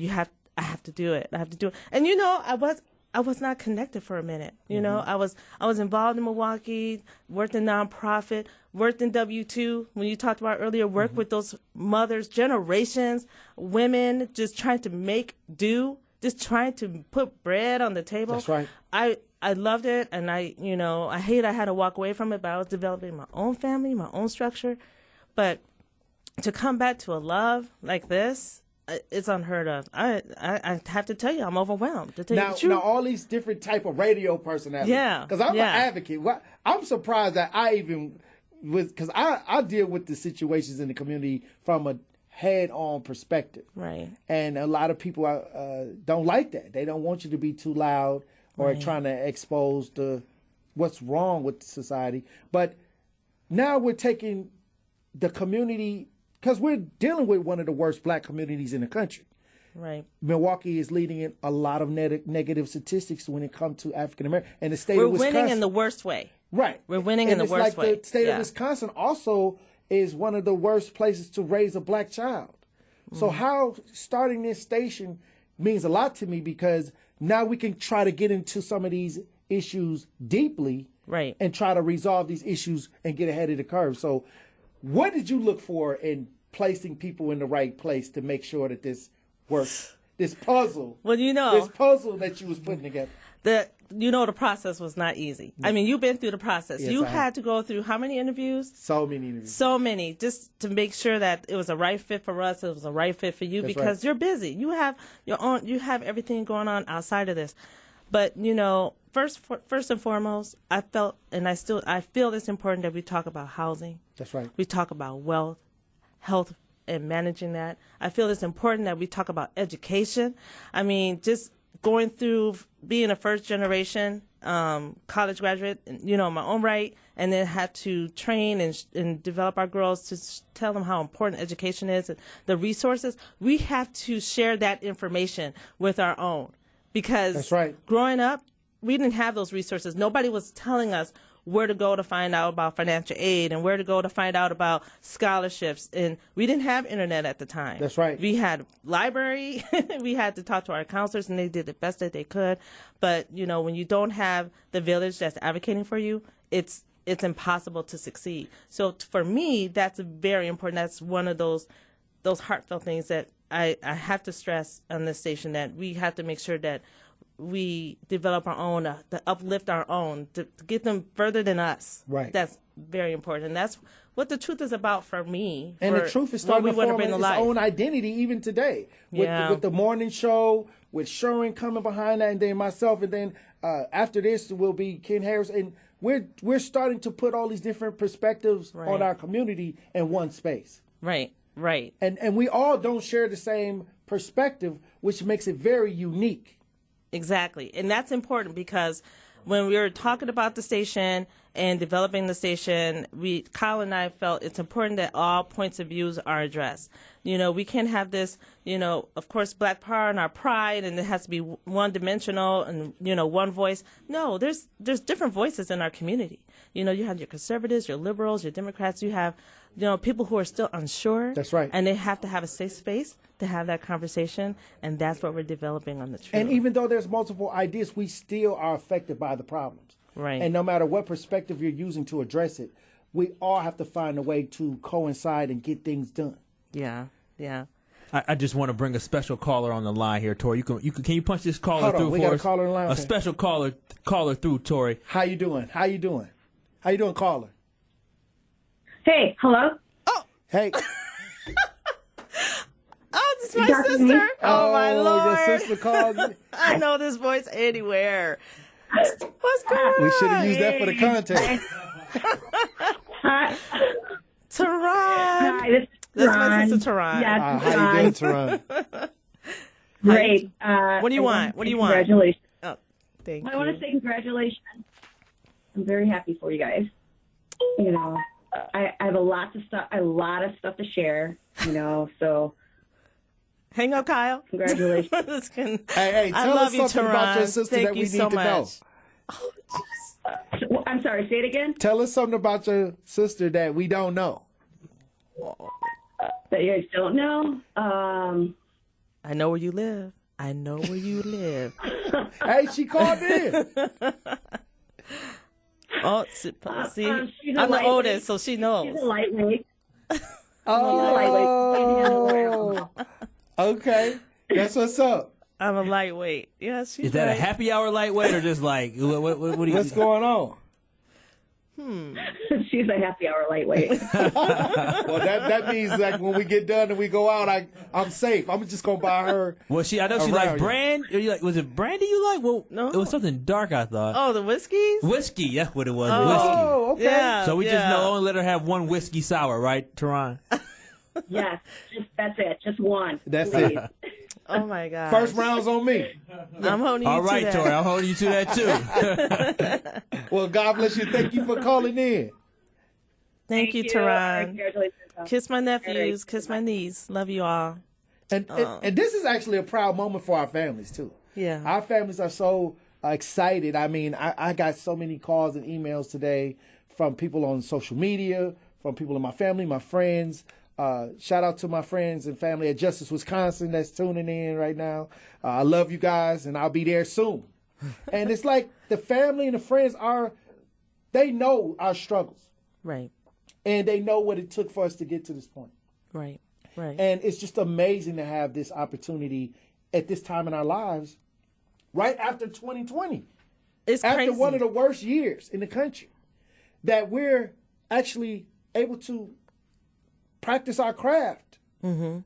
S: I have to do it. I have to do it. And I was not connected for a minute. I was involved in Milwaukee, worked in nonprofit, worked in W-2. When you talked about earlier, worked with those mothers, generations, women, just trying to make do, just trying to put bread on the table.
B: That's right.
S: I I loved it, and I hate I had to walk away from it, but I was developing my own family, my own structure. But to come back to a love like this, it's unheard of. I have to tell you, I'm overwhelmed. To tell you the truth.
B: Now, all these different type of radio personalities.
S: Yeah.
B: Because I'm an advocate. I'm surprised that I even was, because I deal with the situations in the community from a head-on perspective.
S: Right.
B: And a lot of people don't like that. They don't want you to be too loud or trying to expose what's wrong with society. But now we're taking the community, because we're dealing with one of the worst black communities in the country.
S: Right.
B: Milwaukee is leading in a lot of negative statistics when it comes to African American. And the state
S: We're
B: of Wisconsin,
S: winning in the worst way.
B: Right.
S: We're winning in the worst way.
B: The state of Wisconsin also is one of the worst places to raise a black child. So how starting this station means a lot to me, because now we can try to get into some of these issues deeply,
S: right, and
B: try to resolve these issues and get ahead of the curve. So what did you look for in placing people in the right place to make sure that this works? This puzzle.
S: Well,
B: this puzzle that you was putting together.
S: The process was not easy. I mean, you've been through the process.
B: Yes,
S: you
B: I
S: had to go through how many interviews?
B: So many interviews.
S: So many, just to make sure that it was a right fit for us. It was a right fit for you.
B: That's
S: because
B: right.
S: you're busy. You have your own. You have everything going on outside of this. But first and foremost, I felt, and I feel it's important that we talk about housing.
B: That's right.
S: We talk about wealth, health, and managing that. I feel it's important that we talk about education. I mean, just going through being a first generation college graduate, in my own right, and then had to train and develop our girls to tell them how important education is and the resources. We have to share that information with our own, because
B: that's right.
S: Growing up, we didn't have those resources. Nobody was telling us where to go to find out about financial aid and where to go to find out about scholarships. And we didn't have internet at the time.
B: That's right.
S: We had library. We had to talk to our counselors, and they did the best that they could. But, when you don't have the village that's advocating for you, it's impossible to succeed. So for me, that's very important. That's one of those heartfelt things that I have to stress on this station, that we have to make sure that we develop our own, to uplift our own, to get them further than us.
B: Right.
S: That's very important. And that's what the truth is about for me.
B: And the truth is starting to form its
S: life.
B: own identity even today. With the morning show, with Sherwin coming behind that, and then myself, and then after this will be Ken Harris. And we're starting to put all these different perspectives on our community in one space.
S: Right, right.
B: And we all don't share the same perspective, which makes it very unique.
S: Exactly. And that's important, because when we were talking about the station and developing the station, Kyle and I felt it's important that all points of views are addressed. We can't have this, of course, Black power and our pride, and it has to be one-dimensional and, one voice. No, there's different voices in our community. You have your conservatives, your liberals, your Democrats. You have, people who are still unsure.
B: That's right.
S: And they have to have a safe space to have that conversation, and that's what we're developing on the truth.
B: And even though there's multiple ideas, we still are affected by the problems.
S: Right.
B: And no matter what perspective you're using to address it, we all have to find a way to coincide and get things done.
S: Yeah, yeah.
N: I just want to bring a special caller on the line here, Tori. Can you punch this caller through
B: we
N: for
B: got
N: us?
B: A caller on the line.
N: A special caller through, Tori.
B: How you doing, caller?
T: Hey, hello.
S: Oh,
B: hey.
S: Oh, this is my sister. Oh, my Lord.
B: Your sister called you.
S: I know this voice anywhere. What's going on?
B: We should have used that for the content.
S: Tehran.
T: Hi, this is
S: That's my
T: Tehran.
S: sister, Tehran.
T: Yeah,
B: how you doing, Tehran?
T: Great.
S: What do you want?
T: Congratulations.
S: Oh, thank you.
T: I want to say congratulations. I'm very happy for you guys. I have a lot of stuff to share. So.
S: Hang up, Kyle.
T: Congratulations.
B: Hey, tell us something about your sister that we need to know.
S: Oh,
T: I'm sorry, say it again?
B: Tell us something about your sister that we don't know.
T: That you guys don't know?
S: I know where you live.
B: Hey, she called in.
S: Oh, see, I'm the oldest, so she knows.
T: She's a lightweight.
B: Oh, okay. That's what's up.
S: I'm a lightweight. Yes,
N: Is that a happy hour lightweight or just like what do you?
B: What's going on?
T: She's a happy hour lightweight.
B: Well, that means like when we get done and we go out, I'm safe. I'm just gonna buy her.
N: Well, I know she likes brand. Was it brandy you like? Well,
S: no,
N: it was something dark. I thought.
S: Oh, the whiskeys.
N: Whiskey, that's what it was.
B: Oh,
N: whiskey.
B: okay.
S: Yeah,
N: So we just only let her have one whiskey sour, right, Teron?
T: Yes, that's it. Just one.
B: That's
T: please.
B: it.
S: Oh my God.
B: First round's on me.
S: I'm holding you
N: All
S: to
N: right,
S: that.
N: Tori, I'm holding you to that too.
B: Well, God bless you. Thank you for calling in.
S: Thank you, Teron.
T: Congratulations.
S: Kiss my nephews. Kiss my niece. Love you all.
B: And this is actually a proud moment for our families too.
S: Yeah.
B: Our families are so excited. I mean, I got so many calls and emails today from people on social media, from people in my family, my friends. Shout out to my friends and family at Justice, Wisconsin that's tuning in right now. I love you guys, and I'll be there soon. And it's like the family and the friends they know our struggles.
S: Right.
B: And they know what it took for us to get to this point.
S: Right. Right.
B: And it's just amazing to have this opportunity at this time in our lives, right after 2020.
S: It's
B: after
S: crazy.
B: one of the worst years in the country, that we're actually able to practice our craft and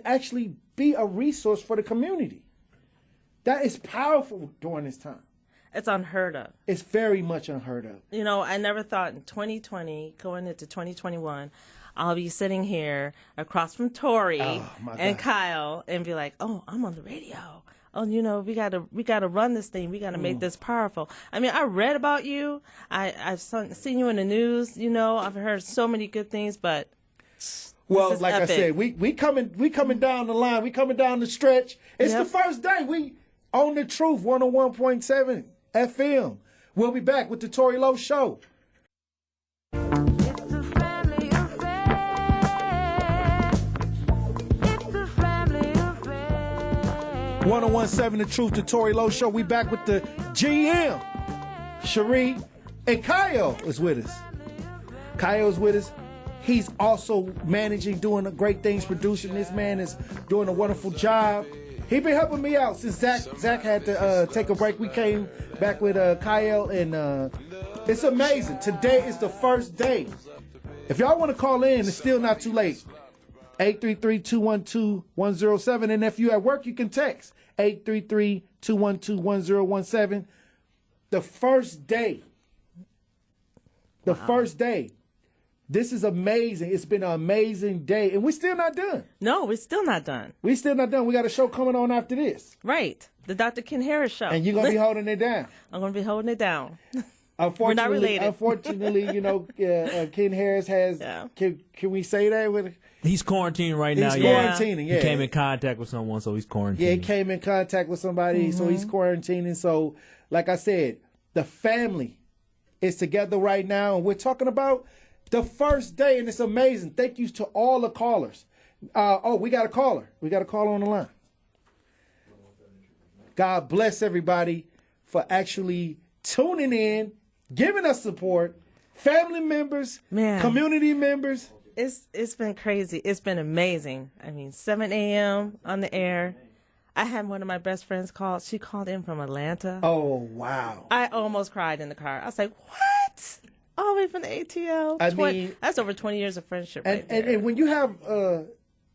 B: actually be a resource for the community. That is powerful during this time.
S: It's unheard of.
B: It's very much unheard of.
S: You know, I never thought in 2020, going into 2021, I'll be sitting here across from Tori and Kyle and be like, oh, I'm on the radio. Oh, you know, we gotta run this thing. We gotta make this powerful. I mean, I read about you. I've seen you in the news. You know, I've heard so many good things, but
B: well,
S: this is
B: like
S: epic.
B: I said, we coming down the line. We coming down the stretch. It's the first day. We own the truth. 101.7 FM. We'll be back with the Tory Lowe Show. 101.7 The Truth, the Tory Lowe Show. We back with the GM, Cherie, and Kyle is with us. Kyle is with us. He's also managing, doing great things, producing. This man is doing a wonderful job. He been helping me out since Zach had to take a break. We came back with Kyle, and it's amazing. Today is the first day. If y'all want to call in, it's still not too late. 833-212-107. And if you at work, you can text 833-212-1017. The first day. The first day. This is amazing. It's been an amazing day. And we're still not done.
S: No, we're still not done.
B: We're still not done. We got a show coming on after this.
S: Right. The Dr. Ken Harris Show.
B: And you're going to be holding it down.
S: I'm going to be holding it down.
B: We're
S: not related.
B: Unfortunately, you know, Ken Harris has, can we say that?
N: He's quarantining right now.
B: He's quarantining, yeah.
N: He came in contact with someone, so he's quarantining.
B: Yeah, he came in contact with somebody, so he's quarantining. So, like I said, the family is together right now, and we're talking about the first day, and it's amazing. Thank you to all the callers. We got a caller. We got a caller on the line. God bless everybody for actually tuning in, giving us support, family members, community members.
S: It's been crazy. It's been amazing. I mean, 7 a.m. on the air. I had one of my best friends call. She called in from Atlanta.
B: Oh, wow.
S: I almost cried in the car. I was like, what? All the way from the ATL. That's over 20 years of friendship right there.
B: And when you have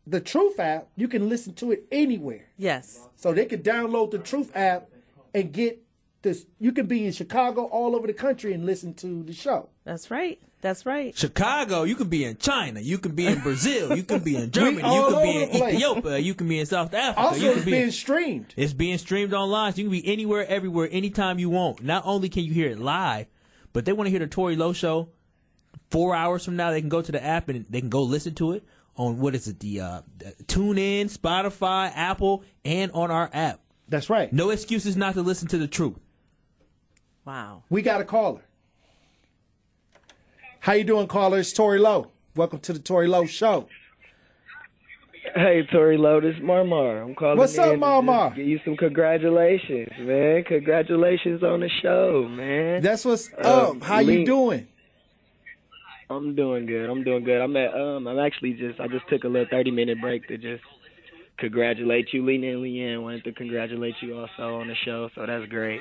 B: the Truth app, you can listen to it anywhere.
S: Yes.
B: So they can download the Truth app and get this. You can be in Chicago, all over the country, and listen to the show.
S: That's right. That's right.
N: Chicago, you can be in China, you can be in Brazil, you can be in Germany, you can be in Ethiopia, you can be in South Africa.
B: Also, it's being streamed.
N: It's being streamed online, so you can be anywhere, everywhere, anytime you want. Not only can you hear it live, but they want to hear the Tory Lowe Show 4 hours from now. They can go to the app and they can go listen to it on, what is it, the TuneIn, Spotify, Apple, and on our app.
B: That's right.
N: No excuses not to listen to the truth.
S: Wow.
B: We got a caller. How you doing, caller? It's Tory Lowe. Welcome to the Tory Lowe Show.
U: Hey, Tory Lowe, this is Marmar. I'm calling
B: What's up, Marmar?
U: Give you some congratulations, man. Congratulations on the show, man.
B: That's what's up. How you doing?
U: I'm doing good. I'm at I just took a little 30-minute break to just congratulate you. Leanne wanted to congratulate you also on the show, so that's great.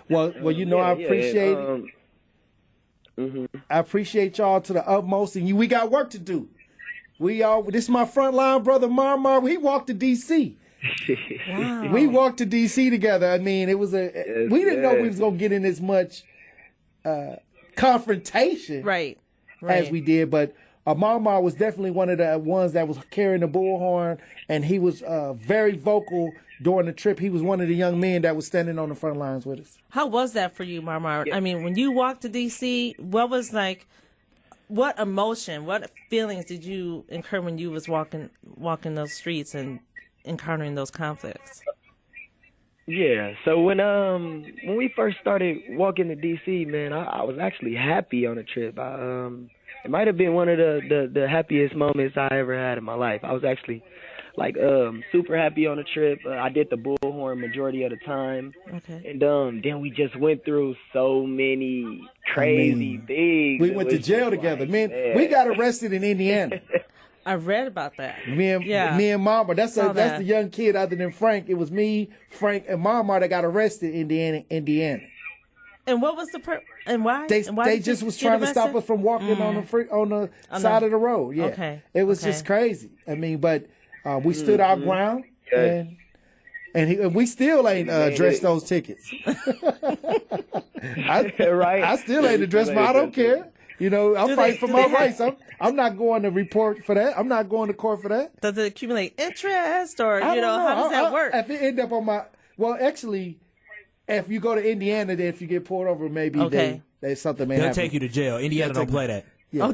B: Well, you know, I appreciate it. I appreciate y'all to the utmost, and we got work to do. This is my frontline brother, Marmar. He walked to D.C. Wow. We walked to D.C. together. I mean, it was we didn't know we was gonna get in as much confrontation, as we did. But Marmar was definitely one of the ones that was carrying the bullhorn, and he was very vocal during the trip. He was one of the young men that was standing on the front lines with us.
S: How was that for you, Marmar? I mean, when you walked to D.C., what emotion, what feelings did you incur when you was walking those streets and encountering those conflicts?
U: Yeah, so when we first started walking to D.C., man, I was actually happy on the trip. It might have been one of the happiest moments I ever had in my life. I was actually super happy on the trip. I did the bullhorn majority of the time. Okay. And then we just went through so many crazy things.
B: We went to jail together. Man, we got arrested in Indiana.
S: I read about that.
B: Me and Mama. That's the young kid other than Frank. It was me, Frank, and Mama that got arrested in Indiana.
S: And what was and why?
B: They just was trying to stop us from walking on the side of the road. Yeah. Okay. It was just crazy. I mean, but we stood our ground, and we still ain't addressed those tickets. I still ain't addressed, but I don't care. You know, I'm fighting for my rights. I'm not going to report for that. I'm not going to court for that.
S: Does it accumulate interest, or how does that work?
B: If it end up on actually, if you go to Indiana, then if you get pulled over, maybe they something may happen.
N: They'll take you to jail. Indiana don't play that.
B: Yeah.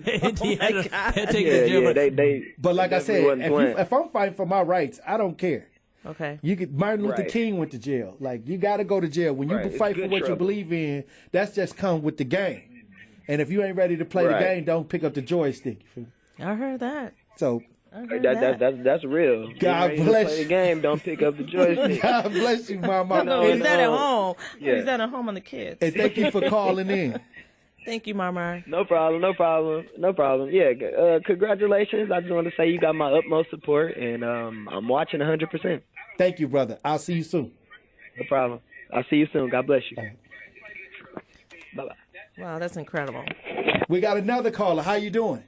N: Indiana, they'll take you to jail.
B: But like I said, if I'm fighting for my rights, I don't care.
S: Okay.
B: Martin Luther King went to jail. Like, you got to go to jail. When you fight for what you believe in, that's just come with the game. And if you ain't ready to play the game, don't pick up the joystick.
S: I heard that.
B: So
U: that's real.
B: God bless
U: play the game. Don't pick up the joystick.
B: God bless you, Mama.
S: No, he's not at home. Yeah. He's not at home on the kids.
B: And thank you for calling in.
S: Thank you, Marmar.
U: No problem. Yeah, congratulations. I just want to say you got my utmost support, and I'm watching 100%.
B: Thank you, brother. I'll see you soon.
U: No problem. I'll see you soon. God bless you. Bye-bye.
S: Wow, that's incredible.
B: We got another caller. How you doing?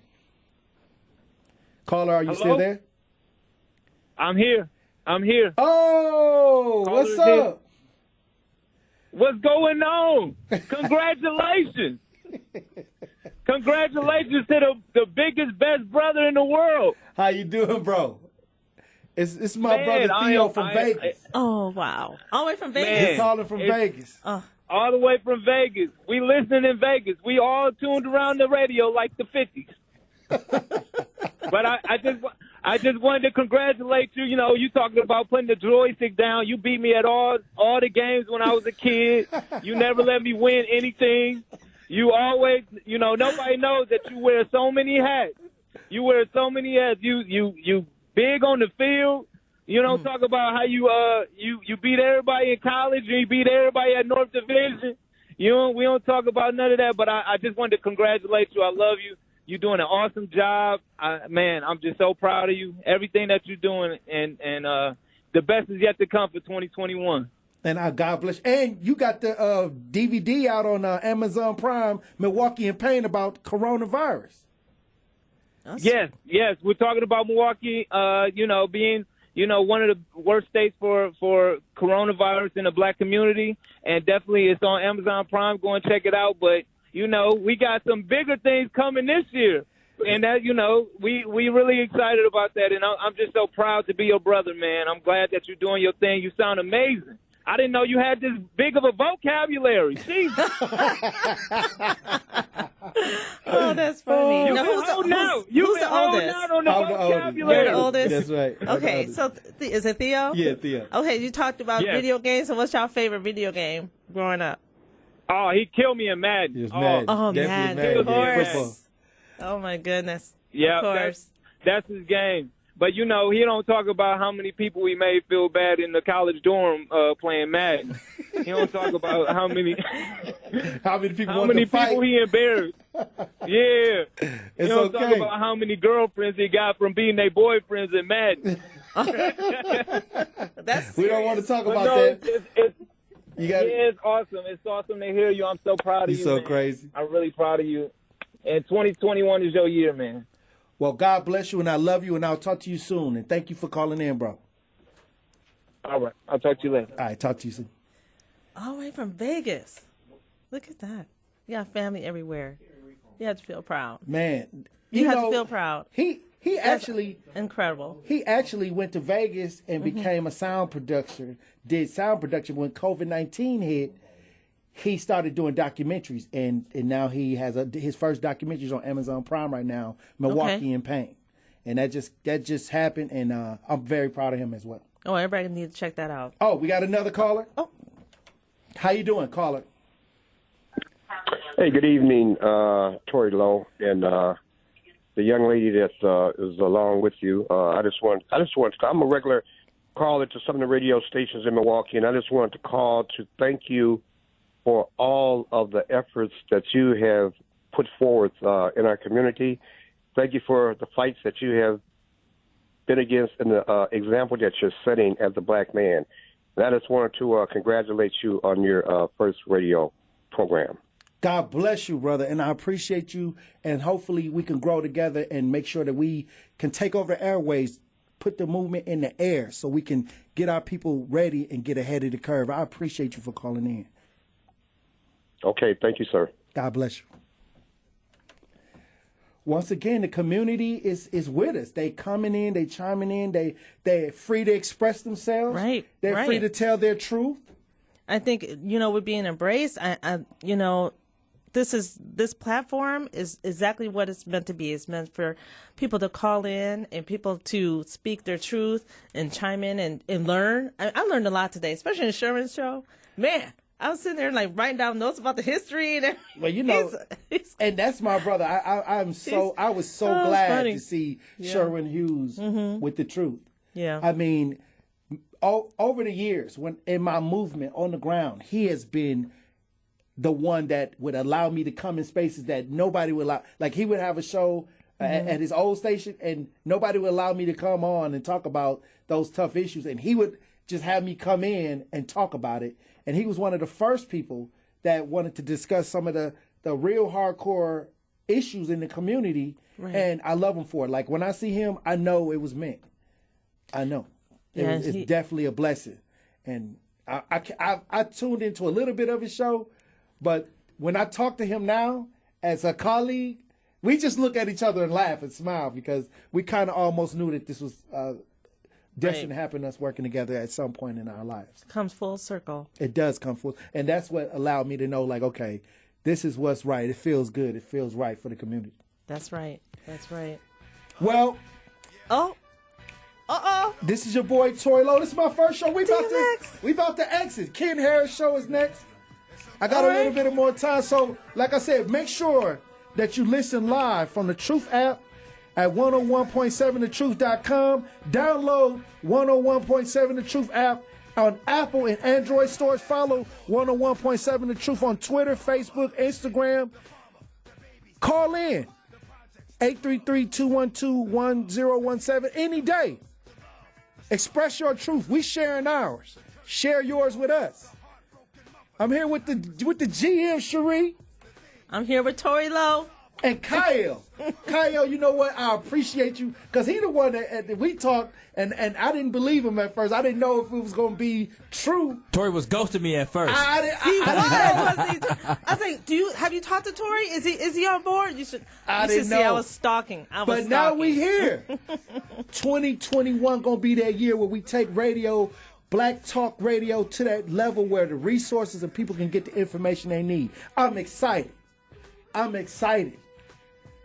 B: Caller, are you still there?
E: I'm here.
B: Oh, what's up?
E: What's going on? Congratulations. Congratulations to the biggest, best brother in the world.
B: How you doing, bro? It's my brother Theo from Vegas.
S: Oh, wow. All the way from Vegas?
B: He's calling from Vegas.
E: All the way from Vegas. We listening in Vegas. We all tuned around the radio like the 50s. But I just wanted to congratulate you. You know, you talking about putting the joystick down. You beat me at all the games when I was a kid. You never let me win anything. You always, nobody knows that you wear so many hats. You wear so many hats. You big on the field. You don't talk about how you beat everybody in college and you beat everybody at North Division. We don't talk about none of that. But I just wanted to congratulate you. I love you. You're doing an awesome job. Man, I'm just so proud of you. Everything that you're doing, and the best is yet to come for 2021.
B: And God bless. And you got the DVD out on Amazon Prime, Milwaukee in Pain, about coronavirus.
E: Yes. We're talking about Milwaukee, being, one of the worst states for coronavirus in the black community. And definitely it's on Amazon Prime. Go and check it out. But, we got some bigger things coming this year. And that, we really excited about that. And I'm just so proud to be your brother, man. I'm glad that you're doing your thing. You sound amazing. I didn't know you had this big of a vocabulary. Jesus.
S: Oh, that's funny.
E: You
S: who's the oldest?
E: You're the
S: oldest?
B: That's right.
S: Okay, so is it Theo?
B: Yeah, Theo.
S: Okay, you talked about video games. So what's your favorite video game growing up?
E: Oh, he killed me in Madden.
B: Yes, Madden.
S: Oh, Madden. Of course. Oh, my goodness.
E: Yeah,
S: of course.
E: That's his game. But, he don't talk about how many people he made feel bad in the college dorm playing Madden. He don't talk about how many people he embarrassed. Yeah. He don't talk about how many girlfriends he got from being their boyfriends in Madden.
S: That's
B: we don't want to talk
E: But
B: about
E: no,
B: that.
E: It's awesome. It's awesome to hear you. I'm so proud of you.
B: You're so
E: man.
B: crazy.
E: I'm really proud of you. And 2021 is your year, man.
B: Well, God bless you, and I love you, and I'll talk to you soon. And thank you for calling in, bro.
E: All right. I'll talk to you later.
B: All right, talk to you soon.
S: All the way from Vegas. Look at that. You got family everywhere. You have to feel proud.
B: Man,
S: You have to feel proud.
B: He
S: That's
B: actually
S: incredible.
B: He actually went to Vegas and became a sound producer. Did sound production when COVID-19 hit. He started doing documentaries, and now he has his first documentaries on Amazon Prime right now, Milwaukee in Pain, and that just happened, and I'm very proud of him as well.
S: Oh, everybody needs to check that out.
B: Oh, we got another caller. Oh, how you doing, caller?
G: Hey, good evening, Tory Lowe, and the young lady that is along with you. I'm a regular caller to some of the radio stations in Milwaukee, and I just wanted to call to thank you for all of the efforts that you have put forth in our community. Thank you for the fights that you have been against and the example that you're setting as a black man. And I just wanted to congratulate you on your first radio program.
B: God bless you, brother, and I appreciate you, and hopefully we can grow together and make sure that we can take over the airways, put the movement in the air so we can get our people ready and get ahead of the curve. I appreciate you for calling in.
G: Okay, thank you, sir.
B: God bless you. Once again, the community is with us. They coming in, they chiming in, they're free to express themselves.
S: Right.
B: They're free to tell their truth.
S: I think, with being embraced, this platform is exactly what it's meant to be. It's meant for people to call in and people to speak their truth and chime in and learn. I learned a lot today, especially in Sherman's show. Man, I was sitting there writing down notes about the history and everything.
B: Well, and that's my brother. I was so glad to see Sherwin Hughes with the truth.
S: Yeah.
B: I mean, over the years, when in my movement on the ground, he has been the one that would allow me to come in spaces that nobody would allow. Like, he would have a show at his old station, and nobody would allow me to come on and talk about those tough issues. And he would just have me come in and talk about it. And he was one of the first people that wanted to discuss some of the real hardcore issues in the community. Right. And I love him for it. Like, when I see him, I know it was meant. I know. It's definitely a blessing. And I tuned into a little bit of his show, but when I talk to him now as a colleague, we just look at each other and laugh and smile because we kind of almost knew that this was destined to happen, us working together at some point in our lives.
S: Comes full circle.
B: It does come full. And that's what allowed me to know, like, okay, this is what's right. It feels good. It feels right for the community.
S: That's right. That's right.
B: Well. This is your boy, Tory Lowe. This is my first show. We about to exit. Ken Harris show is next. I got a little bit of more time. So, like I said, make sure that you listen live from the Truth app at 101.7thetruth.com. Download 101.7 The Truth app on Apple and Android stores. Follow 101.7 The Truth on Twitter, Facebook, Instagram. Call in 833-212-1017 any day. Express your truth. We sharing ours. Share yours with us. I'm here with the GM, Cherie.
S: I'm here with Tory Lowe.
B: And Kyle. Kyle, you know what? I appreciate you because he the one that we talked, and I didn't believe him at first. I didn't know if it was going to be true.
N: Tory was ghosting me at first.
S: I was like, have you talked to Tory? Is he on board? You should.
B: I didn't know.
S: I was stalking.
B: But now we here. 2021 going to be that year where we take radio, black talk radio, to that level where the resources and people can get the information they need. I'm excited.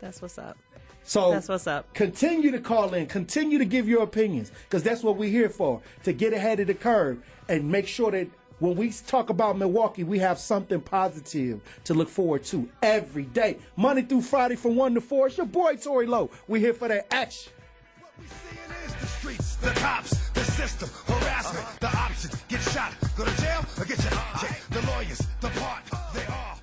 S: That's what's up.
B: So
S: that's what's up.
B: Continue to call in. Continue to give your opinions because that's what we're here for, to get ahead of the curve and make sure that when we talk about Milwaukee, we have something positive to look forward to every day. Monday through Friday from 1 to 4. It's your boy, Tory Lowe. We're here for that action.
M: What we seeing is the streets, the cops, the system, harassment, the options. Get shot, go to jail, or get your object. The lawyers, the part, they are.